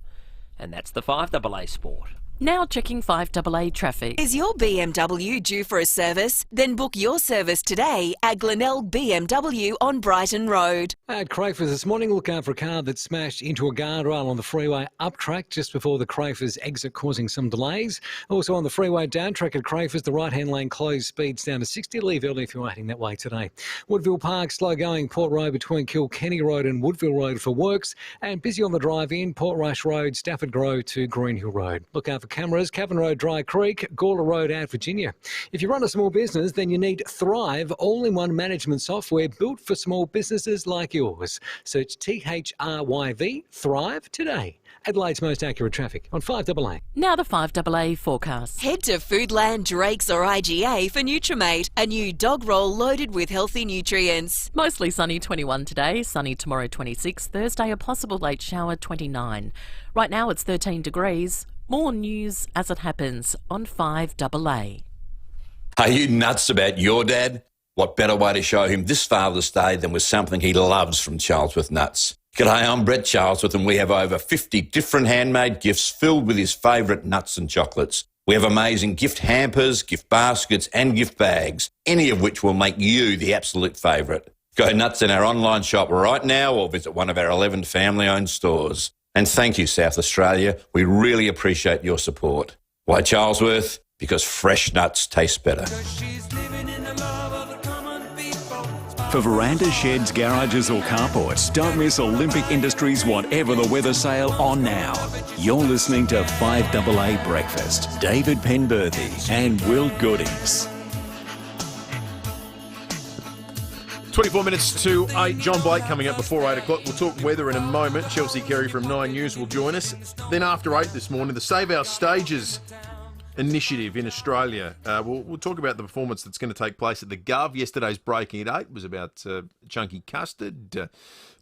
And that's the 5AA Sport. Now checking 5AA traffic. Is your BMW due for a service? Then book your service today at Glenelg BMW on Brighton Road. At Crafers this morning, look out for a car that smashed into a guardrail on the freeway up track just before the Crafers exit, causing some delays. Also on the freeway down track at Crafers, the right-hand lane closed, speeds down to 60. Leave early if you're heading that way today. Woodville Park, slow going Port Road between Kilkenny Road and Woodville Road for works, and busy on the drive-in, Portrush Road, Stafford Grove to Greenhill Road. Look out for cameras, Cavan Road, Dry Creek, Gawler Road out Virginia. If you run a small business, then you need Thrive, all-in-one management software built for small businesses like yours. Search THRYV, Thrive today. Adelaide's most accurate traffic on 5AA. Now the 5AA forecast. Head to Foodland, Drake's or IGA for Nutrimate, a new dog roll loaded with healthy nutrients. Mostly sunny 21 today, sunny tomorrow 26, Thursday a possible late shower 29. Right now it's 13 degrees. More news as it happens on 5AA. Are you nuts about your dad? What better way to show him this Father's Day than with something he loves from Charlesworth Nuts? G'day, I'm Brett Charlesworth and we have over 50 different handmade gifts filled with his favourite nuts and chocolates. We have amazing gift hampers, gift baskets and gift bags, any of which will make you the absolute favourite. Go nuts in our online shop right now or visit one of our 11 family-owned stores. And thank you, South Australia. We really appreciate your support. Why Charlesworth? Because fresh nuts taste better. For verandas, sheds, garages or carports, don't miss Olympic Industries Whatever the Weather sale on now. You're listening to 5AA Breakfast. David Penberthy and Will Goodings. 24 minutes to 8. John Blake coming up before 8 o'clock. We'll talk weather in a moment. Chelsea Carey from 9 News will join us. Then after 8 this morning, the Save Our Stages initiative in Australia. We'll talk about the performance that's going to take place at the Gov. Yesterday's Breaking at 8 was about chunky custard.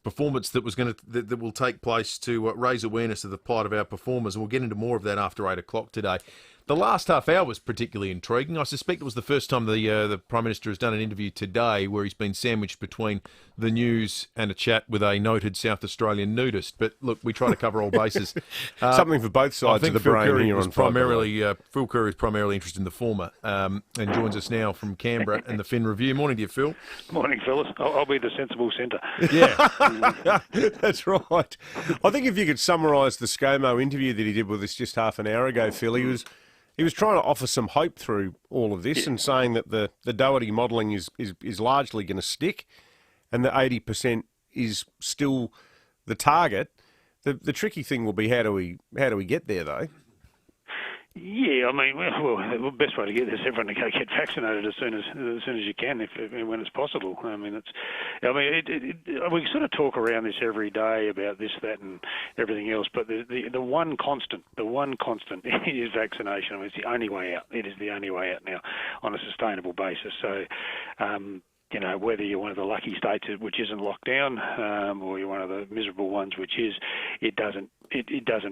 Performance that will take place to raise awareness of the plight of our performers, and we'll get into more of that after 8 o'clock today. The last half hour was particularly intriguing. I suspect it was the first time the Prime Minister has done an interview today where he's been sandwiched between the news and a chat with a noted South Australian nudist. But look, we try to cover all bases. Something for both sides of the brain here on Phil Curry is primarily interested in the former and joins us now from Canberra and the Fin Review. Morning to you, Phil. Morning, fellas. I'll be the sensible centre. Yeah, that's right. I think if you could summarise the ScoMo interview that he did with us just half an hour ago, Phil, he was trying to offer some hope through all of this and saying that the Doherty modelling is largely going to stick and that 80% is still the target. The tricky thing will be how do we get there, though? Yeah, I mean, well, the best way to get this is everyone to go get vaccinated as soon as you can, when it's possible. I mean, we sort of talk around this every day about this, that, and everything else. But the one constant is vaccination. I mean, it's the only way out. It is the only way out now on a sustainable basis. So. Whether you're one of the lucky states which isn't locked down, or you're one of the miserable ones which is, it doesn't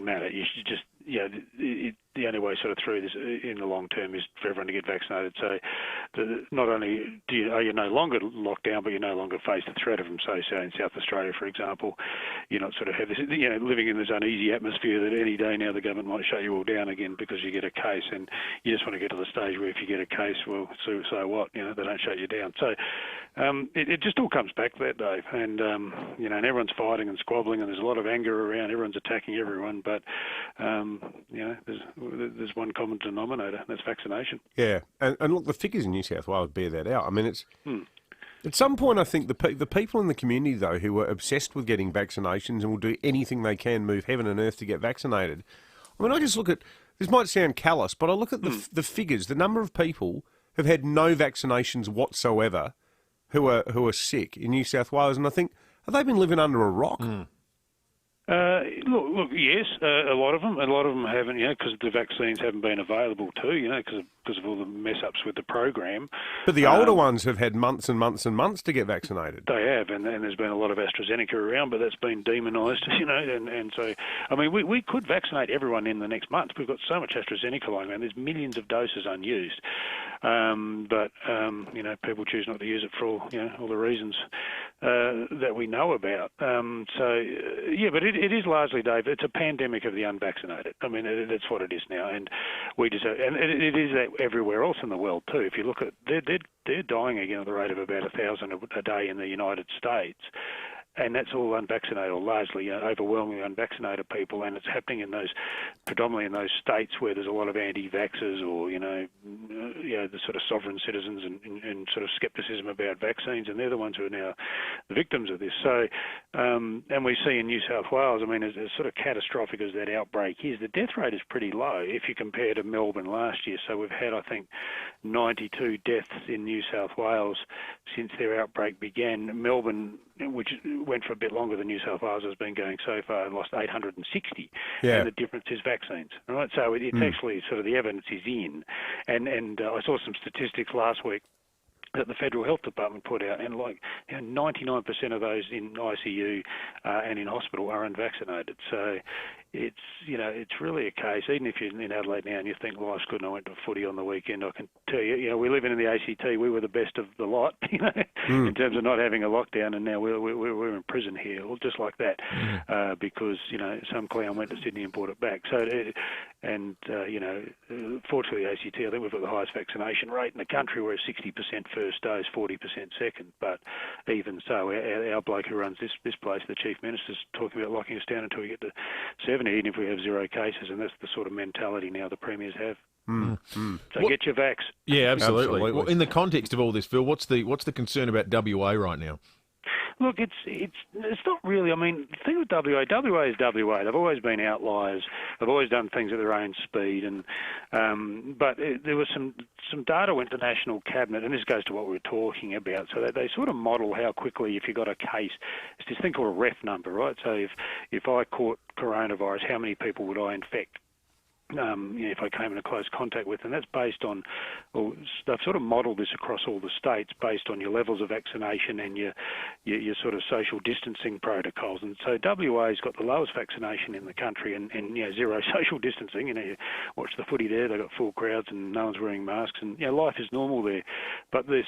matter. You should just, the only way sort of through this in the long term is for everyone to get vaccinated. So not only are you no longer locked down, but you no longer face the threat of them. So in South Australia, for example, you're not sort of have this, living in this uneasy atmosphere that any day now the government might shut you all down again because you get a case, and you just want to get to the stage where if you get a case, well, so what? They don't shut you down. So it just all comes back to that, Dave. And and everyone's fighting and squabbling, and there's a lot of anger around. Everyone's attacking everyone, but there's one common denominator, and that's vaccination. Yeah, and look, the figures in New South Wales bear that out. I mean, it's at some point, I think the people in the community, though, who are obsessed with getting vaccinations and will do anything they can, move heaven and earth to get vaccinated. I mean, I just look at, this might sound callous, but I look at the figures, the number of people who've had no vaccinations whatsoever who are sick in New South Wales, and I think, have they been living under a rock? Look, yes, a lot of them haven't, because the vaccines haven't been available too, because of all the mess-ups with the program. But the older ones have had months and months and months to get vaccinated. They have, and there's been a lot of AstraZeneca around, but that's been demonised, and so, I mean, we could vaccinate everyone in the next month. We've got so much AstraZeneca lying around. There's millions of doses unused. But people choose not to use it for all the reasons that we know about. But it is largely, Dave, it's a pandemic of the unvaccinated. I mean, that's what it is now, and it is that everywhere else in the world too. If you look at, they're dying again at the rate of about 1,000 a day in the United States. And that's all unvaccinated, or largely overwhelmingly unvaccinated people, and it's happening predominantly in those states where there's a lot of anti-vaxxers, or the sort of sovereign citizens and sort of scepticism about vaccines, and they're the ones who are now the victims of this. So, and we see in New South Wales, I mean, as sort of catastrophic as that outbreak is, the death rate is pretty low if you compare to Melbourne last year. So we've had, I think, 92 deaths in New South Wales since their outbreak began. Melbourne, which went for a bit longer than New South Wales has been going so far, lost 860. Yeah. And the difference is vaccines, right? So it's actually sort of the evidence is in. And I saw some statistics last week that the Federal Health Department put out, and 99% of those in ICU and in hospital are unvaccinated. So it's really a case, even if you're in Adelaide now and you think life's good and I went to footy on the weekend, I can tell you, we live in the ACT, we were the best of the lot, in terms of not having a lockdown, and now we're in prison here, just like that, because, some clown went to Sydney and brought it back. So, fortunately the ACT, I think we've got the highest vaccination rate in the country. We're at 60% first dose, 40% second, but even so, our bloke who runs this place, the Chief Minister's talking about locking us down until we get to 70, even if we have zero cases, and that's the sort of mentality now the premiers have. So get your vax. Yeah, absolutely. Well, in the context of all this, Phil, what's the concern about WA right now? Look, it's not really. I mean, the thing with WA is WA. They've always been outliers. They've always done things at their own speed. And but there was some data went to National Cabinet, and this goes to what we were talking about. So they sort of model how quickly, if you got a case, it's this thing called a ref number, right? So if I caught coronavirus, how many people would I infect? If I came into close contact with, and that's based on, they've sort of modelled this across all the states based on your levels of vaccination and your sort of social distancing protocols. And so WA's got the lowest vaccination in the country, and zero social distancing. You watch the footy there; they've got full crowds and no one's wearing masks, and life is normal there. But this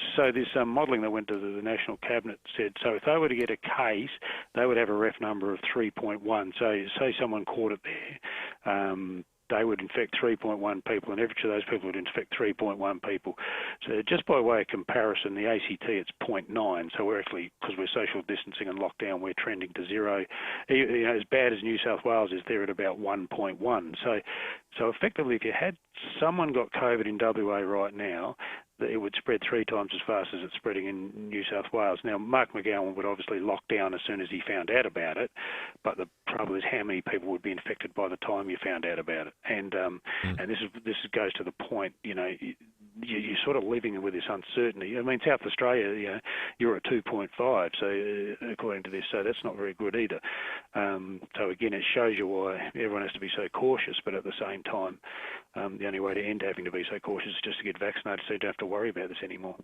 modelling that went to the National Cabinet said, so if they were to get a case, they would have a ref number of 3.1. So say someone caught it there. They would infect 3.1 people, and each of those people would infect 3.1 people. So just by way of comparison, the ACT, it's 0.9. So we're actually, because we're social distancing and lockdown, we're trending to zero. As bad as New South Wales is, they're at about 1.1. So effectively, if you had someone got COVID in WA right now, it would spread 3 times as fast as it's spreading in New South Wales. Now, Mark McGowan would obviously lock down as soon as he found out about it, but the trouble is how many people would be infected by the time you found out about it. And this goes to the point, you're sort of living with this uncertainty. I mean, South Australia, you're at 2.5, so according to this, so that's not very good either. So again, it shows you why everyone has to be so cautious, but at the same time, the only way to end having to be so cautious is just to get vaccinated so you don't have to worry about this anymore.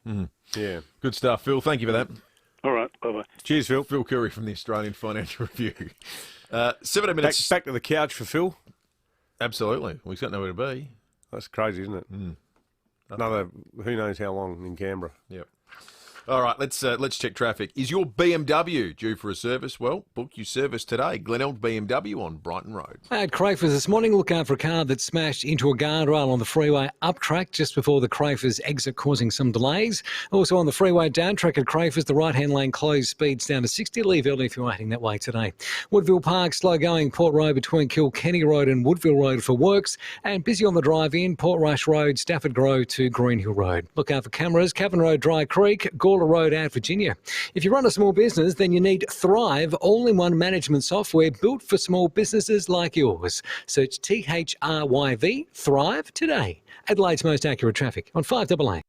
Yeah, good stuff, Phil. Thank you for that. All right, bye-bye. Cheers, Phil. Phil Curry from the Australian Financial Review. 17 minutes. Back to the couch for Phil. Absolutely. Well, he's got nowhere to be. That's crazy, isn't it? Another, who knows how long in Canberra. Yep. All right, let's check traffic. Is your BMW due for a service? Well, book your service today. Glenelg BMW on Brighton Road. At Crafers this morning, look out for a car that smashed into a guardrail on the freeway up track just before the Crafers exit, causing some delays. Also on the freeway down track at Crafers, the right-hand lane closed, speeds down to 60. Leave early if you're heading that way today. Woodville Park, slow going, Port Road between Kilkenny Road and Woodville Road for works, and busy on the drive-in, Port Rush Road, Stafford Grove to Greenhill Road. Look out for cameras, Cavan Road, Dry Creek, Gawler Road out Virginia. If you run a small business, then you need Thrive, all-in-one management software built for small businesses like yours. Search THRYV, Thrive today. Adelaide's most accurate traffic on 5AA.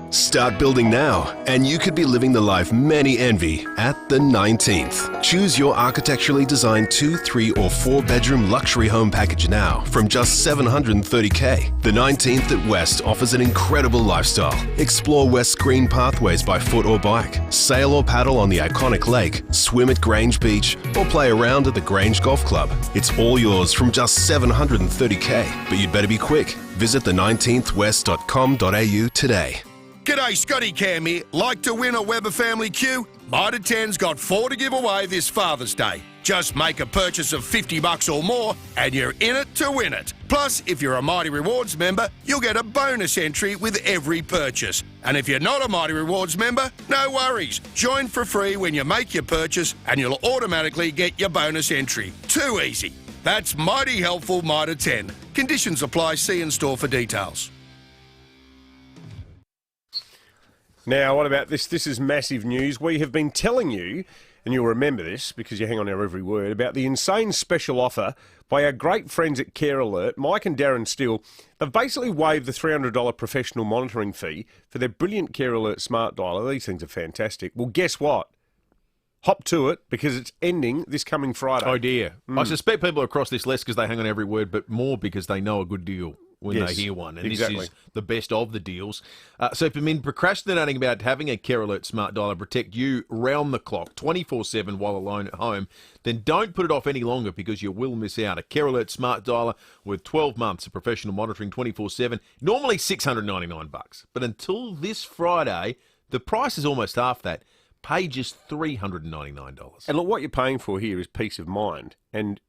Start building now, and you could be living the life many envy at the 19th. Choose your architecturally designed 2, 3 or 4 bedroom luxury home package now from just $730K. The 19th at West offers an incredible lifestyle. Explore West's green pathways by foot or bike, sail or paddle on the iconic lake, swim at Grange Beach, or play around at the Grange Golf Club. It's all yours from just $730K, but you'd better be quick. Visit the19thwest.com.au today. G'day, Scotty Cam here. Like to win a Weber Family Q? Mitre 10's got 4 to give away this Father's Day. Just make a purchase of $50 or more and you're in it to win it. Plus, if you're a Mighty Rewards member, you'll get a bonus entry with every purchase. And if you're not a Mighty Rewards member, no worries. Join for free when you make your purchase and you'll automatically get your bonus entry. Too easy. That's mighty helpful, Mitre 10. Conditions apply. See in store for details. Now, what about this? This is massive news. We have been telling you, and you'll remember this because you hang on our every word, about the insane special offer by our great friends at Care Alert, Mike and Darren Steele. They've basically waived the $300 professional monitoring fee for their brilliant Care Alert smart dialer. These things are fantastic. Well, guess what? Hop to it because it's ending this coming Friday. Oh, dear. I suspect people across this less because they hang on every word, but more because they know a good deal when they hear one. And exactly. This is the best of the deals. So if you've been procrastinating about having a Care Alert smart dialer protect you round the clock, 24/7 while alone at home, then don't put it off any longer because you will miss out. A Care Alert smart dialer with 12 months of professional monitoring 24/7, normally $699. But until this Friday, the price is almost half that. Pay just $399. And look, what you're paying for here is peace of mind. And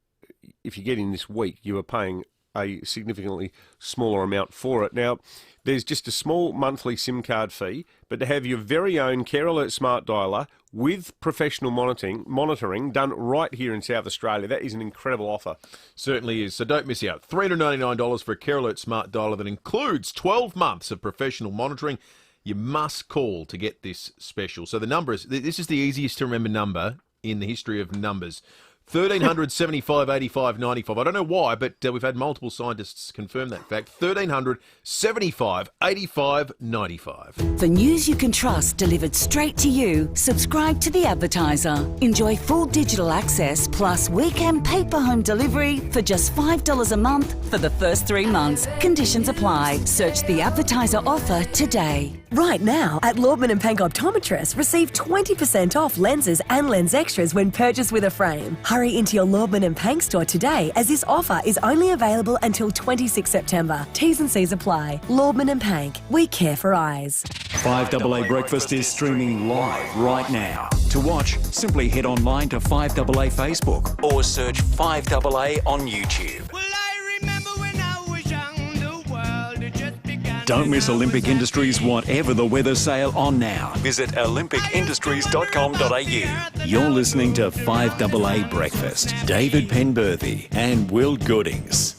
if you get in this week, you are paying a significantly smaller amount for it. Now, there's just a small monthly SIM card fee, but to have your very own Care Alert smart dialer with professional monitoring done right here in South Australia, that is an incredible offer. Certainly is. So don't miss out. $399 for a Care Alert smart dialer that includes 12 months of professional monitoring. You must call to get this special. So the number is, this is the easiest to remember number in the history of numbers. 1300 75 85 95. I don't know why, but we've had multiple scientists confirm that fact. 1300 75 85 95. For news you can trust delivered straight to you, subscribe to The Advertiser. Enjoy full digital access plus weekend paper home delivery for just $5 a month for the first 3 months. Conditions apply. Search The Advertiser offer today. Right now, at Lordman & Pank Optometrists, receive 20% off lenses and lens extras when purchased with a frame. Hurry into your Lordman & Pank store today as this offer is only available until 26 September. T's and C's apply. Lordman & Pank. We care for eyes. 5AA Breakfast is streaming live right now. To watch, simply head online to 5AA Facebook or search 5AA on YouTube. Don't miss Olympic Industries Whatever the Weather sale on now. Visit olympicindustries.com.au. You're listening to 5AA Breakfast. David Penberthy and Will Goodings.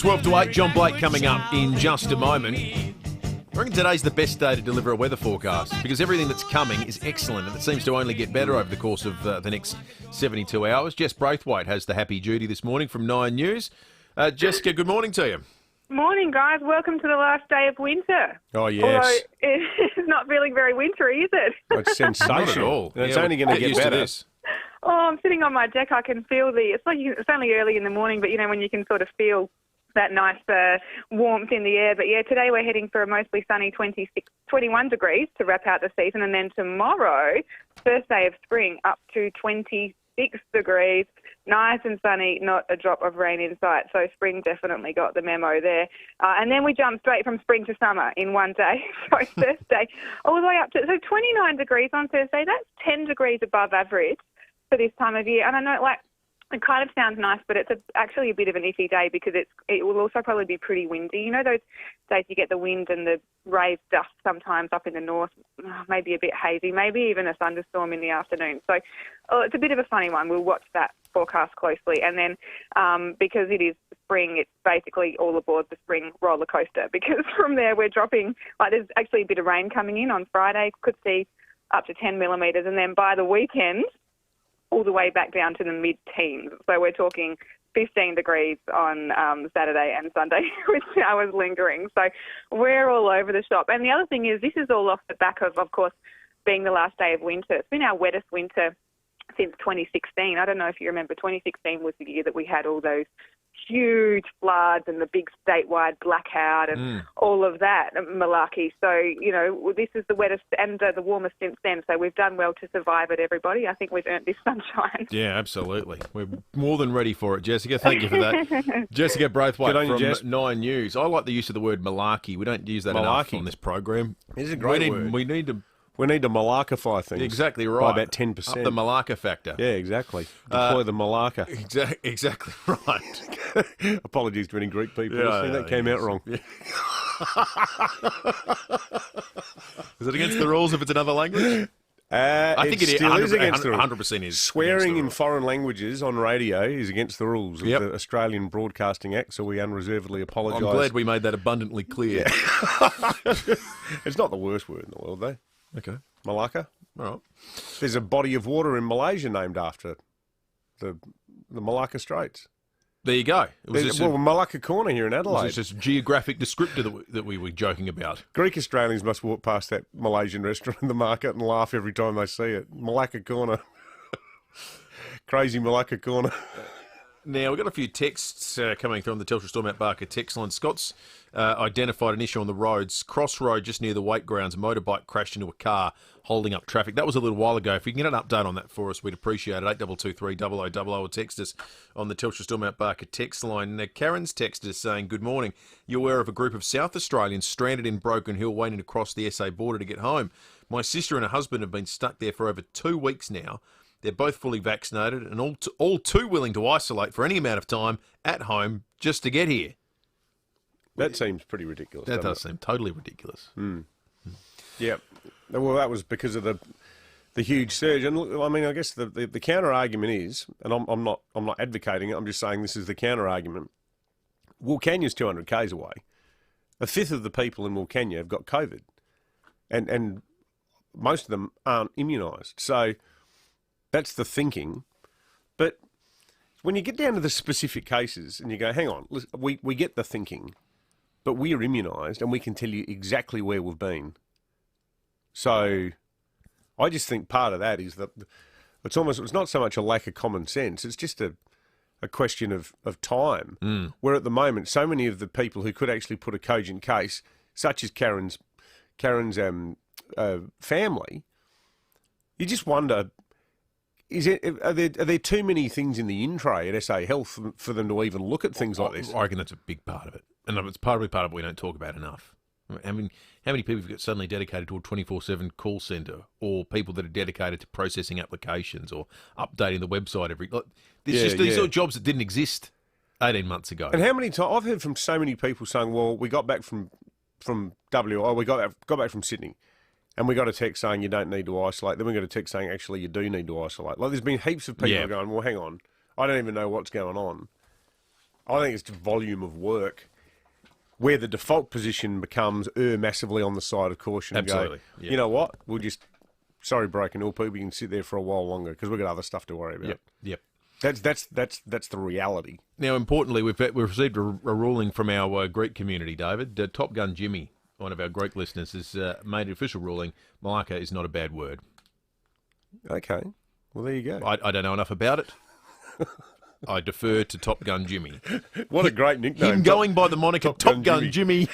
12 to 8, John Blake coming up in just a moment. I reckon today's the best day to deliver a weather forecast because everything that's coming is excellent and it seems to only get better over the course of the next 72 hours. Jess Braithwaite has the happy duty this morning from 9 News. Jessica, good morning to you. Morning, guys. Welcome to the last day of winter. Oh, yes. Although it's not feeling very wintry, is it? It's sensational. Not at all. It's only going to get better. Oh, I'm sitting on my deck. I can feel it's only early in the morning, but when you can sort of feel that nice warmth in the air. But yeah, today we're heading for a mostly sunny 21 degrees to wrap out the season. And then tomorrow, first day of spring, up to 26 degrees. Nice and sunny, not a drop of rain in sight. So spring definitely got the memo there. And then we jump straight from spring to summer in one day. So Thursday, all the way up to 29 degrees on Thursday. That's 10 degrees above average for this time of year. And I know, it kind of sounds nice, but it's actually a bit of an iffy day because it will also probably be pretty windy. You know those days you get the wind and the raised dust sometimes up in the north, maybe a bit hazy, maybe even a thunderstorm in the afternoon. So it's a bit of a funny one. We'll watch that forecast closely. And then because it is spring, it's basically all aboard the spring roller coaster because from there we're dropping, there's actually a bit of rain coming in on Friday, could see up to 10 millimetres. And then by the weekend, all the way back down to the mid-teens. So we're talking 15 degrees on Saturday and Sunday, which I was lingering. So we're all over the shop. And the other thing is this is all off the back of course, being the last day of winter. It's been our wettest winter since 2016. I don't know if you remember, 2016 was the year that we had all those huge floods and the big statewide blackout and all of that malarkey. So, this is the wettest and the warmest since then. So we've done well to survive it, everybody. I think we've earned this sunshine. Yeah, absolutely. We're more than ready for it, Jessica. Thank you for that. Jessica Braithwaite from 9 News. I like the use of the word malarkey. We don't use that enough on this program. It's a great word. We need to malarkify things. Exactly right. By about 10%. Up the malarka factor. Yeah, exactly. Deploy the malarka. Exactly right. Apologies to any Greek people. I think that came out wrong. Yeah. Is it against the rules if it's another language? I think it is. 100% is. Swearing in foreign languages on radio is against the rules of the Australian Broadcasting Act, so we unreservedly apologise. I'm glad we made that abundantly clear. Yeah. It's not the worst word in the world, though. Okay. Malacca. All right. There's a body of water in Malaysia named after the Malacca Straits. There you go. Malacca Corner here in Adelaide. It's just a geographic descriptor that we were joking about. Greek Australians must walk past that Malaysian restaurant in the market and laugh every time they see it. Malacca Corner. Crazy Malacca Corner. Now, we've got a few texts coming through on the Telstra Storm Mount Barker text line. Scott's identified an issue on the roads. Crossroad, just near the weight grounds, a motorbike crashed into a car holding up traffic. That was a little while ago. If you can get an update on that for us, we'd appreciate it. 8223 0000 or text us on the Telstra Storm Mount Barker text line. Now, Karen's texted us saying, good morning. You're aware of a group of South Australians stranded in Broken Hill waiting to cross the SA border to get home. My sister and her husband have been stuck there for over 2 weeks now. They're both fully vaccinated and all too willing to isolate for any amount of time at home just to get here. That seems pretty ridiculous. That does seem totally ridiculous. Yeah. Well, that was because of the huge surge. And look, I mean, I guess the counter argument is, and I'm not advocating it. I'm just saying this is the counter argument. Wilcannia's 200 k's away. A fifth of the people in Wilcannia have got COVID, and most of them aren't immunised. So that's the thinking. But when you get down to the specific cases and you go, hang on, listen, we get the thinking, but we are immunised and we can tell you exactly where we've been. So I just think part of that is that it's not so much a lack of common sense, it's just a question of time. Where at the moment, so many of the people who could actually put a cogent case, such as Karen's family, you just wonder, are there too many things in the in-tray at SA Health for them to even look at things like this? I reckon that's a big part of it. And it's probably part of it we don't talk about enough. I mean, how many people have got suddenly dedicated to a 24/7 call centre, or people that are dedicated to processing applications or updating the website these sort of jobs that didn't exist 18 months ago. And how many times I've heard from so many people saying, "Well, we got back from we got back from Sydney, and we got a text saying you don't need to isolate. Then we got a text saying actually you do need to isolate." Like there's been heaps of people going, "Well, hang on, I don't even know what's going on." I think it's the volume of work where the default position becomes massively on the side of caution. Absolutely. And go, Yeah. You know what? We'll just, sorry, Broken Hill people, you can sit there for a while longer because we've got other stuff to worry about. Yep. That's the reality. Now, importantly, we've received a ruling from our Greek community, David. Top Gun Jimmy, one of our Greek listeners, has made an official ruling. Malacca is not a bad word. Okay. Well, there you go. I don't know enough about it. I defer to Top Gun Jimmy. What a great nickname. Him going by the moniker Top Gun Jimmy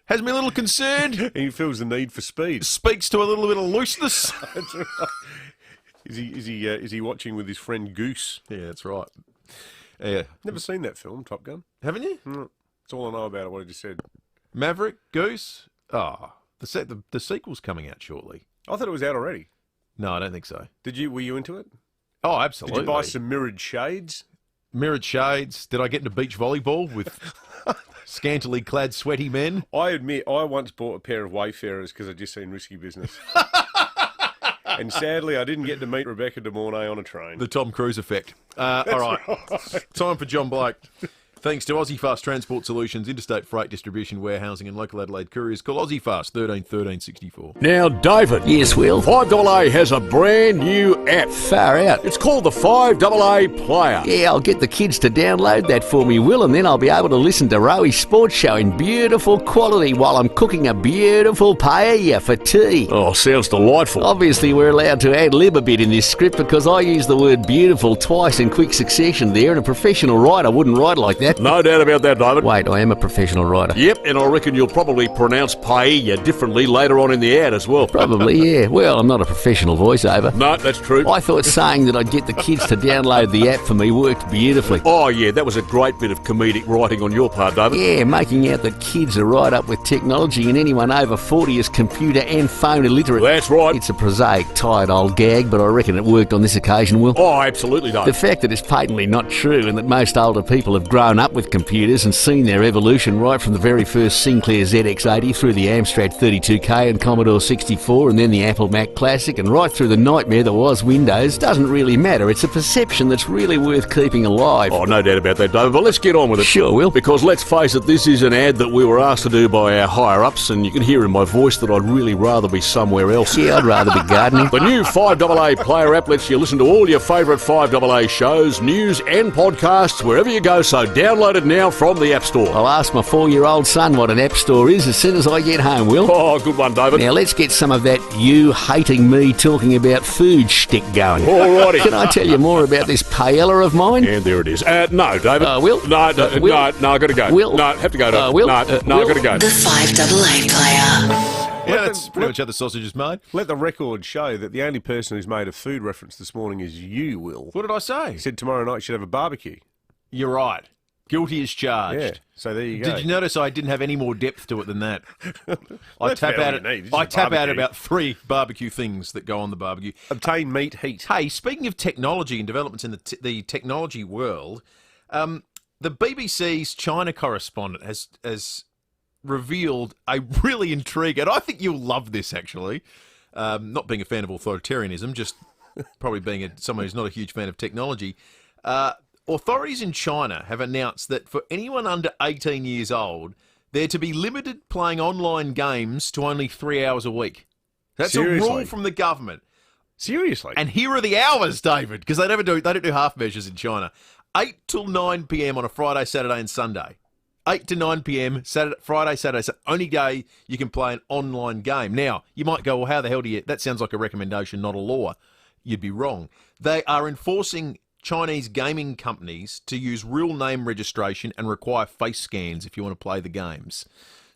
has me a little concerned. He feels the need for speed. Speaks to a little bit of looseness. That's right. Is he watching with his friend Goose? Yeah, that's right. Yeah. Never seen that film, Top Gun. Haven't you? No. That's all I know about it, what I just said. Maverick, Goose. The sequel's coming out shortly. I thought it was out already. No, I don't think so. Were you into it? Oh, absolutely. Did you buy some mirrored shades? Mirrored shades. Did I get into beach volleyball with scantily clad sweaty men? I admit, I once bought a pair of Wayfarers because I'd just seen Risky Business. And sadly, I didn't get to meet Rebecca De Mornay on a train. The Tom Cruise effect. All right. Time for John Blake. Thanks to Aussie Fast Transport Solutions, interstate freight distribution, warehousing and local Adelaide couriers. Call Aussie Fast 13 13 64. Now, David. Yes, Will. 5AA has a brand new app. Far out. It's called the 5AA Player. Yeah, I'll get the kids to download that for me, Will, and then I'll be able to listen to Roey's sports show in beautiful quality while I'm cooking a beautiful paella for tea. Oh, sounds delightful. Obviously, we're allowed to ad-lib a bit in this script because I use the word beautiful twice in quick succession there, and a professional writer wouldn't write like that. No doubt about that, David. Wait, I am a professional writer. Yep, and I reckon you'll probably pronounce paella differently later on in the ad as well. Probably, yeah. Well, I'm not a professional voiceover. No, that's true. I thought saying that I'd get the kids to download the app for me worked beautifully. Oh, yeah, that was a great bit of comedic writing on your part, David. Yeah, making out that kids are right up with technology and anyone over 40 is computer and phone illiterate. That's right. It's a prosaic, tired old gag, but I reckon it worked on this occasion, Will. Oh, absolutely, David. The fact that it's patently not true and that most older people have grown up with computers and seen their evolution right from the very first Sinclair ZX80 through the Amstrad 32K and Commodore 64 and then the Apple Mac Classic and right through the nightmare that was Windows doesn't really matter. It's a perception that's really worth keeping alive. Oh, no doubt about that, David. But let's get on with it. Sure, Will. Because let's face it, this is an ad that we were asked to do by our higher-ups, and you can hear in my voice that I'd really rather be somewhere else. Yeah, I'd rather be gardening. The new 5AA Player app lets you listen to all your favourite 5AA shows, news and podcasts wherever you go, so download it now from the App Store. I'll ask my 4-year-old son what an app store is as soon as I get home, Will. Oh, good one, David. Now let's get some of that you hating me talking about food shtick going. Alrighty. Can I tell you more about this paella of mine? And there it is. No, David. Will? No, I got to go. Will? No, have to go. Will? No, I got to go. The 5AA Player. Yeah, that's pretty much how the sausage is made. Let the record show that the only person who's made a food reference this morning is you, Will. What did I say? You said tomorrow night you should have a barbecue. You're right. Guilty as charged. Yeah, so there you go. Did you notice I didn't have any more depth to it than that? I That's tap about out all you need. It's I just tap out barbecue. about 3 barbecue things that go on the barbecue. Obtain meat heat. Hey, speaking of technology and developments in the technology world, the BBC's China correspondent has revealed a really intriguing, and I think you'll love this actually, not being a fan of authoritarianism, just probably being someone who's not a huge fan of technology. Authorities in China have announced that for anyone under 18 years old, they're to be limited playing online games to only 3 hours a week. That's Seriously? a rule from the government. Seriously? And here are the hours, David, because they don't do half measures in China. 8 till 9 p.m. on a Friday, Saturday and Sunday. 8 to 9 p.m. Friday, Saturday. So only day you can play an online game. Now, you might go, well, how the hell do you... That sounds like a recommendation, not a law. You'd be wrong. They are enforcing Chinese gaming companies to use real name registration and require face scans if you want to play the games.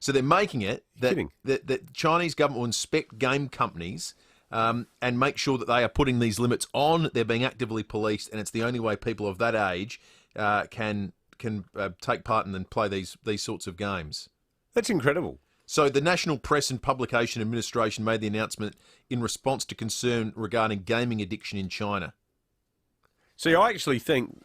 So they're making it that the Chinese government will inspect game companies and make sure that they are putting these limits on. They're being actively policed, and it's the only way people of that age can take part in and play these sorts of games. That's incredible. So the National Press and Publication Administration made the announcement in response to concern regarding gaming addiction in China. See, I actually think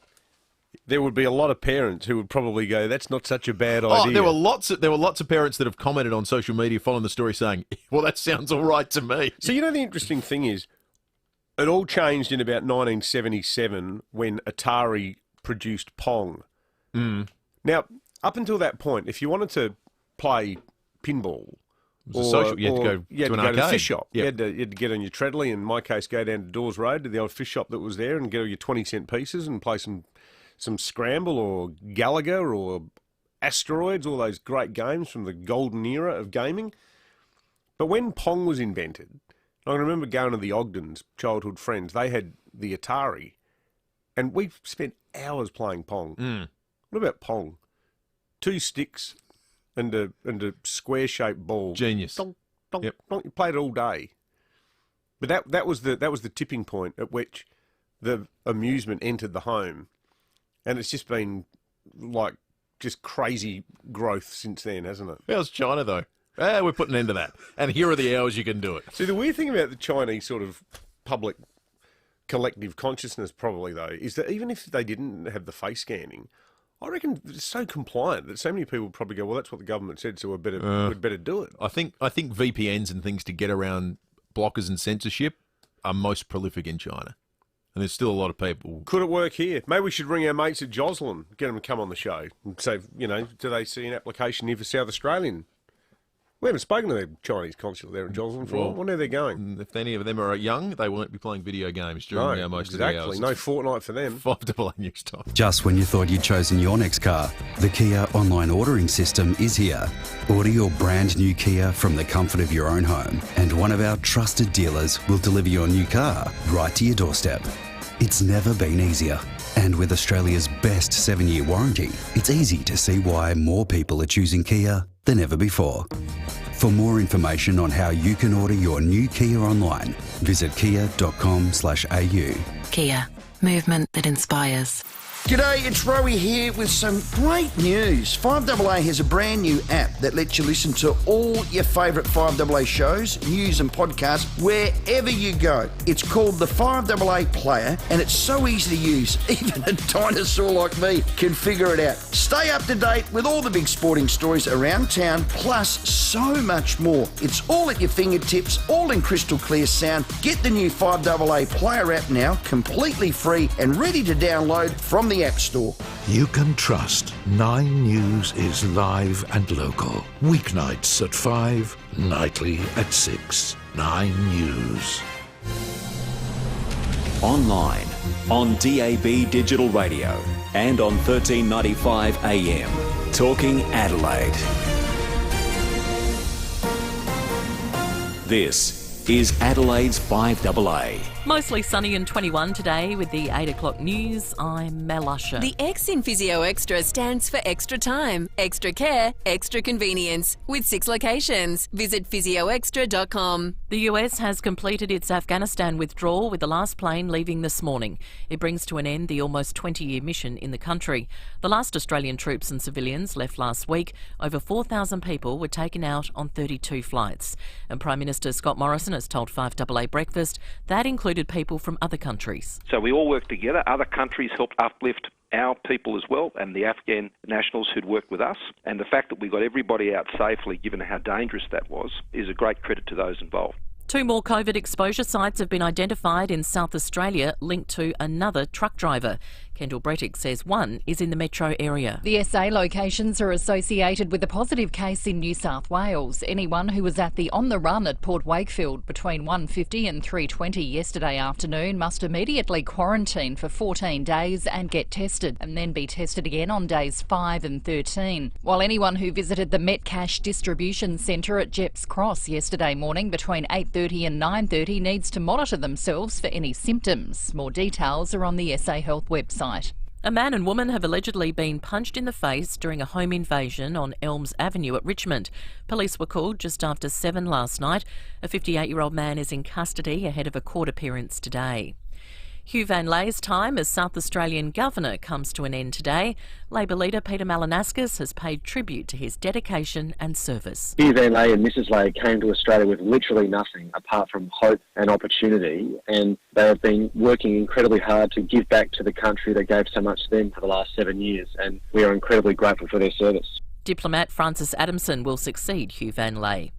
there would be a lot of parents who would probably go, that's not such a bad idea. There were lots of parents that have commented on social media following the story saying, well, that sounds all right to me. So, you know, the interesting thing is, it all changed in about 1977 when Atari produced Pong. Now, up until that point, if you wanted to play pinball, was a social. You had to go to an go to the arcade. fish shop. Yep. You had to get on your treadly, in my case, go down to Dawes Road to the old fish shop that was there and get all your 20-cent pieces and play some Scramble or Gallagher or Asteroids, all those great games from the golden era of gaming. But when Pong was invented, I remember going to the Ogdens, childhood friends, they had the Atari, and we spent hours playing Pong. What about Pong? 2 sticks and a square-shaped ball. Genius. Donk, donk, Yep. donk. You played it all day. But that was the tipping point at which the amusement entered the home, and it's just been like just crazy growth since then, hasn't it? How's China though? We're putting an end to that. And here are the hours you can do it. See, the weird thing about the Chinese sort of public collective consciousness probably, though, is that even if they didn't have the face scanning, I reckon it's so compliant that so many people probably go, well, that's what the government said, so we'd better do it. I think VPNs and things to get around blockers and censorship are most prolific in China. And there's still a lot of people. Could it work here? Maybe we should ring our mates at Joslin, get them to come on the show and say, do they see an application here for South Australian? We haven't spoken to the Chinese consulate there in Joslin for a while. I wonder how they're going. If any of them are young, they won't be playing video games during most of the hours. No Fortnite for them. 5AA News Time. Just when you thought you'd chosen your next car, the Kia online ordering system is here. Order your brand new Kia from the comfort of your own home, and one of our trusted dealers will deliver your new car right to your doorstep. It's never been easier. And with Australia's best 7-year warranty, it's easy to see why more people are choosing Kia than ever before. For more information on how you can order your new Kia online, visit kia.com/au. Kia, movement that inspires. G'day, it's Rowie here with some great news. 5AA has a brand new app that lets you listen to all your favourite 5AA shows, news and podcasts wherever you go. It's called the 5AA Player and it's so easy to use. Even a dinosaur like me can figure it out. Stay up to date with all the big sporting stories around town, plus so much more. It's all at your fingertips, all in crystal clear sound. Get the new 5AA Player app now, completely free and ready to download from the App Store. You can trust 9 News is live and local. Weeknights at 5, nightly at 6. 9 News. Online, on DAB digital radio, and on 1395 AM. Talking Adelaide. This is Adelaide's 5AA. Mostly sunny and 21 today with the 8 o'clock news. I'm Mel Usher. The X in Physio Extra stands for extra time, extra care, extra convenience, with 6 locations. Visit physioextra.com. The US has completed its Afghanistan withdrawal with the last plane leaving this morning. It brings to an end the almost 20-year mission in the country. The last Australian troops and civilians left last week. Over 4,000 people were taken out on 32 flights. And Prime Minister Scott Morrison has told 5AA Breakfast that included people from other countries. So we all work together. Other countries helped uplift our people as well, and the Afghan nationals who'd worked with us. And the fact that we got everybody out safely, given how dangerous that was, is a great credit to those involved. 2 more COVID exposure sites have been identified in South Australia linked to another truck driver. Kendall Brettick says one is in the metro area. The SA locations are associated with a positive case in New South Wales. Anyone who was at the On The Run at Port Wakefield between 1:50 and 3:20 yesterday afternoon must immediately quarantine for 14 days and get tested, and then be tested again on days 5 and 13. While anyone who visited the Metcash distribution centre at Jeps Cross yesterday morning between 8:30 and 9:30 needs to monitor themselves for any symptoms. More details are on the SA Health website. A man and woman have allegedly been punched in the face during a home invasion on Elms Avenue at Richmond. Police were called just after 7 last night. A 58-year-old man is in custody ahead of a court appearance today. Hugh Van Lay's time as South Australian Governor comes to an end today. Labor leader Peter Malinaskis has paid tribute to his dedication and service. Hugh Van Lay and Mrs Lay came to Australia with literally nothing apart from hope and opportunity, and they have been working incredibly hard to give back to the country that gave so much to them for the last 7 years, and we are incredibly grateful for their service. Diplomat Francis Adamson will succeed Hugh Van Lay.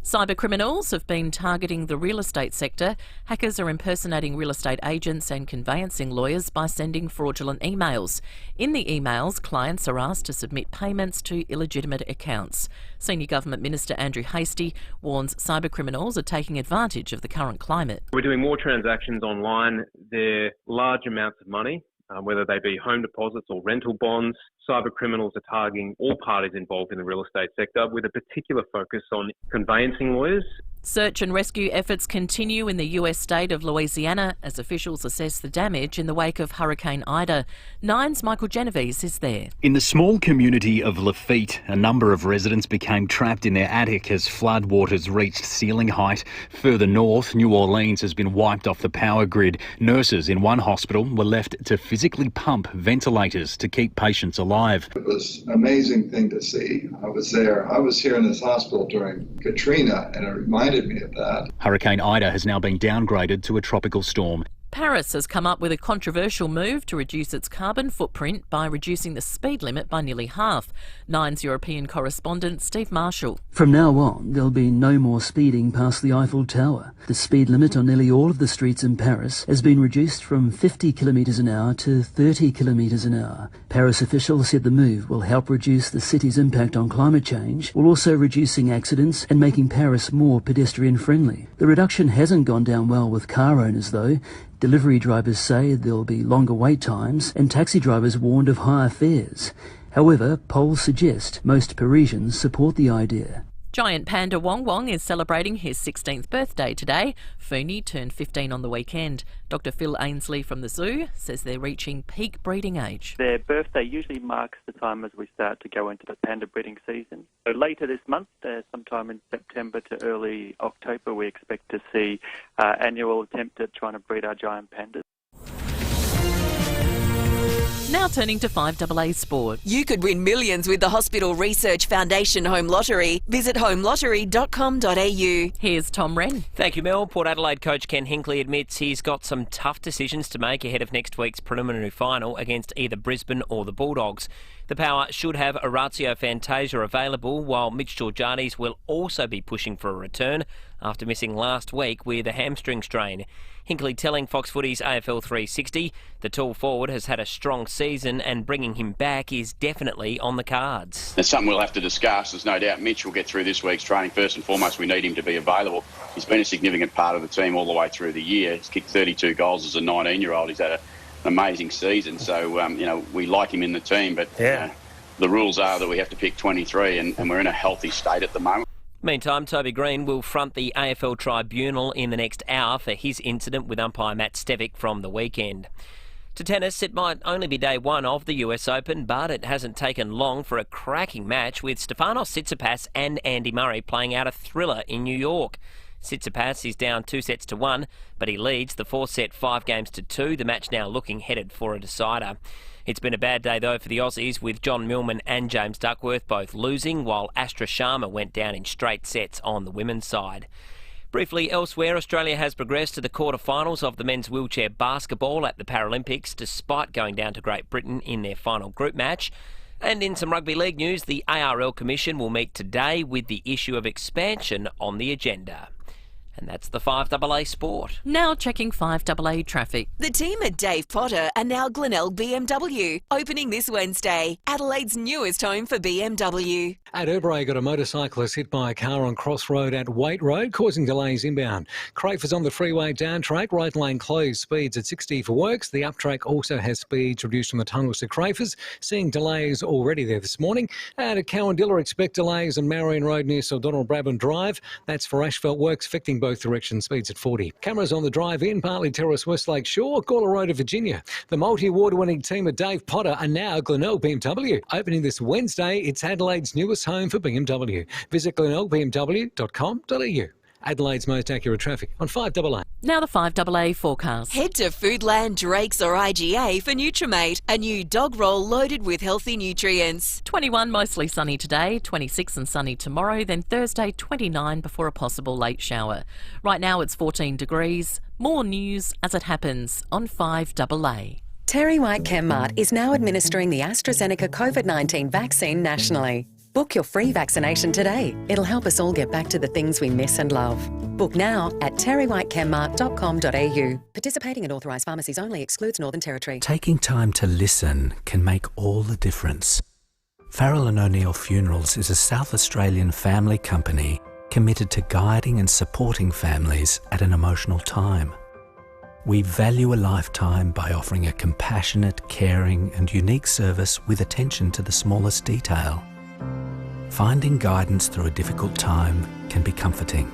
Cyber criminals have been targeting the real estate sector. Hackers are impersonating real estate agents and conveyancing lawyers by sending fraudulent emails. In the emails, clients are asked to submit payments to illegitimate accounts. Senior Government Minister Andrew Hastie warns cyber criminals are taking advantage of the current climate. We're doing more transactions online. They're large amounts of money, whether they be home deposits or rental bonds. Cyber criminals are targeting all parties involved in the real estate sector with a particular focus on conveyancing lawyers. Search and rescue efforts continue in the US state of Louisiana as officials assess the damage in the wake of Hurricane Ida. Nine's Michael Genovese is there. In the small community of Lafitte, a number of residents became trapped in their attic as floodwaters reached ceiling height. Further north, New Orleans has been wiped off the power grid. Nurses in one hospital were left to physically pump ventilators to keep patients alive. It was an amazing thing to see. I was there. I was here in this hospital during Katrina, and it reminded me of that. Hurricane Ida has now been downgraded to a tropical storm. Paris has come up with a controversial move to reduce its carbon footprint by reducing the speed limit by nearly half. Nine's European correspondent Steve Marshall. From now on, there'll be no more speeding past the Eiffel Tower. The speed limit on nearly all of the streets in Paris has been reduced from 50 kilometres an hour to 30 kilometres an hour. Paris officials said the move will help reduce the city's impact on climate change, while also reducing accidents and making Paris more pedestrian friendly. The reduction hasn't gone down well with car owners though. Delivery drivers say there'll be longer wait times and taxi drivers warned of higher fares. However, polls suggest most Parisians support the idea. Giant panda Wong Wong is celebrating his 16th birthday today. Funi turned 15 on the weekend. Dr Phil Ainsley from the zoo says they're reaching peak breeding age. Their birthday usually marks the time as we start to go into the panda breeding season. So later this month, sometime in September to early October, we expect to see annual attempt at trying to breed our giant pandas. Now turning to 5AA Sport. You could win millions with the Hospital Research Foundation Home Lottery. Visit homelottery.com.au. Here's Tom Wren. Thank you, Mel. Port Adelaide coach Ken Hinkley admits he's got some tough decisions to make ahead of next week's preliminary final against either Brisbane or the Bulldogs. The Power should have Orazio Fantasia available, while Mitch Georgiades will also be pushing for a return after missing last week with a hamstring strain. Hinkley telling Fox Footy's AFL 360 the tall forward has had a strong season and bringing him back is definitely on the cards. It's something we'll have to discuss. There's no doubt Mitch will get through this week's training. First and foremost, we need him to be available. He's been a significant part of the team all the way through the year. He's kicked 32 goals as a 19-year-old. He's had an amazing season. So, we like him in the team, but the rules are that we have to pick 23 and we're in a healthy state at the moment. Meantime, Toby Green will front the AFL Tribunal in the next hour for his incident with umpire Matt Stevic from the weekend. To tennis, it might only be day one of the US Open, but it hasn't taken long for a cracking match with Stefanos Tsitsipas and Andy Murray playing out a thriller in New York. Tsitsipas is down 2-1, but he leads the fourth set 5-2. The match now looking headed for a decider. It's been a bad day, though, for the Aussies, with John Millman and James Duckworth both losing, while Astra Sharma went down in straight sets on the women's side. Briefly elsewhere, Australia has progressed to the quarter-finals of the men's wheelchair basketball at the Paralympics, despite going down to Great Britain in their final group match. And in some rugby league news, the ARL Commission will meet today with the issue of expansion on the agenda. And that's the 5AA Sport. Now checking 5AA traffic. The team at Dave Potter are now Glenelg BMW, opening this Wednesday, Adelaide's newest home for BMW. At Urbray, got a motorcyclist hit by a car on Cross Road at Waite Road, causing delays inbound. Crayford is on the freeway down track, right lane closed, speeds at 60 for works. The up track also has speeds reduced from the tunnels to Crayford, seeing delays already there this morning. And at Cowandilla, expect delays on Marion Road near Sir Donald Brabham Drive. That's for asphalt works affecting both directions, speeds at 40. Cameras on the drive-in, Bartley Terrace, Westlake Shore, Gawler Road of Virginia. The multi-award-winning team at Dave Potter are now Glenelg BMW. Opening this Wednesday, it's Adelaide's newest home for BMW. Visit glenelgbmw.com.au. Adelaide's most accurate traffic on 5AA. Now the 5AA forecast. Head to Foodland, Drake's or IGA for Nutrimate, a new dog roll loaded with healthy nutrients. 21 mostly sunny today, 26 and sunny tomorrow, then Thursday 29 before a possible late shower. Right now it's 14 degrees. More news as it happens on 5AA. Terry White Chemmart is now administering the AstraZeneca COVID-19 vaccine nationally. Book your free vaccination today. It'll help us all get back to the things we miss and love. Book now at terrywhitechenmark.com.au. Participating in authorised pharmacies only, excludes Northern Territory. Taking time to listen can make all the difference. Farrell & O'Neill Funerals is a South Australian family company committed to guiding and supporting families at an emotional time. We value a lifetime by offering a compassionate, caring and unique service with attention to the smallest detail. Finding guidance through a difficult time can be comforting.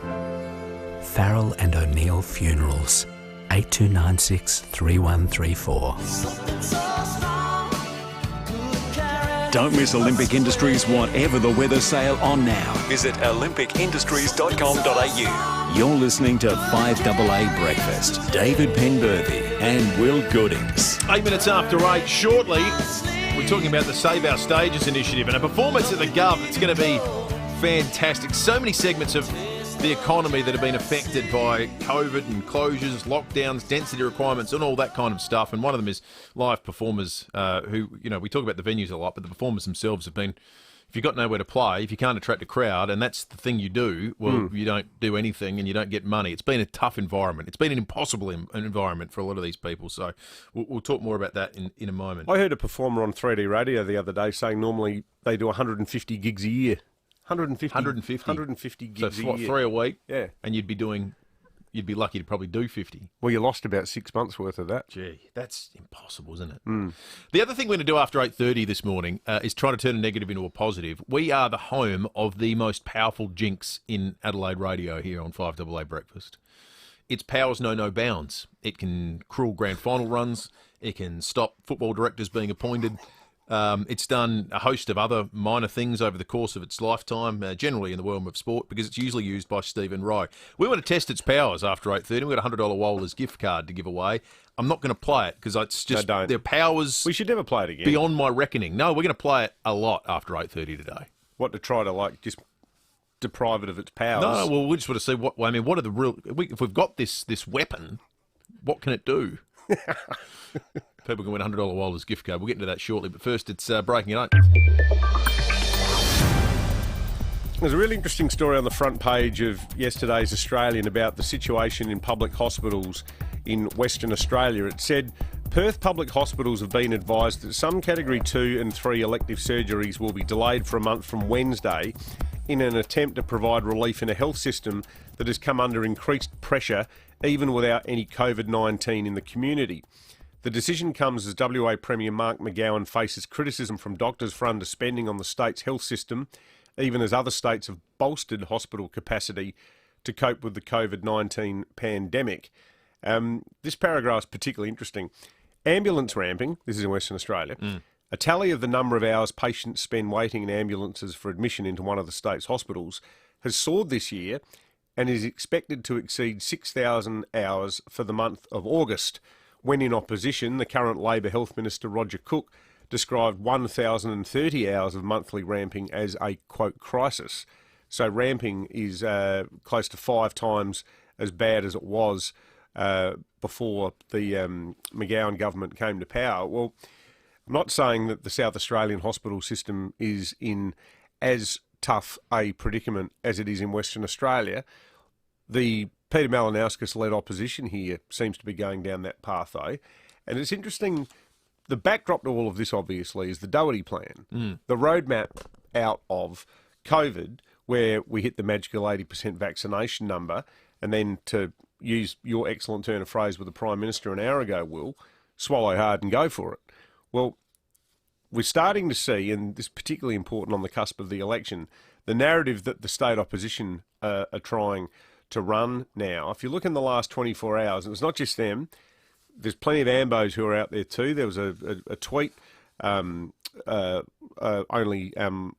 Farrell & O'Neill Funerals, 8296 3134. Don't miss Olympic Industries whatever the weather sale on now. Visit olympicindustries.com.au. You're listening to 5AA Breakfast. David Penberthy and Will Goodings. 8 minutes after 8. Shortly, we're talking about the Save Our Stages initiative and a performance at the Gov. It's going to be fantastic. So many segments of the economy that have been affected by COVID and closures, lockdowns, density requirements and all that kind of stuff. And one of them is live performers who, you know, we talk about the venues a lot, but the performers themselves have been, if you've got nowhere to play, if you can't attract a crowd, and that's the thing you do, well, you don't do anything and you don't get money. It's been a tough environment. It's been an impossible environment for a lot of these people. So we'll talk more about that in a moment. I heard a performer on 3D radio the other day saying normally they do 150 gigs a year. 150 gigs so a year. 3 a week? Yeah. And you'd be lucky to probably do 50. Well, you lost about 6 months' worth of that. Gee, that's impossible, isn't it? The other thing we're going to do after 8:30 this morning is try to turn a negative into a positive. We are the home of the most powerful jinx in Adelaide radio here on 5AA Breakfast. Its powers know no bounds. It can cruel grand final runs. It can stop football directors being appointed. It's done a host of other minor things over the course of its lifetime, generally in the realm of sport, because it's usually used by Stephen Rowe. We want to test its powers after 8:30. We've got a $100 Waller's gift card to give away. I'm not going to play it because it's just their powers. We should never play it again. Beyond my reckoning. No, we're going to play it a lot after 8:30 today. What, to try to just deprive it of its powers? No, well, we just want to see what are the real. If we've got this weapon, what can it do? People can win a $100 Waller's gift card. We'll get into that shortly, but first it's breaking it up. There's a really interesting story on the front page of yesterday's Australian about the situation in public hospitals in Western Australia. It said Perth public hospitals have been advised that some Category 2 and 3 elective surgeries will be delayed for a month from Wednesday in an attempt to provide relief in a health system that has come under increased pressure even without any COVID-19 in the community. The decision comes as WA Premier Mark McGowan faces criticism from doctors for underspending on the state's health system, even as other states have bolstered hospital capacity to cope with the COVID-19 pandemic. This paragraph is particularly interesting. Ambulance ramping, this is in Western Australia, a tally of the number of hours patients spend waiting in ambulances for admission into one of the state's hospitals has soared this year and is expected to exceed 6,000 hours for the month of August. When in opposition, the current Labor Health Minister, Roger Cook, described 1,030 hours of monthly ramping as a, quote, crisis. So ramping is close to 5 times as bad as it was before the McGowan government came to power. Well, I'm not saying that the South Australian hospital system is in as tough a predicament as it is in Western Australia. The Peter Malinowskis-led opposition here seems to be going down that path, though. And it's interesting, the backdrop to all of this, obviously, is the Doherty plan, the roadmap out of COVID, where we hit the magical 80% vaccination number, and then, to use your excellent turn of phrase with the Prime Minister an hour ago, Will, swallow hard and go for it. Well, we're starting to see, and this is particularly important on the cusp of the election, the narrative that the state opposition are trying to run now. If you look in the last 24 hours, and it's not just them, there's plenty of ambos who are out there too. There was a tweet only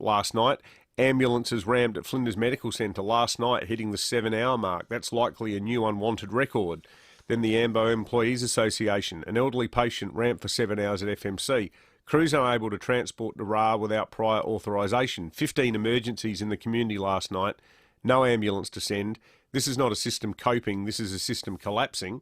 last night. Ambulances rammed at Flinders Medical Centre last night, hitting the 7-hour mark. That's likely a new unwanted record. Then the Ambo Employees Association, an elderly patient ramped for 7 hours at FMC. Crews unable to transport to RA without prior authorisation. 15 emergencies in the community last night. No ambulance to send. This is not a system coping, this is a system collapsing.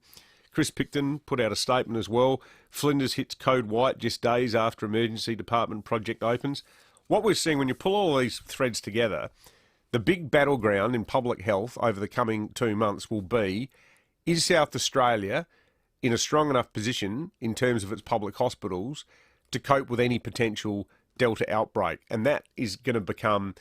Chris Picton put out a statement as well. Flinders hits code white just days after emergency department project opens. what we're seeing when you pull all these threads together, the big battleground in public health over the coming 2 months will be, is South Australia in a strong enough position in terms of its public hospitals to cope with any potential Delta outbreak? And that is going to become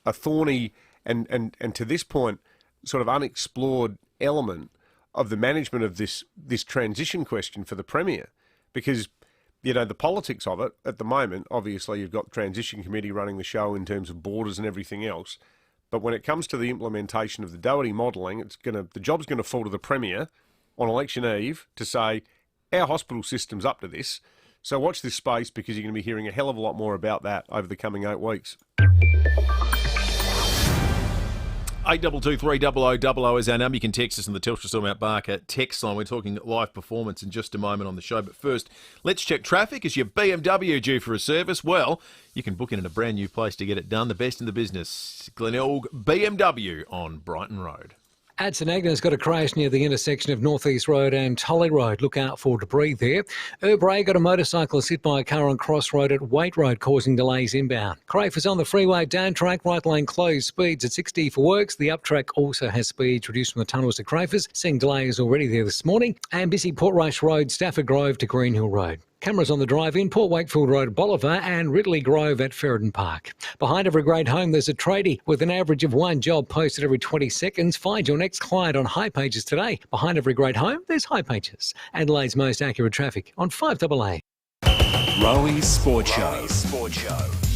a thorny and to this point sort of unexplored element of the management of this transition question for the Premier. Because, you know, the politics of it at the moment, obviously you've got the Transition Committee running the show in terms of borders and everything else. But when it comes to the implementation of the Doherty modelling, the job's going to fall to the Premier on election eve to say, our hospital system's up to this. So watch this space, because you're going to be hearing a hell of a lot more about that over the coming 8 weeks. 822-300-00 is our number. You can text us on the Telstra Stormont Barker text line. We're talking live performance in just a moment on the show. But first, let's check traffic. Is your BMW due for a service? Well, you can book in at a brand new place to get it done. The best in the business. Glenelg BMW on Brighton Road. At St Agnes, got a crash near the intersection of North East Road and Tolley Road. Look out for debris there. Urbray got a motorcyclist hit by a car on Cross Road at Waite Road, causing delays inbound. Crayford's on the freeway down track, right lane closed, speeds at 60 for works. The up track also has speeds reduced from the tunnels to Crayford's, seeing delays already there this morning. And busy Portrush Road, Stafford Grove to Greenhill Road. Cameras on the drive-in, Port Wakefield Road, Bolivar and Ridley Grove at Ferryden Park. Behind every great home, there's a tradie with an average of one job posted every 20 seconds. Find your next client on High Pages today. Behind every great home, there's High Pages. Adelaide's most accurate traffic on 5AA. Rowie Sports Show.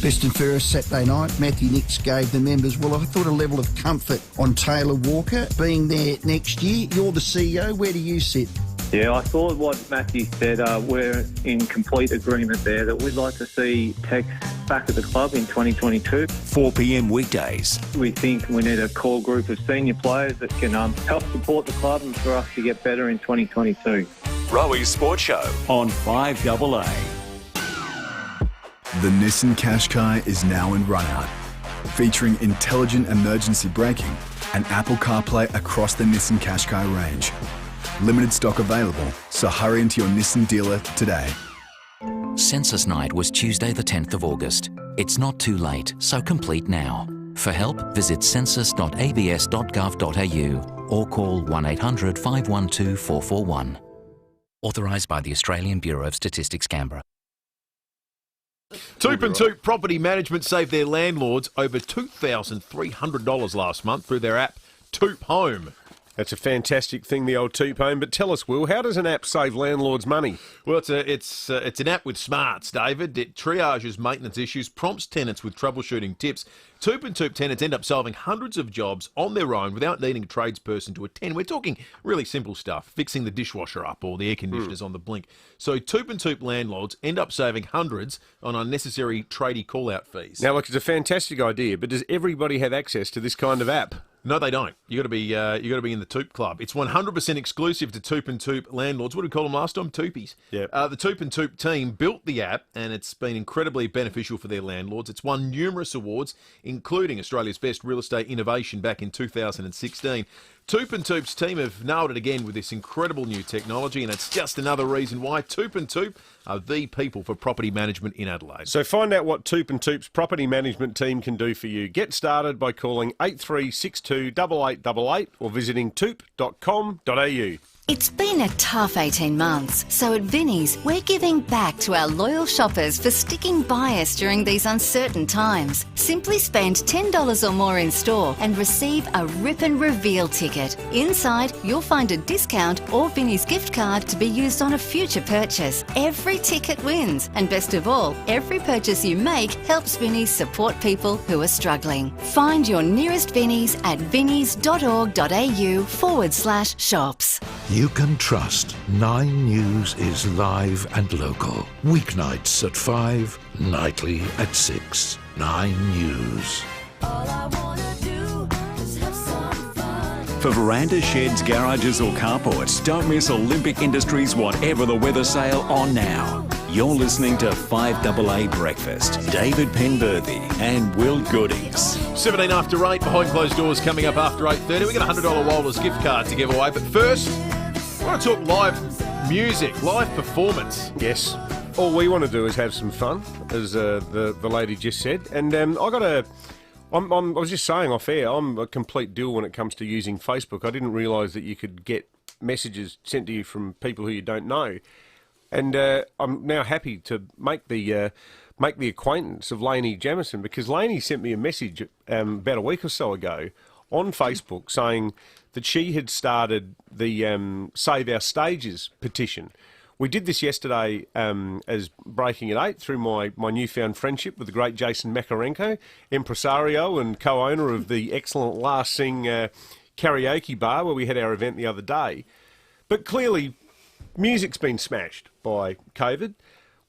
Best and fairest Saturday night, Matthew Nicks gave the members, well, I thought a level of comfort on Taylor Walker being there next year. You're the CEO. Where do you sit? Yeah, I thought what Matthew said, we're in complete agreement there that we'd like to see Tex back at the club in 2022. 4 p.m. weekdays. We think we need a core group of senior players that can help support the club and for us to get better in 2022. Rowie Sports Show on 5AA. The Nissan Qashqai is now in run-out, featuring intelligent emergency braking and Apple CarPlay across the Nissan Qashqai range. Limited stock available, so hurry into your Nissan dealer today. Census night was Tuesday the 10th of August. It's not too late, so complete now. For help, visit census.abs.gov.au or call 1800 512 441. Authorised by the Australian Bureau of Statistics, Canberra. Toop and Toop Property Management saved their landlords over $2,300 last month through their app Toop Home. That's a fantastic thing, the old Toop Home. But tell us, Will, how does an app save landlords money? Well, it's an app with smarts, David. It triages maintenance issues, prompts tenants with troubleshooting tips. Toop and Toop tenants end up solving hundreds of jobs on their own without needing a tradesperson to attend. We're talking really simple stuff, fixing the dishwasher up or the air conditioners on the blink. So Toop and Toop landlords end up saving hundreds on unnecessary tradie call-out fees. Now, look, it's a fantastic idea, but does everybody have access to this kind of app? No, they don't. You got to be in the Toop Club. It's 100% exclusive to Toop and Toop landlords. What did we call them last time? Toopies. Yeah. The Toop and Toop team built the app, and it's been incredibly beneficial for their landlords. It's won numerous awards, including Australia's Best Real Estate Innovation back in 2016. Toop and Toop's team have nailed it again with this incredible new technology, and it's just another reason why Toop and Toop are the people for property management in Adelaide. So find out what Toop and Toop's property management team can do for you. Get started by calling 8362 8888 or visiting toop.com.au. It's been a tough 18 months, so at Vinnie's, we're giving back to our loyal shoppers for sticking by us during these uncertain times. Simply spend $10 or more in store and receive a Rip and Reveal ticket. Inside, you'll find a discount or Vinnie's gift card to be used on a future purchase. Every ticket wins, and best of all, every purchase you make helps Vinnie's support people who are struggling. Find your nearest Vinnie's at vinnies.org.au/shops. You can trust 9 News is live and local. Weeknights at 5, nightly at 6. 9 News. For veranda sheds, garages or carports, don't miss Olympic Industries Whatever the Weather sale on now. You're listening to 5AA Breakfast. David Penberthy and Will Goodings. 17 after 8, behind closed doors coming up after 8:30. We've got a $100 Walters gift card to give away. But first, I want to talk live music, live performance. Yes. all we want to do is have some fun, as the lady just said. And I was just saying off air, I'm a complete dill when it comes to using Facebook. I didn't realise that you could get messages sent to you from people who you don't know. And I'm now happy to make the acquaintance of Lainey Jamison, because Lainey sent me a message about a week or so ago on Facebook saying that she had started the Save Our Stages petition. We did this yesterday as Breaking at 8 through my newfound friendship with the great Jason Makarenko, impresario and co-owner of the excellent Last Sing karaoke bar where we had our event the other day. But clearly, music's been smashed by COVID.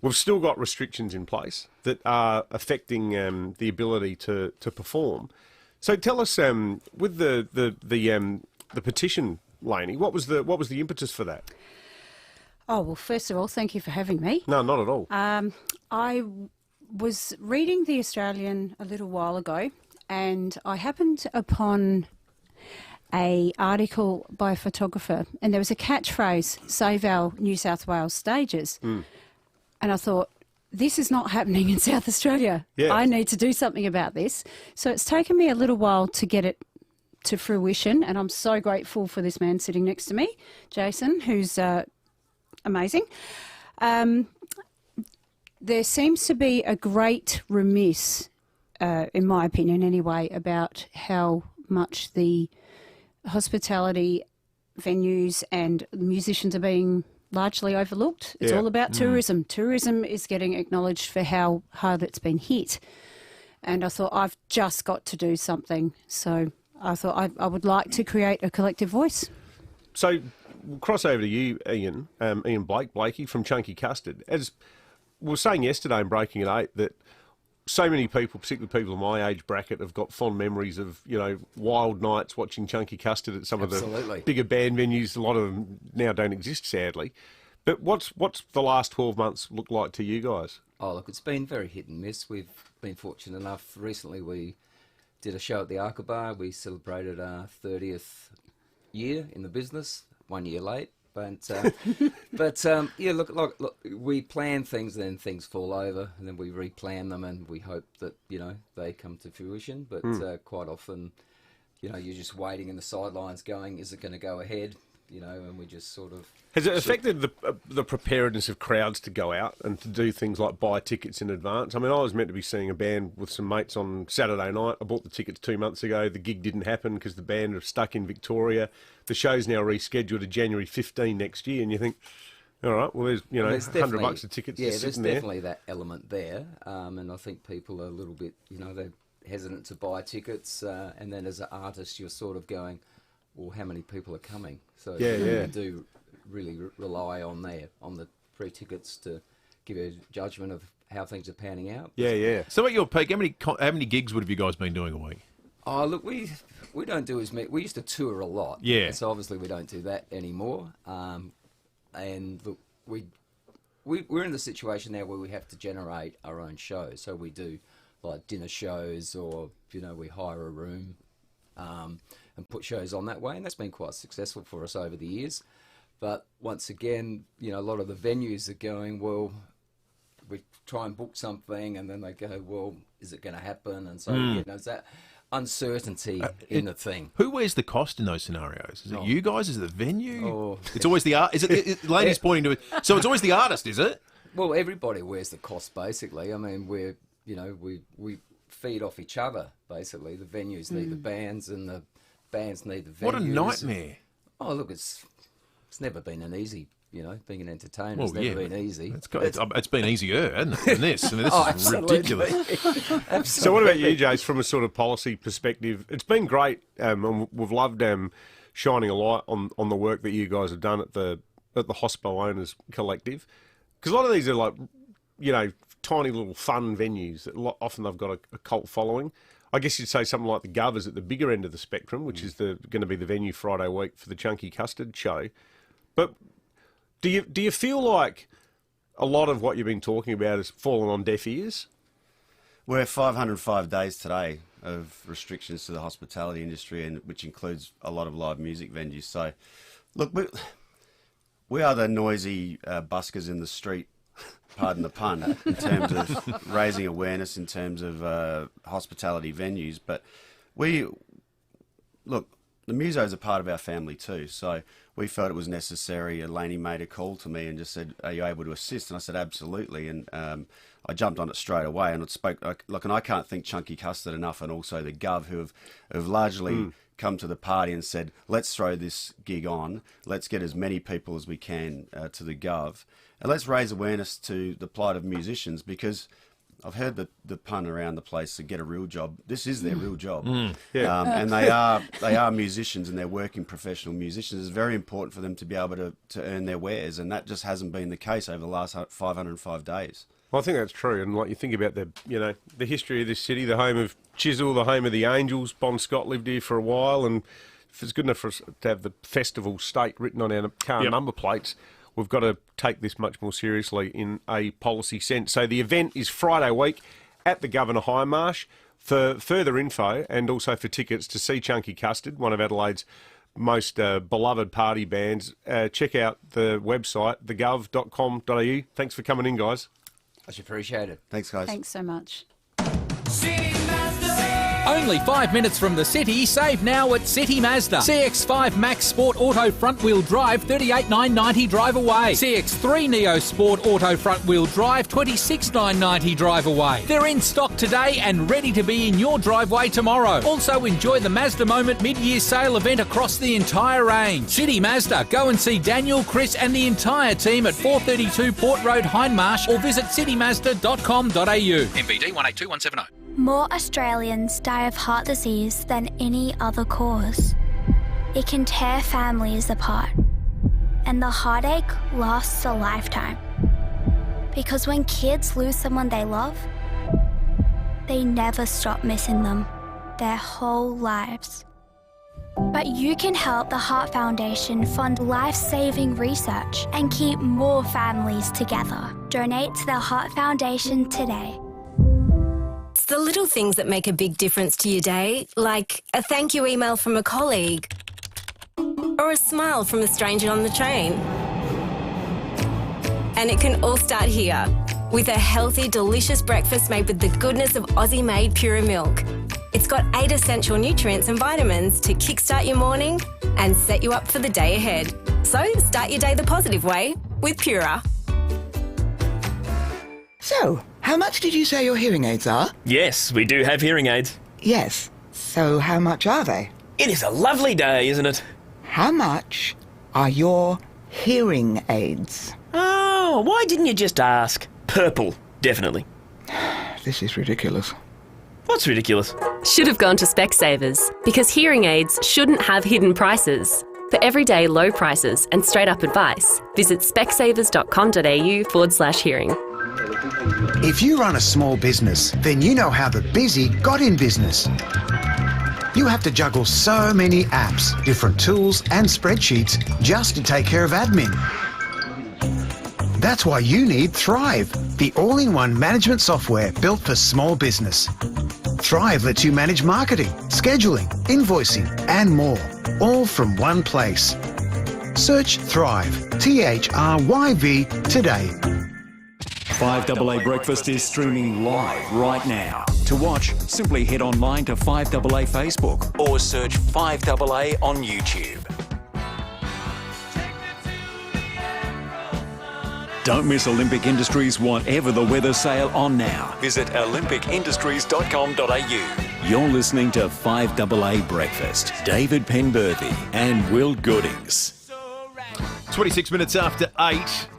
We've still got restrictions in place that are affecting the ability to perform. So tell us, with the petition, Lainey, what was the impetus for that? Oh, well, first of all, thank you for having me. No, not at all. I was reading The Australian a little while ago, and I happened upon an article by a photographer, and there was a catchphrase, Save Our New South Wales Stages. And I thought, this is not happening in South Australia. Yeah. I need to do something about this. So it's taken me a little while to get it to fruition, and I'm so grateful for this man sitting next to me, Jason, who's amazing. There seems to be a great remiss, in my opinion anyway, about how much the hospitality venues and musicians are being largely overlooked. It's all about tourism. Tourism is getting acknowledged for how hard it's been hit. And I thought, I've just got to do something. So I thought I would like to create a collective voice. So we'll cross over to you, Ian, Ian Blakey from Chunky Custard. As we were saying yesterday in Breaking at 8, that so many people, particularly people in my age bracket, have got fond memories of, wild nights watching Chunky Custard at some of the bigger band venues. A lot of them now don't exist, sadly. But what's the last 12 months look like to you guys? Oh, look, it's been very hit and miss. We've been fortunate enough. Recently we did a show at the Arca Bar. We celebrated our 30th year in the business, 1 year late. But yeah, look, we plan things and then things fall over, and then we replan them, and we hope that they come to fruition. But quite often, you're just waiting in the sidelines, going, "Is it going to go ahead?" And we just sort of. Has it affected the preparedness of crowds to go out and to do things like buy tickets in advance? I mean, I was meant to be seeing a band with some mates on Saturday night. I bought the tickets 2 months ago. The gig didn't happen because the band are stuck in Victoria. The show's now rescheduled to January 15 next year, and you think, all right, well, there's $100 a ticket. Yeah, there's definitely that element there, and I think people are a little bit, they're hesitant to buy tickets, and then as an artist, you're sort of going, well, how many people are coming? So you do really rely on the pre-tickets to give you a judgment of how things are panning out. Yeah. So at your peak, how many gigs would have you guys been doing a week? Oh, look, we don't do as many. We used to tour a lot. Yeah. So obviously we don't do that anymore. And look, we're in the situation now where we have to generate our own shows. So we do like dinner shows, or we hire a room and put shows on that way, and that's been quite successful for us over the years. But once again, a lot of the venues are going, well, we try and book something, and then they go, well, is it going to happen? And so there's that uncertainty in the thing. Who wears the cost in those scenarios? Is it you guys? Is it the venue? Oh. It's always the art. Is it? Lainey's pointing to it. So it's always the artist, is it? Well, everybody wears the cost basically. I mean, we feed off each other basically. The venues need the bands, and the bands need the venues. What a nightmare! Oh, look, it's never been an easy. Being an entertainer has never been easy. It's been easier, hasn't it, than this? I mean, this is ridiculous. So what about you, Jace, from a sort of policy perspective? It's been great, and we've loved shining a light on the work that you guys have done at the Hospo Owners Collective. Because a lot of these are like, tiny little fun venues that often they've got a cult following. I guess you'd say something like the Gov is at the bigger end of the spectrum, which is going to be the venue Friday week for the Chunky Custard show. But do you feel like a lot of what you've been talking about has fallen on deaf ears? We're 505 days today of restrictions to the hospitality industry, and which includes a lot of live music venues. So, look, we are the noisy buskers in the street pardon the pun, in terms of raising awareness in terms of hospitality venues. But look, the musos are part of our family too, so we felt it was necessary. Elaine made a call to me and just said, "Are you able to assist?" And I said, "Absolutely." And I jumped on it straight away, and and I can't thank Chunky Custard enough, and also the Gov, who have largely come to the party and said, "Let's throw this gig on. Let's get as many people as we can to the Gov, and let's raise awareness to the plight of musicians," because I've heard the pun around the place to get a real job. This is their real job. And they are musicians, and they're working professional musicians. It's very important for them to be able to earn their wares, and that just hasn't been the case over the last 505 days. Well, I think that's true, and like you think about the history of this city, the home of Chisel, the home of the Angels. Bon Scott lived here for a while, and if it's good enough for us to have the festival state written on our car number plates, we've got to take this much more seriously in a policy sense. So the event is Friday week at the Governor High Marsh. For further info and also for tickets to see Chunky Custard, one of Adelaide's most beloved party bands, check out the website, thegov.com.au. Thanks for coming in, guys. Much appreciated. Thanks, guys. Thanks so much. Only 5 minutes from the city. Save now at City Mazda. CX-5 Max Sport Auto Front Wheel Drive, $38,990 drive away. CX-3 Neo Sport Auto Front Wheel Drive, $26,990 drive away. They're in stock today and ready to be in your driveway tomorrow. Also enjoy the Mazda Moment mid-year sale event across the entire range. City Mazda. Go and see Daniel, Chris and the entire team at 432 Port Road, Hindmarsh, or visit citymazda.com.au. MVD 182170. More Australians die of heart disease than any other cause. It can tear families apart, and the heartache lasts a lifetime. Because when kids lose someone they love, they never stop missing them their whole lives. But you can help the Heart Foundation fund life-saving research and keep more families together. Donate to the Heart Foundation today. It's the little things that make a big difference to your day, like a thank you email from a colleague or a smile from a stranger on the train. And it can all start here with a healthy, delicious breakfast made with the goodness of Aussie-made Pura milk. It's got 8 essential nutrients and vitamins to kickstart your morning and set you up for the day ahead. So start your day the positive way with Pura. So, how much did you say your hearing aids are? Yes, we do have hearing aids. Yes. So how much are they? It is a lovely day, isn't it? How much are your hearing aids? Oh, why didn't you just ask? Purple, definitely. This is ridiculous. What's ridiculous? Should have gone to Specsavers, because hearing aids shouldn't have hidden prices. For everyday low prices and straight up advice, visit specsavers.com.au/hearing. If you run a small business, then you know how the busy got in business. You have to juggle so many apps, different tools and spreadsheets just to take care of admin. That's why you need Thrive, the all-in-one management software built for small business. Thrive lets you manage marketing, scheduling, invoicing and more, all from one place. Search Thrive, THRYV today. 5AA Breakfast is streaming live right now. To watch, simply head online to 5AA Facebook or search 5AA on YouTube. Don't miss Olympic Industries Whatever the Weather sale on now. Visit olympicindustries.com.au. You're listening to 5AA Breakfast. David Penberthy and Will Goodings. 26 minutes after 8.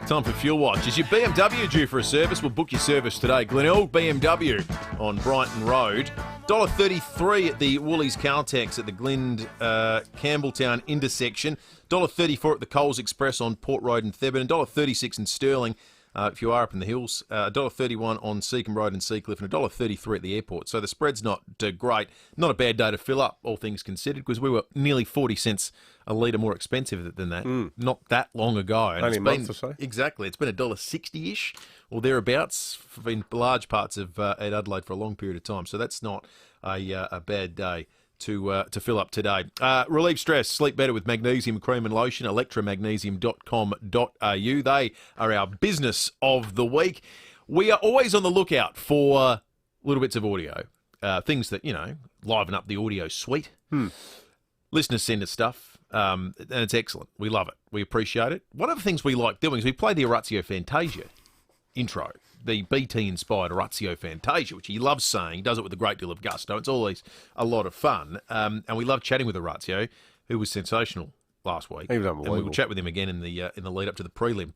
Time for Fuel Watch. Is your BMW due for a service? We'll book your service today. Glenelg BMW on Brighton Road. $1.33 at the Woolies Caltex at the Glynde Campbelltown intersection. $1.34 at the Coles Express on Port Road in Thebburn. $1.36 in Stirling if you are up in the hills. $1.31 on Seacombe Road in Seacliff, and $1.33 at the airport. So the spread's not great. Not a bad day to fill up, all things considered, because we were nearly 40 cents a litre more expensive than that not that long ago. And Only a month or so. Exactly. It's been $1.60-ish or thereabouts in large parts of Adelaide for a long period of time. So that's not a bad day to fill up today. Relieve stress, sleep better with magnesium cream and lotion, electromagnesium.com.au. They are our business of the week. We are always on the lookout for little bits of audio, things that, liven up the audio suite. Listeners send us stuff, and it's excellent. We love it. We appreciate it. One of the things we like doing is we play the Orazio Fantasia intro, the BT-inspired Orazio Fantasia, which he loves saying. He does it with a great deal of gusto. It's always a lot of fun. And we love chatting with Orazio, who was sensational last week. He was unbelievable. And we will chat with him again in the lead up to the prelim.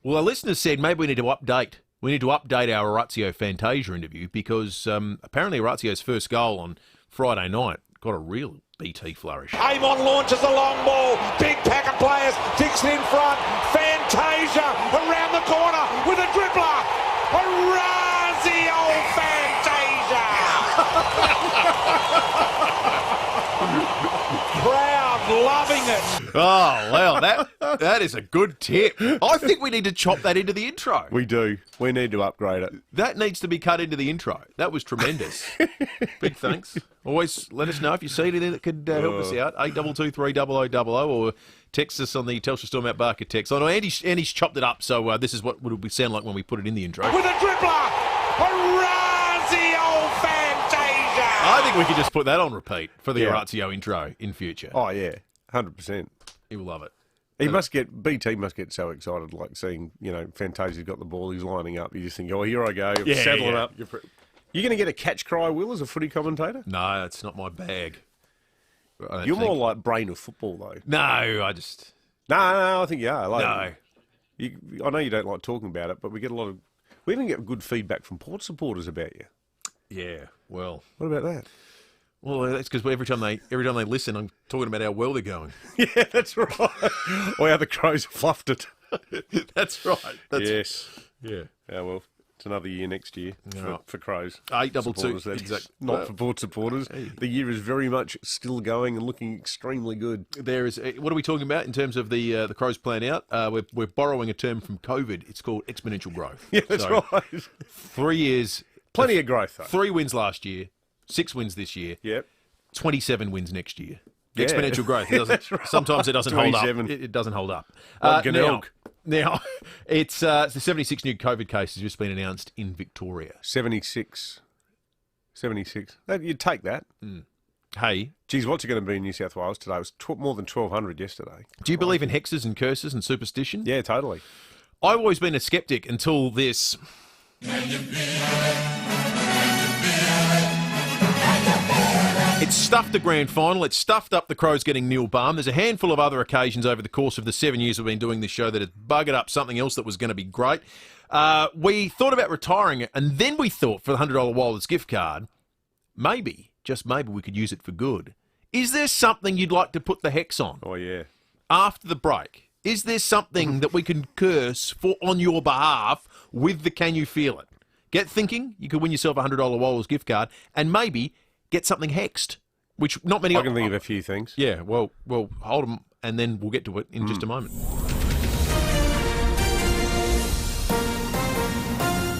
Well, our listeners said maybe we need to update our Orazio Fantasia interview because apparently Orazio's first goal on Friday night got a real BT flourish. Amon launches a long ball. Big pack of players. Dicks in front. Fantasia around the corner with a dribbler. Orazio Fantasia. Crowd loving it. Oh, well, that is a good tip. I think we need to chop that into the intro. We do. We need to upgrade it. That needs to be cut into the intro. That was tremendous. Big thanks. Always let us know if you see anything that could help us out. 8223 0000 or text us on the Telstra Storm Out Barker text. I know Andy's chopped it up, so this is what it would sound like when we put it in the intro. With a dribbler. Orazio Fantasia. I think we could just put that on repeat for the Orazio intro in future. Oh, yeah. 100%. He will love it. BT must get so excited, like seeing, Fantasia's got the ball, he's lining up. You just think, oh, here I go, saddling up. You're going to get a catch cry, Will, as a footy commentator? No, it's not my bag. You're more like brain of football, though. No, I just... No, I think you are. No. I know you don't like talking about it, but we even get good feedback from Port supporters about you. Yeah, well... What about that? Well, that's because every time they listen, I'm talking about how well they're going. Yeah, that's right. Or how the Crows fluffed it. That's right. Yes. Yeah. Yeah, well, it's another year next year for Crows. 822. Exactly. Not for Port supporters. Hey. The year is very much still going and looking extremely good. There is. What are we talking about in terms of the Crows plan out? We're borrowing a term from COVID. It's called exponential growth. Yeah, that's right. 3 years. Plenty of growth, though. 3 wins last year. 6 wins this year. Yep. 27 wins next year. Yeah. Exponential growth. Right. Sometimes it doesn't hold up. It doesn't hold up. Now, it's the 76 new COVID cases just been announced in Victoria. 76. You'd take that. Hey. Geez, what's it going to be in New South Wales today? It was more than 1,200 yesterday. Do you believe in hexes and curses and superstition? Yeah, totally. I've always been a skeptic until this. It's stuffed the grand final. It's stuffed up the Crows getting Neil Balme. There's a handful of other occasions over the course of the 7 years we've been doing this show that has buggered up something else that was going to be great. We thought about retiring it, and then we thought for the $100 Wallet's gift card, maybe, just maybe, we could use it for good. Is there something you'd like to put the hex on? Oh, yeah. After the break, is there something that we can curse for on your behalf with the Can You Feel It? Get thinking. You could win yourself a $100 Wallet's gift card, and maybe get something hexed, which not many... I can think of a few things. Yeah, well, hold them, and then we'll get to it in just a moment.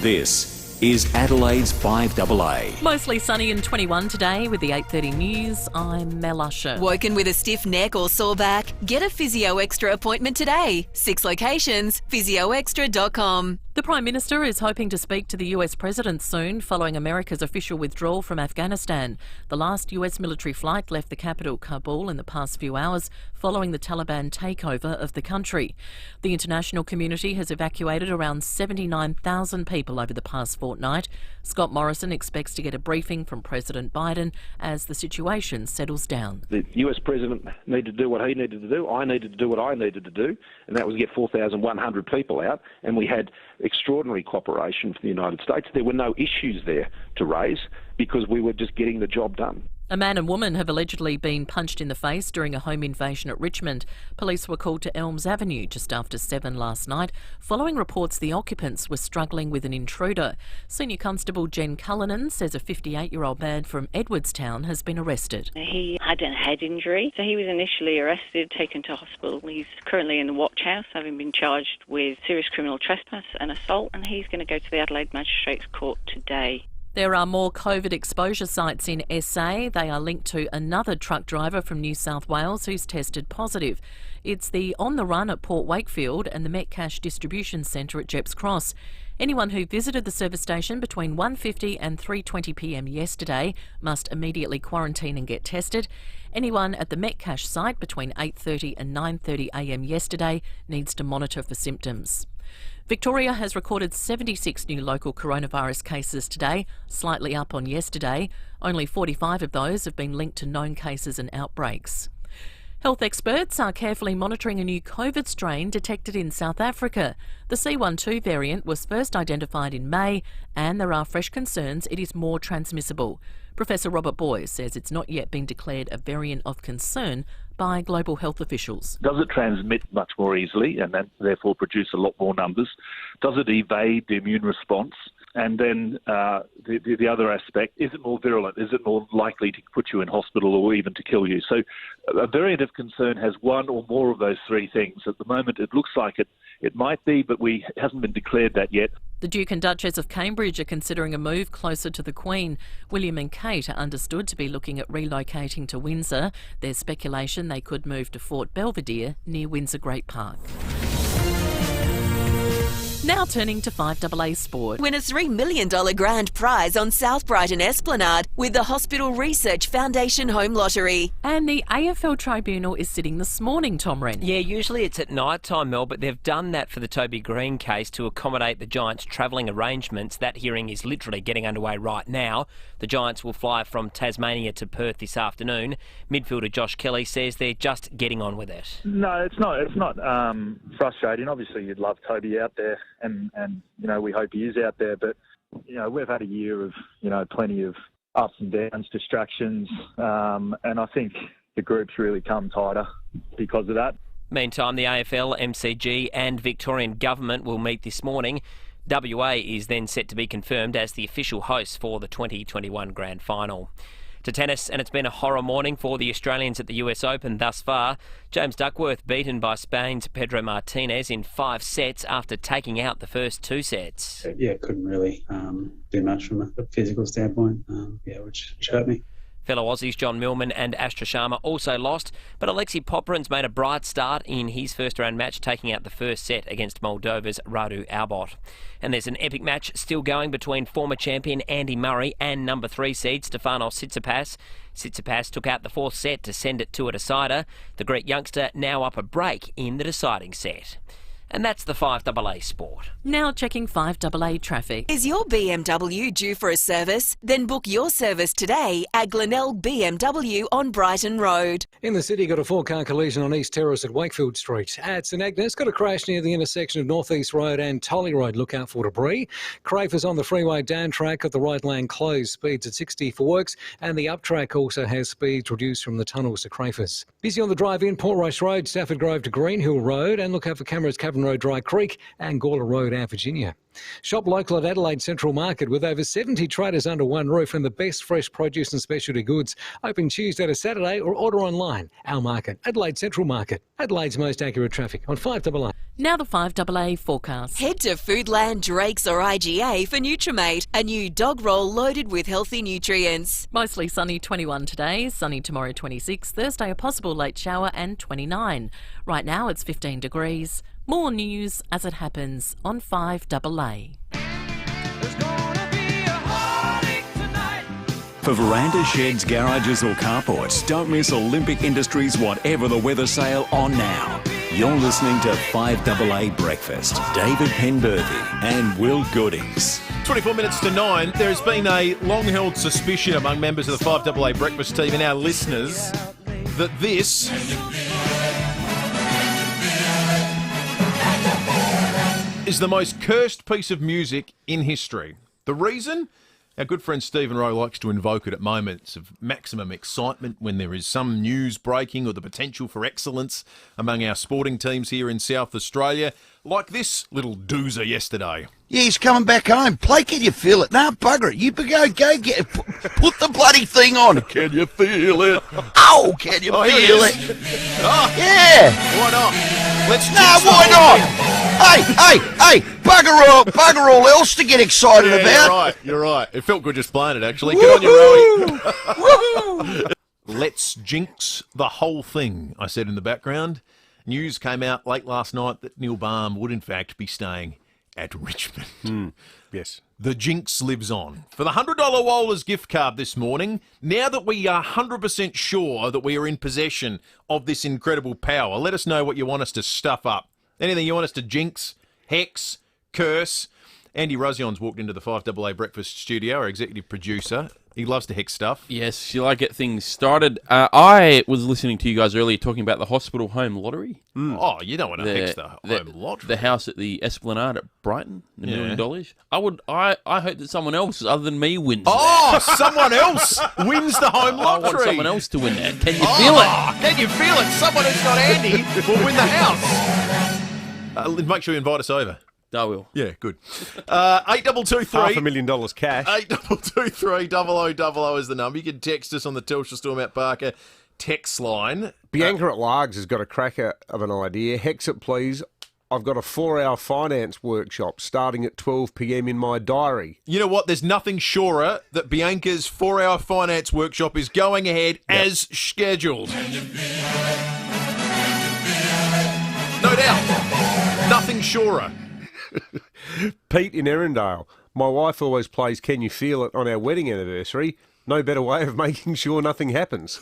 This is Adelaide's FIVEaa. Mostly sunny and 21 today with the 8:30 news. I'm Mel Usher. Woken with a stiff neck or sore back? Get a Physio Extra appointment today. 6 locations, physioextra.com. The Prime Minister is hoping to speak to the US President soon following America's official withdrawal from Afghanistan. The last US military flight left the capital, Kabul, in the past few hours following the Taliban takeover of the country. The international community has evacuated around 79,000 people over the past fortnight. Scott Morrison expects to get a briefing from President Biden as the situation settles down. The US President needed to do what he needed to do. I needed to do what I needed to do, and that was get 4,100 people out, and we had extraordinary cooperation from the United States. There were no issues there to raise because we were just getting the job done. A man and woman have allegedly been punched in the face during a home invasion at Richmond. Police were called to Elms Avenue just after 7 last night, following reports the occupants were struggling with an intruder. Senior Constable Jen Cullinan says a 58-year-old man from Edwardstown has been arrested. He had a head injury, so he was initially arrested, taken to hospital. He's currently in the watch house, having been charged with serious criminal trespass and assault, and he's going to go to the Adelaide Magistrates Court today. There are more COVID exposure sites in SA. They are linked to another truck driver from New South Wales who's tested positive. It's the On the Run at Port Wakefield and the Metcash Distribution Centre at Jepps Cross. Anyone who visited the service station between 1:50 and 3:20 p.m. yesterday must immediately quarantine and get tested. Anyone at the Metcash site between 8:30 and 9:30 a.m. yesterday needs to monitor for symptoms. Victoria has recorded 76 new local coronavirus cases today, slightly up on yesterday. Only 45 of those have been linked to known cases and outbreaks. Health experts are carefully monitoring a new COVID strain detected in South Africa. The C12 variant was first identified in May, and there are fresh concerns it is more transmissible. Professor Robert Boyes says it's not yet been declared a variant of concern by global health officials. Does it transmit much more easily and then therefore produce a lot more numbers? Does it evade the immune response? And then the other aspect, is it more virulent? Is it more likely to put you in hospital or even to kill you? So a variant of concern has one or more of those three things. At the moment, it looks like it might be, but it hasn't been declared that yet. The Duke and Duchess of Cambridge are considering a move closer to the Queen. William and Kate are understood to be looking at relocating to Windsor. There's speculation they could move to Fort Belvedere near Windsor Great Park. Now turning to 5AA Sport. Win a $3 million grand prize on South Brighton Esplanade with the Hospital Research Foundation Home Lottery. And the AFL Tribunal is sitting this morning, Tom Wren. Yeah, usually it's at night time, Mel, but they've done that for the Toby Green case to accommodate the Giants' travelling arrangements. That hearing is literally getting underway right now. The Giants will fly from Tasmania to Perth this afternoon. Midfielder Josh Kelly says they're just getting on with it. No, it's not. It's not frustrating. Obviously, you'd love Toby out there. And you know, we hope he is out there. But, you know, we've had a year of, you know, plenty of ups and downs, distractions. And I think the group's really come tighter because of that. Meantime, the AFL, MCG and Victorian Government will meet this morning. WA is then set to be confirmed as the official host for the 2021 Grand Final. To tennis, and it's been a horror morning for the Australians at the US Open thus far. James Duckworth beaten by Spain's Pedro Martinez in 5 sets after taking out the first 2 sets. Yeah, couldn't really do much from a physical standpoint, which hurt me. Fellow Aussies John Millman and Astra Sharma also lost, but Alexei Popyrin's made a bright start in his first-round match, taking out the first set against Moldova's Radu Albot. And there's an epic match still going between former champion Andy Murray and number 3 seed Stefanos Tsitsipas. Tsitsipas took out the 4th set to send it to a decider. The Greek youngster now up a break in the deciding set. And that's the 5AA Sport. Now checking 5AA traffic. Is your BMW due for a service? Then book your service today at Glenelg BMW on Brighton Road. In the city, got a 4-car collision on East Terrace at Wakefield Street. At St Agnes, got a crash near the intersection of North East Road and Tolley Road. Look out for debris. Crafers on the freeway down track, got the right lane closed. Speeds at 60 for works. And the up track also has speeds reduced from the tunnels to Crafers. Busy on the drive-in, Portrush Road, Stafford Grove to Greenhill Road. And look out for cameras, Cavan Road, Dry Creek and Gawler Road out Virginia. Shop local at Adelaide Central Market with over 70 traders under one roof and the best fresh produce and specialty goods. Open Tuesday to Saturday or order online. Our market, Adelaide Central Market. Adelaide's most accurate traffic on 5AA. Now the 5AA forecast. Head to Foodland, Drake's or IGA for Nutrimate, a new dog roll loaded with healthy nutrients. Mostly sunny 21 today, sunny tomorrow 26, Thursday a possible late shower and 29. Right now it's 15 degrees. More news as it happens on 5AA. For veranda sheds, garages or carports, don't miss Olympic Industries Whatever the Weather sale on now. You're listening to 5AA Breakfast. David Penberthy and Will Goodings. 24 minutes to 9. There has been a long-held suspicion among members of the 5AA Breakfast team and our listeners that this is the most cursed piece of music in history. The reason? Our good friend Stephen Rowe likes to invoke it at moments of maximum excitement when there is some news breaking or the potential for excellence among our sporting teams here in South Australia, like this little doozer yesterday. Yeah, he's coming back home. Play, can you feel it? No, bugger it. You go get it. Put the bloody thing on. Can you feel it? Oh, can you feel it? Oh, yeah. Why not? Let's No, why not? Hey, bugger all else to get excited about. You're right. It felt good just playing it, actually. Good on you, Rowie. Let's jinx the whole thing, I said in the background. News came out late last night that Neil Baum would in fact be staying at Richmond. Yes. The jinx lives on. For the $100 Wohlers gift card this morning, now that we are 100% sure that we are in possession of this incredible power, let us know what you want us to stuff up. Anything you want us to jinx, hex, curse. Andy Rosion's walked into the 5AA Breakfast studio, our executive producer. He loves to hex stuff. Yes, you like get things started. I was listening to you guys earlier talking about the hospital home lottery. Oh, you don't want to hex the home lottery. The house at the Esplanade at Brighton, $1 million. I hope that someone else other than me wins that. Someone else wins the home lottery. I want someone else to win that. Can you feel it? Can you feel it? Someone who's not Andy will win the house. Make sure you invite us over. I will. Yeah, good. 8223. $500,000 cash. 8223 0000 is the number. You can text us on the Telstra Storm at Barker text line. Bianca at Largs has got a cracker of an idea. Hex it, please. I've got a 4-hour finance workshop starting at 12 p.m. in my diary. You know what? There's nothing surer that Bianca's 4-hour finance workshop is going ahead as scheduled. No doubt. Nothing surer. Pete in Erindale. My wife always plays Can You Feel It on our wedding anniversary. No better way of making sure nothing happens.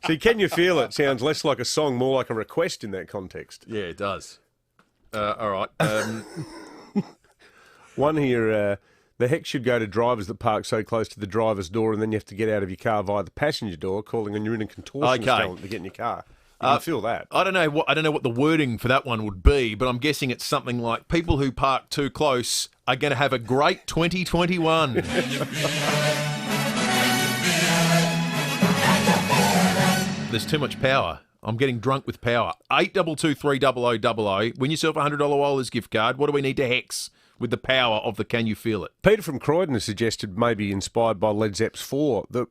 See, Can You Feel It sounds less like a song, more like a request in that context. Yeah, it does. All right. One here, the hex should go to drivers that park so close to the driver's door and then you have to get out of your car via the passenger door, calling on your inner contortionist talent to get in your car. You can feel that. I don't know what the wording for that one would be, but I'm guessing it's something like people who park too close are going to have a great 2021. There's too much power. I'm getting drunk with power. 8223 0000. Win yourself a $100 Wohlers gift card. What do we need to hex with the power of the Can You Feel It? Peter from Croydon has suggested, maybe inspired by Led Zepp's 4, that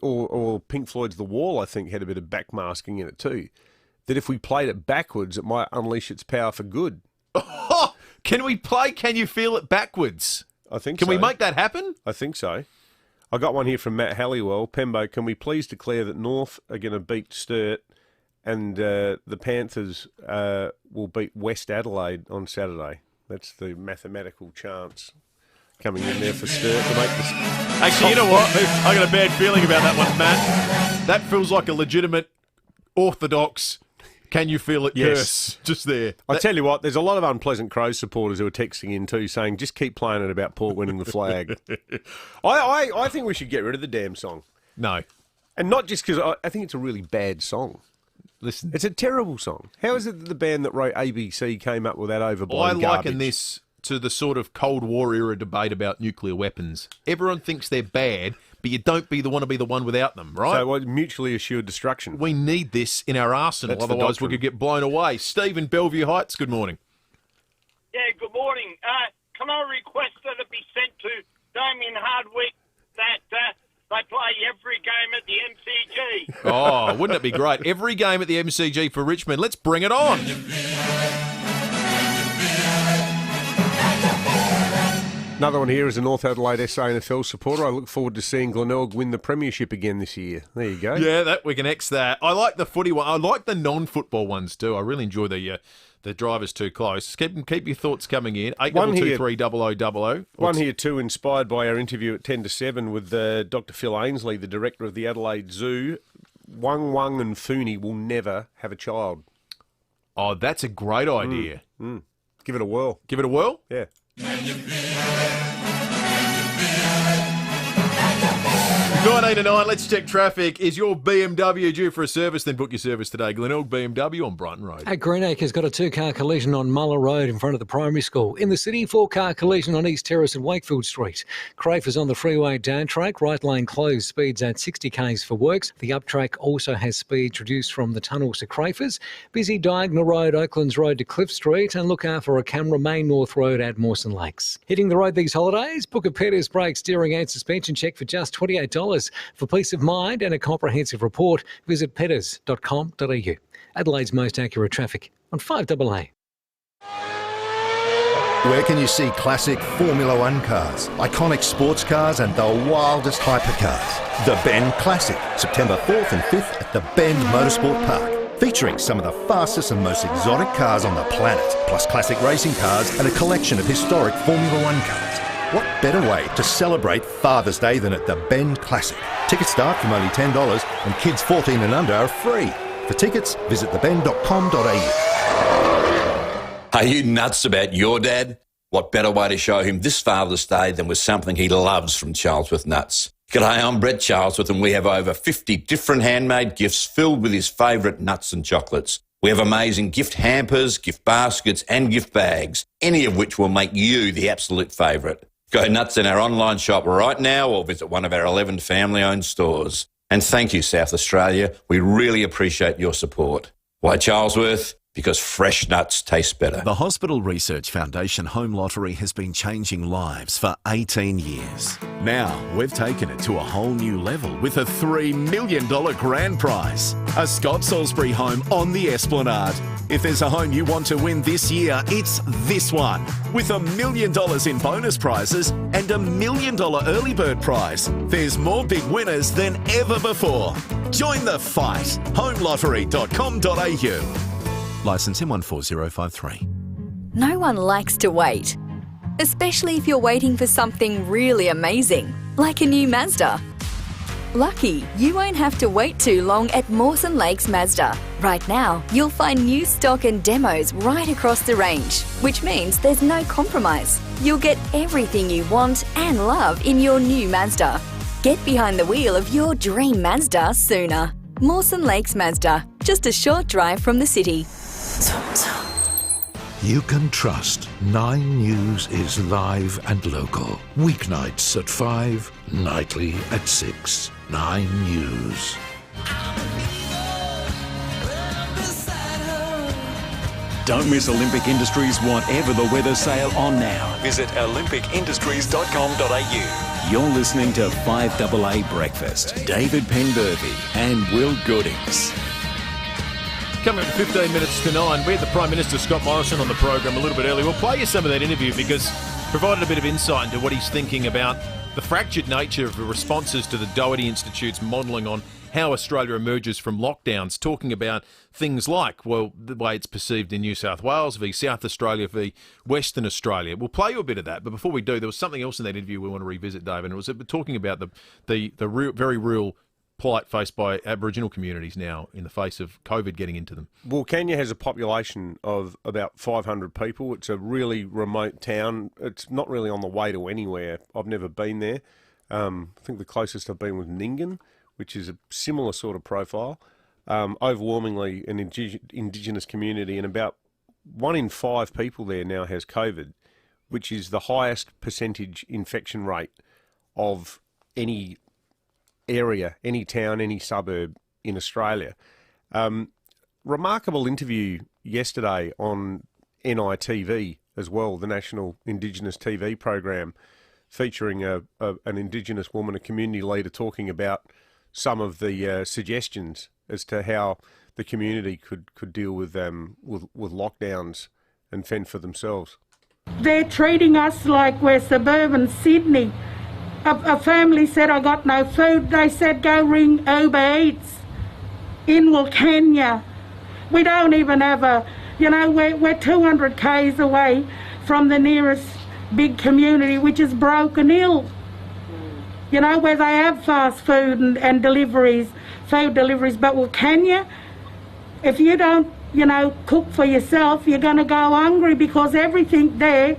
or Pink Floyd's The Wall, I think, had a bit of backmasking in it too. That if we played it backwards, it might unleash its power for good. Oh, can we play Can You Feel It backwards? I think so. Can we make that happen? I think so. I got one here from Matt Halliwell. Pembo, can we please declare that North are going to beat Sturt and the Panthers will beat West Adelaide on Saturday? That's the mathematical chance coming in there for Sturt to make this. Actually, you know what? I got a bad feeling about that one, Matt. That feels like a legitimate, orthodox, Can You Feel It curse just there. I tell you what, there's a lot of unpleasant Crows supporters who are texting in too, saying just keep playing it about Port winning the flag. I think we should get rid of the damn song. No. And not just because I think it's a really bad song. Listen, it's a terrible song. How is it that the band that wrote ABC came up with that overblown garbage? I liken this to the sort of Cold War era debate about nuclear weapons. Everyone thinks they're bad, but you don't want to be the one without them, right? So mutually assured destruction. We need this in our arsenal, otherwise we could get blown away. Steve in Bellevue Heights, good morning. Yeah, good morning. Can I request that it be sent to Damien Hardwick that they play every game at the MCG? Oh, wouldn't it be great? Every game at the MCG for Richmond. Let's bring it on. Another one here is a North Adelaide SANFL supporter. I look forward to seeing Glenelg win the premiership again this year. There you go. Yeah, we can X that. I like the footy one. I like the non-football ones too. I really enjoy the drivers too close. Keep your thoughts coming in. 8223 0000. One here too, inspired by our interview at 10 to 7 with Dr. Phil Ainsley, the director of the Adelaide Zoo. Wang and Fooney will never have a child. Oh, that's a great idea. Give it a whirl. Give it a whirl? Yeah. 9:09, let's check traffic. Is your BMW due for a service? Then book your service today. Glenelg BMW on Brighton Road. At Greenacre's got a 2-car collision on Muller Road in front of the primary school. In the city, 4-car collision on East Terrace and Wakefield Street. Crafers on the freeway down track, right lane closed, speeds at 60 k's for works. The up track also has speeds reduced from the tunnels to Crafers. Busy Diagonal Road, Oaklands Road to Cliff Street, and look out for a camera Main North Road at Mawson Lakes. Hitting the road these holidays, book a Peters brake, steering and suspension check for just $28. For peace of mind and a comprehensive report, visit petters.com.au. Adelaide's most accurate traffic. on 5AA. Where can you see classic Formula One cars, iconic sports cars and the wildest hypercars? The Bend Classic, September 4th and 5th at the Bend Motorsport Park. Featuring some of the fastest and most exotic cars on the planet, plus classic racing cars and a collection of historic Formula One cars. What better way to celebrate Father's Day than at the Bend Classic? Tickets start from only $10 and kids 14 and under are free. For tickets, visit thebend.com.au. Are you nuts about your dad? What better way to show him this Father's Day than with something he loves from Charlesworth Nuts? G'day, I'm Brett Charlesworth and we have over 50 different handmade gifts filled with his favourite nuts and chocolates. We have amazing gift hampers, gift baskets and gift bags, any of which will make you the absolute favourite. Go nuts in our online shop right now or visit one of our 11 family-owned stores. And thank you, South Australia. We really appreciate your support. Why Charlesworth? Because fresh nuts taste better. The Hospital Research Foundation Home Lottery has been changing lives for 18 years. Now, we've taken it to a whole new level with a $3 million grand prize. A Scott Salisbury home on the Esplanade. If there's a home you want to win this year, it's this one. With $1 million in bonus prizes and $1 million early bird prize. There's more big winners than ever before. Join the fight. homelottery.com.au. Licence M14053. No one likes to wait, especially if you're waiting for something really amazing, like a new Mazda. Lucky, you won't have to wait too long at Mawson Lakes Mazda. Right now, you'll find new stock and demos right across the range, which means there's no compromise. You'll get everything you want and love in your new Mazda. Get behind the wheel of your dream Mazda sooner. Mawson Lakes Mazda, just a short drive from the city. You can trust 9 News is live and local. Weeknights at 5, nightly at 6. 9 News. Don't miss Olympic Industries whatever the weather sale on now. Visit olympicindustries.com.au. You're listening to 5AA Breakfast. David Penberthy and Will Goodings. Coming up 15 minutes to 9, we had the Prime Minister Scott Morrison on the program a little bit earlier. We'll play you some of that interview because provided a bit of insight into what he's thinking about the fractured nature of the responses to the Doherty Institute's modelling on how Australia emerges from lockdowns, talking about things like, well, the way it's perceived in New South Wales v South Australia v Western Australia. We'll play you a bit of that, but before we do, there was something else in that interview we want to revisit, David, and it was talking about the real, very real plight faced by Aboriginal communities now in the face of COVID getting into them. Well, Kenya has a population of about 500 people. It's a really remote town. It's not really on the way to anywhere. I've never been there. I think the closest I've been was Nyngan, which is a similar sort of profile. Overwhelmingly an Indigenous community, and about 1 in 5 people there now has COVID, which is the highest percentage infection rate of any area, any town, any suburb in Australia. Remarkable interview yesterday on NITV as well, the National Indigenous TV program, featuring an Indigenous woman, a community leader, talking about some of the suggestions as to how the community could deal with lockdowns and fend for themselves. They're treating us like we're suburban Sydney. A family said, I got no food. They said, go ring Uber Eats in Wilcannia. We don't even have we're 200 k's away from the nearest big community, which is Broken Hill. Where they have fast food and deliveries, food deliveries. But Wilcannia, if you don't, cook for yourself, you're going to go hungry because everything there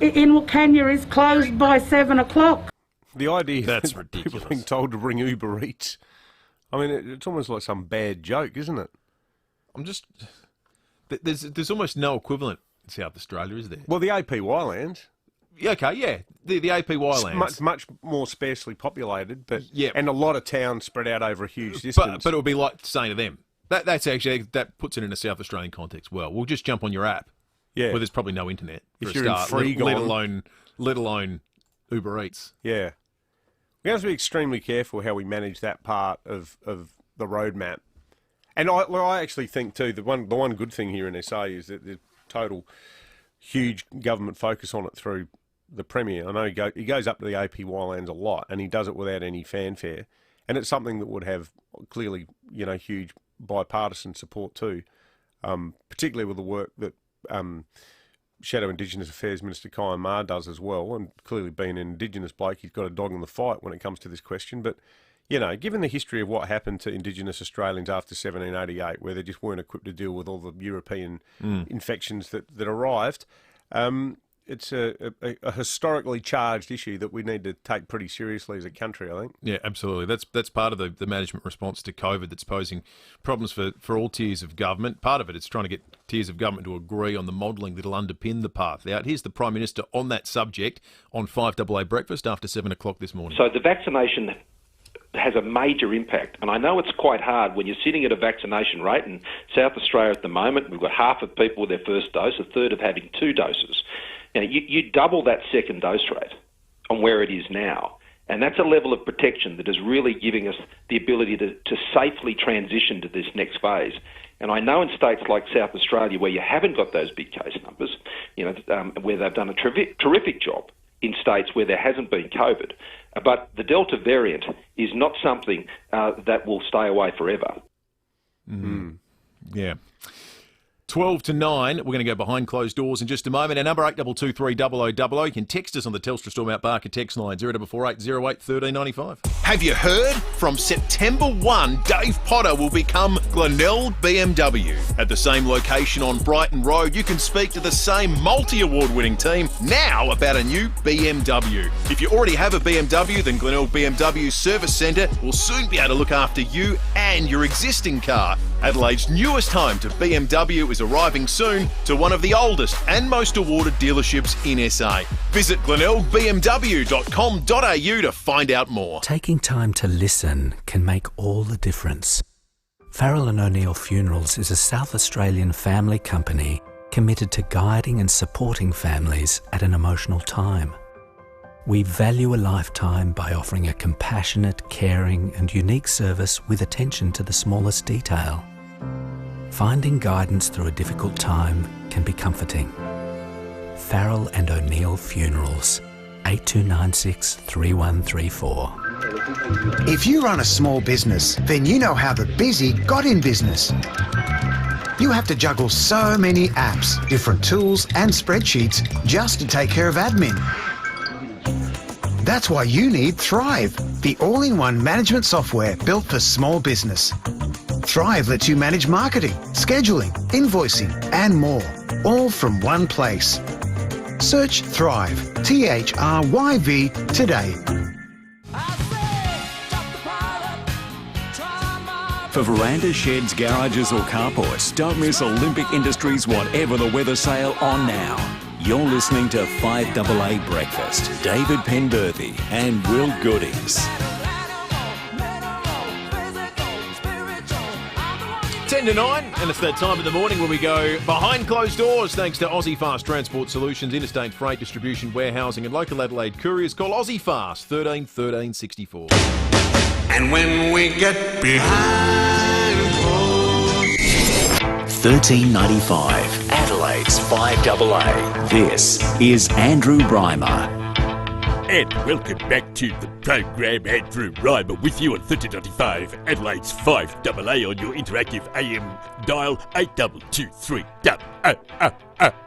in Wilcannia is closed by 7 o'clock. The idea that's that ridiculous. People being told to bring Uber Eats, I mean, it's almost like some bad joke, isn't it? There's almost no equivalent in South Australia, is there? Well, the APY lands. Okay, yeah, the APY lands. Much more sparsely populated, but yeah, and a lot of towns spread out over a huge distance. But it would be like saying to them, that puts it in a South Australian context well. We'll just jump on your app, where there's probably no internet for if a you're start, in Freegon, let alone Uber Eats. Yeah. We have to be extremely careful how we manage that part of the roadmap. And I actually think too the one good thing here in SA is that the total huge government focus on it through the Premier. I know he goes up to the APY lands a lot, and he does it without any fanfare, and it's something that would have clearly huge bipartisan support too, particularly with the work that Shadow Indigenous Affairs Minister Kyan Ma does as well, and clearly being an Indigenous bloke, he's got a dog in the fight when it comes to this question. But, given the history of what happened to Indigenous Australians after 1788, where they just weren't equipped to deal with all the European infections that arrived, it's a historically charged issue that we need to take pretty seriously as a country, I think. Yeah, absolutely. That's part of the management response to COVID that's posing problems for all tiers of government. Part of it is trying to get tiers of government to agree on the modelling that'll underpin the path out. Here's the Prime Minister on that subject on 5AA Breakfast after 7 o'clock this morning. So the vaccination has a major impact, and I know it's quite hard when you're sitting at a vaccination rate. In South Australia at the moment, we've got half of people with their first dose, a third of having 2 doses. You double that second dose rate on where it is now, and that's a level of protection that is really giving us the ability to safely transition to this next phase. And I know in states like South Australia, where you haven't got those big case numbers, where they've done a terrific job in states where there hasn't been COVID. But the Delta variant is not something that will stay away forever. Yeah. 12 to 9, we're going to go behind closed doors in just a moment. Our number 84230000. You can text us on the Telstra Store Mount Barker text line 0448 08 1395. Have you heard? From September 1, Dave Potter will become Glenelg BMW. At the same location on Brighton Road, you can speak to the same multi-award winning team now about a new BMW. If you already have a BMW, then Glenelg BMW Service Centre will soon be able to look after you and your existing car. Adelaide's newest home to BMW is arriving soon to one of the oldest and most awarded dealerships in SA. Visit glenelgbmw.com.au to find out more. Taking time to listen can make all the difference. Farrell & O'Neill Funerals is a South Australian family company committed to guiding and supporting families at an emotional time. We value a lifetime by offering a compassionate, caring and unique service with attention to the smallest detail. Finding guidance through a difficult time can be comforting. Farrell & O'Neill Funerals, 8296 3134. If you run a small business, then you know how the busy got in business. You have to juggle so many apps, different tools and spreadsheets just to take care of admin. That's why you need Thrive, the all-in-one management software built for small business. Thrive lets you manage marketing, scheduling, invoicing and more, all from one place. Search Thrive, Thrive, today. For verandas, sheds, garages or carports, don't miss Olympic Industries Whatever the Weather sale on now. You're listening to 5AA Breakfast. David Penberthy and Will Goodings. 10 to 9, and it's that time of the morning when we go behind closed doors thanks to Aussie Fast Transport Solutions, interstate freight distribution, warehousing and local Adelaide couriers. Call Aussie Fast 13 13 64. And when we get behind closed 1395, Adelaide's 5AA. This is Andrew Brymer. And welcome back to the program. Andrew Reimer with you on 1395, Adelaide's 5AA on your interactive AM dial 8223.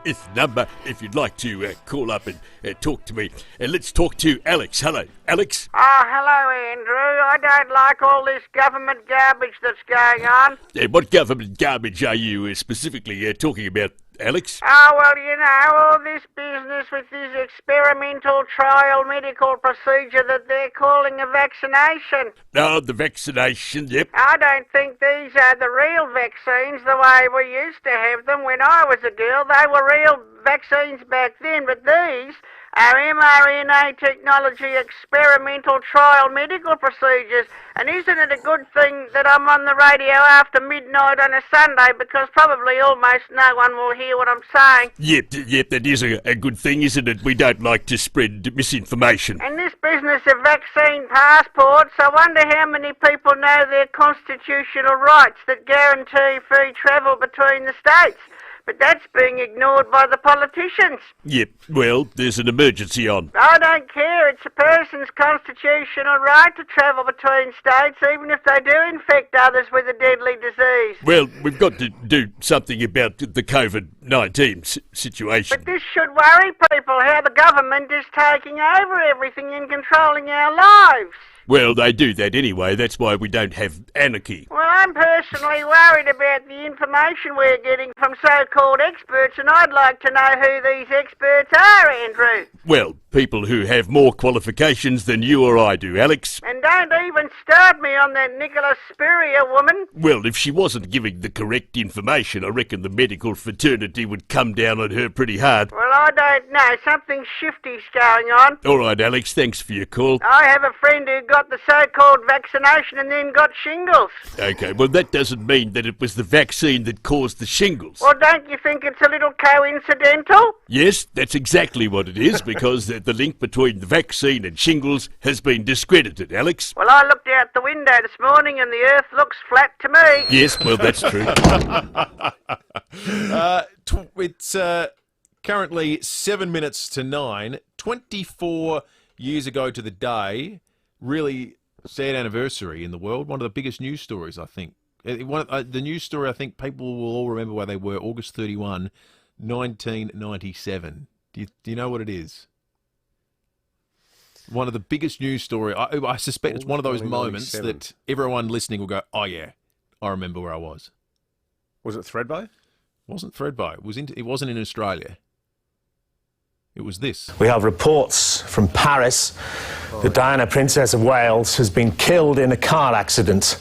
It's the number if you'd like to call up and talk to me. And let's talk to Alex. Hello, Alex. Oh, hello, Andrew. I don't like all this government garbage that's going on. What government garbage are you specifically talking about, Alex? Oh, well, you know, all this business with this experimental trial medical procedure that they're calling a vaccination. Oh, the vaccination, yep. I don't think these are the real vaccines the way we used to have them when I was a girl. They were real vaccines back then, but these our mRNA technology experimental trial medical procedures. And isn't it a good thing that I'm on the radio after midnight on a Sunday, because probably almost no one will hear what I'm saying? Yep, that is a good thing, isn't it? We don't like to spread misinformation. And this business of vaccine passports, I wonder how many people know their constitutional rights that guarantee free travel between the states. But that's being ignored by the politicians. Yep, well, there's an emergency on. I don't care. It's a person's constitutional right to travel between states, even if they do infect others with a deadly disease. Well, we've got to do something about the COVID-19 situation. But this should worry people, how the government is taking over everything and controlling our lives. Well, they do that anyway. That's why we don't have anarchy. Well, I'm personally worried about the information we're getting from so-called experts, and I'd like to know who these experts are, Andrew. Well, people who have more qualifications than you or I do, Alex. And don't even start me on that Nicholas Spurrier woman. Well, if she wasn't giving the correct information, I reckon the medical fraternity would come down on her pretty hard. Well, I don't know. Something shifty's going on. All right, Alex, thanks for your call. I have a friend who got the so-called vaccination and then got shingles. Okay, well, that doesn't mean that it was the vaccine that caused the shingles. Well, don't you think it's a little coincidental? Yes, that's exactly what it is, because the link between the vaccine and shingles has been discredited, Alex. Well, I looked out the window this morning and the earth looks flat to me. Yes, well, that's true. It's currently 7 minutes to 9. 24 years ago to the day, really sad anniversary in the world. One of the biggest news stories, I think. The news story, I think people will all remember where they were, August 31, 1997. Do you know what it is? One of the biggest news story. I suspect it's one of those moments that everyone listening will go, oh yeah, I remember where I was. Was it Thredbo? It wasn't Thredbo. It wasn't in Australia. It was this. We have reports from Paris that Diana, Princess of Wales, has been killed in a car accident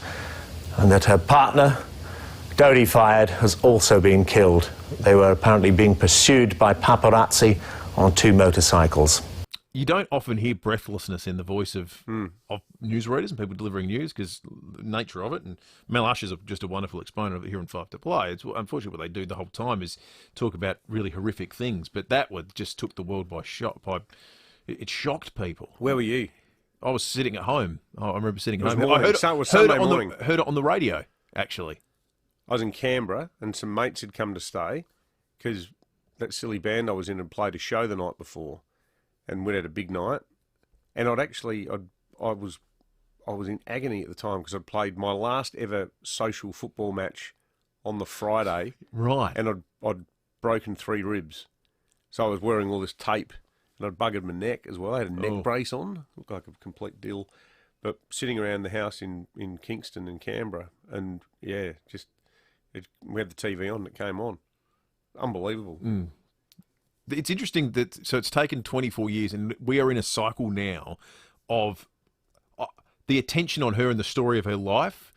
and that her partner, Dodi Fayed, has also been killed. They were apparently being pursued by paparazzi on 2 motorcycles. You don't often hear breathlessness in the voice of newsreaders and people delivering news because the nature of it. And Mel Usher's just a wonderful exponent of it here in FIVEaa. It's unfortunately what they do the whole time is talk about really horrific things. But that one just took the world by shock. It shocked people. Where were you? I was sitting at home. I remember sitting at home. Morning. I heard it on the radio, actually. I was in Canberra and some mates had come to stay because that silly band I was in had played a show the night before. And we'd had a big night, and I was in agony at the time because I'd played my last ever social football match on the Friday, right? And I'd broken 3 ribs, so I was wearing all this tape, and I'd buggered my neck as well. I had a neck brace on, looked like a complete dill, but sitting around the house in Kingston and Canberra, and yeah, we had the TV on, and it came on, unbelievable. Mm. It's interesting that, so it's taken 24 years and we are in a cycle now of the attention on her and the story of her life.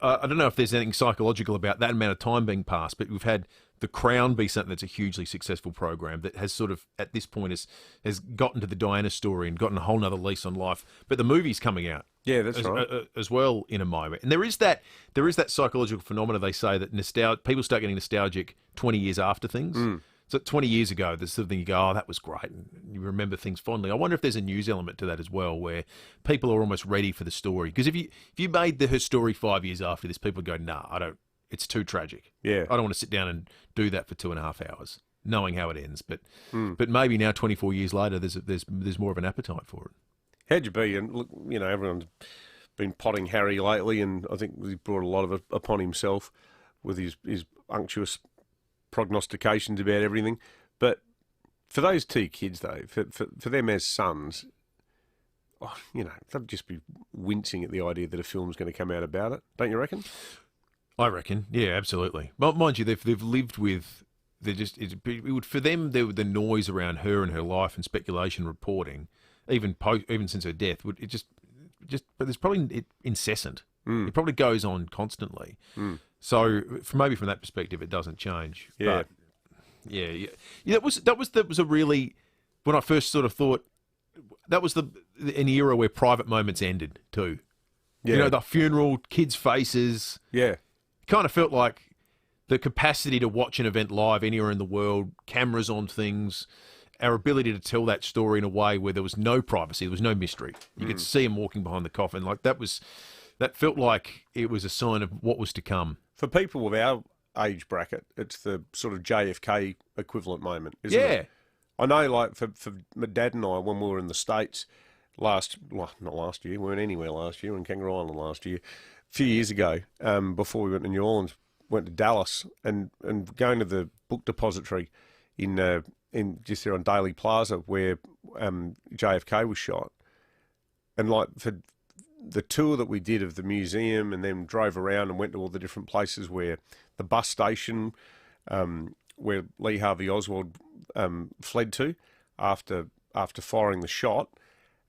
I don't know if there's anything psychological about that amount of time being passed, but we've had The Crown be something that's a hugely successful program that has sort of, at this point, has gotten to the Diana story and gotten a whole nother lease on life. But the movie's coming out. Yeah, that's right. As well in a moment. And there is that psychological phenomena, they say, that people start getting nostalgic 20 years after things. Mm. So 20 years ago, there's something you go, oh, that was great, and you remember things fondly. I wonder if there's a news element to that as well, where people are almost ready for the story. Because if you made her story 5 years after this, people go, nah, I don't. It's too tragic. Yeah, I don't want to sit down and do that for 2.5 hours, knowing how it ends. But maybe now, 24 years later, there's more of an appetite for it. How'd you be? And look, everyone's been potting Harry lately, and I think he brought a lot of it upon himself with his unctuous prognostications about everything. But for those 2 kids, though, for them as sons, they'd just be wincing at the idea that a film's going to come out about it. Don't you reckon? I reckon, yeah, absolutely. But mind you, they've lived with. For them, the noise around her and her life and speculation reporting, even since her death, but there's probably incessant. It probably goes on constantly. So maybe from that perspective, it doesn't change. Yeah, but that was a really when I first sort of thought that was an era where private moments ended too. Yeah. You know, the funeral, kids' faces. Yeah. Kind of felt like the capacity to watch an event live anywhere in the world, cameras on things, our ability to tell that story in a way where there was no privacy, there was no mystery. You could see him walking behind the coffin. Like that felt like it was a sign of what was to come. For people of our age bracket, it's the sort of JFK equivalent moment, isn't it? I know, like, for my dad and I, when we were in the States not last year, we weren't anywhere last year, we were in Kangaroo Island last year, a few years ago, before we went to New Orleans, went to Dallas, and going to the book depository in just there on Daly Plaza where JFK was shot, and like for the tour that we did of the museum, and then drove around and went to all the different places where the bus station where Lee Harvey Oswald fled to after firing the shot,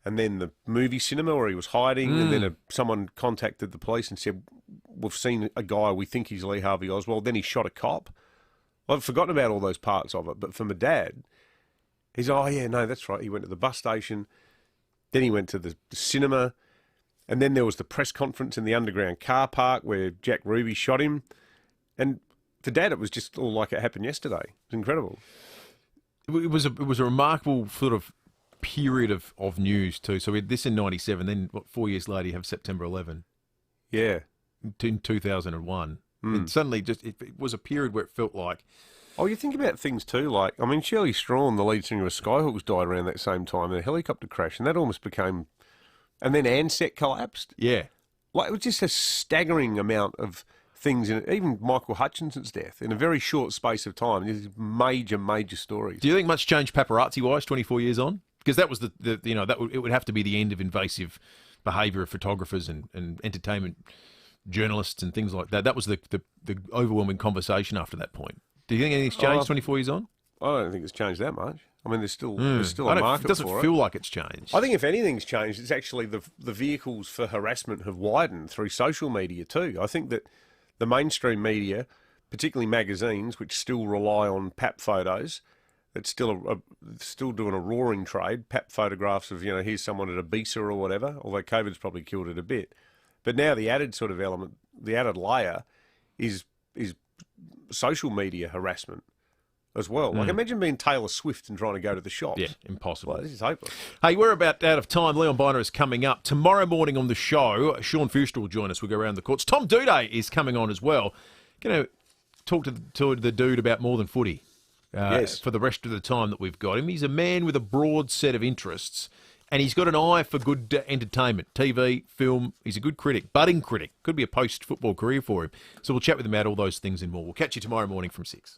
and then the movie cinema where he was hiding, and then someone contacted the police and said, we've seen a guy, we think he's Lee Harvey Oswald. Then he shot a cop. I've forgotten about all those parts of it, but for my dad, he's, oh yeah, no, that's right. He went to the bus station, then he went to the cinema, and then there was the press conference in the underground car park where Jack Ruby shot him. And for Dad, it was just all like it happened yesterday. It was incredible. It was a remarkable sort of period of news too. So we had this in 97, then 4 years later you have September 11. Yeah. In 2001. And suddenly it was a period where it felt like... Oh, you think about things too, like, I mean, Shirley Strawn, the lead singer of Skyhooks, died around that same time in a helicopter crash, and that almost became... And then Ansett collapsed. Yeah. Like, it was just a staggering amount of things, in it. Even Michael Hutchinson's death, in a very short space of time. These major stories. Do you think much changed paparazzi-wise 24 years on? Because that was it would have to be the end of invasive behaviour of photographers and entertainment journalists and things like that. That was the overwhelming conversation after that point. Do you think anything's changed 24 years on? I don't think it's changed that much. I mean, there's still a market for it. It doesn't feel like it's changed. I think if anything's changed, it's actually the vehicles for harassment have widened through social media too. I think that the mainstream media, particularly magazines, which still rely on pap photos, it's still doing a roaring trade. Pap photographs of, here's someone at Ibiza or whatever, although COVID's probably killed it a bit. But now the added sort of element, the added layer is social media harassment as well. Like, imagine being Taylor Swift and trying to go to the shops. Yeah, impossible. Well, this is hopeless. Hey, we're about out of time. Leon Biner is coming up. Tomorrow morning on the show, Sean Fuster will join us. We'll go around the courts. Tom Duday is coming on as well. Going to talk to the dude about more than footy for the rest of the time that we've got him. He's a man with a broad set of interests, and he's got an eye for good entertainment, TV, film. He's a good critic, budding critic. Could be a post-football career for him. So we'll chat with him about all those things and more. We'll catch you tomorrow morning from 6.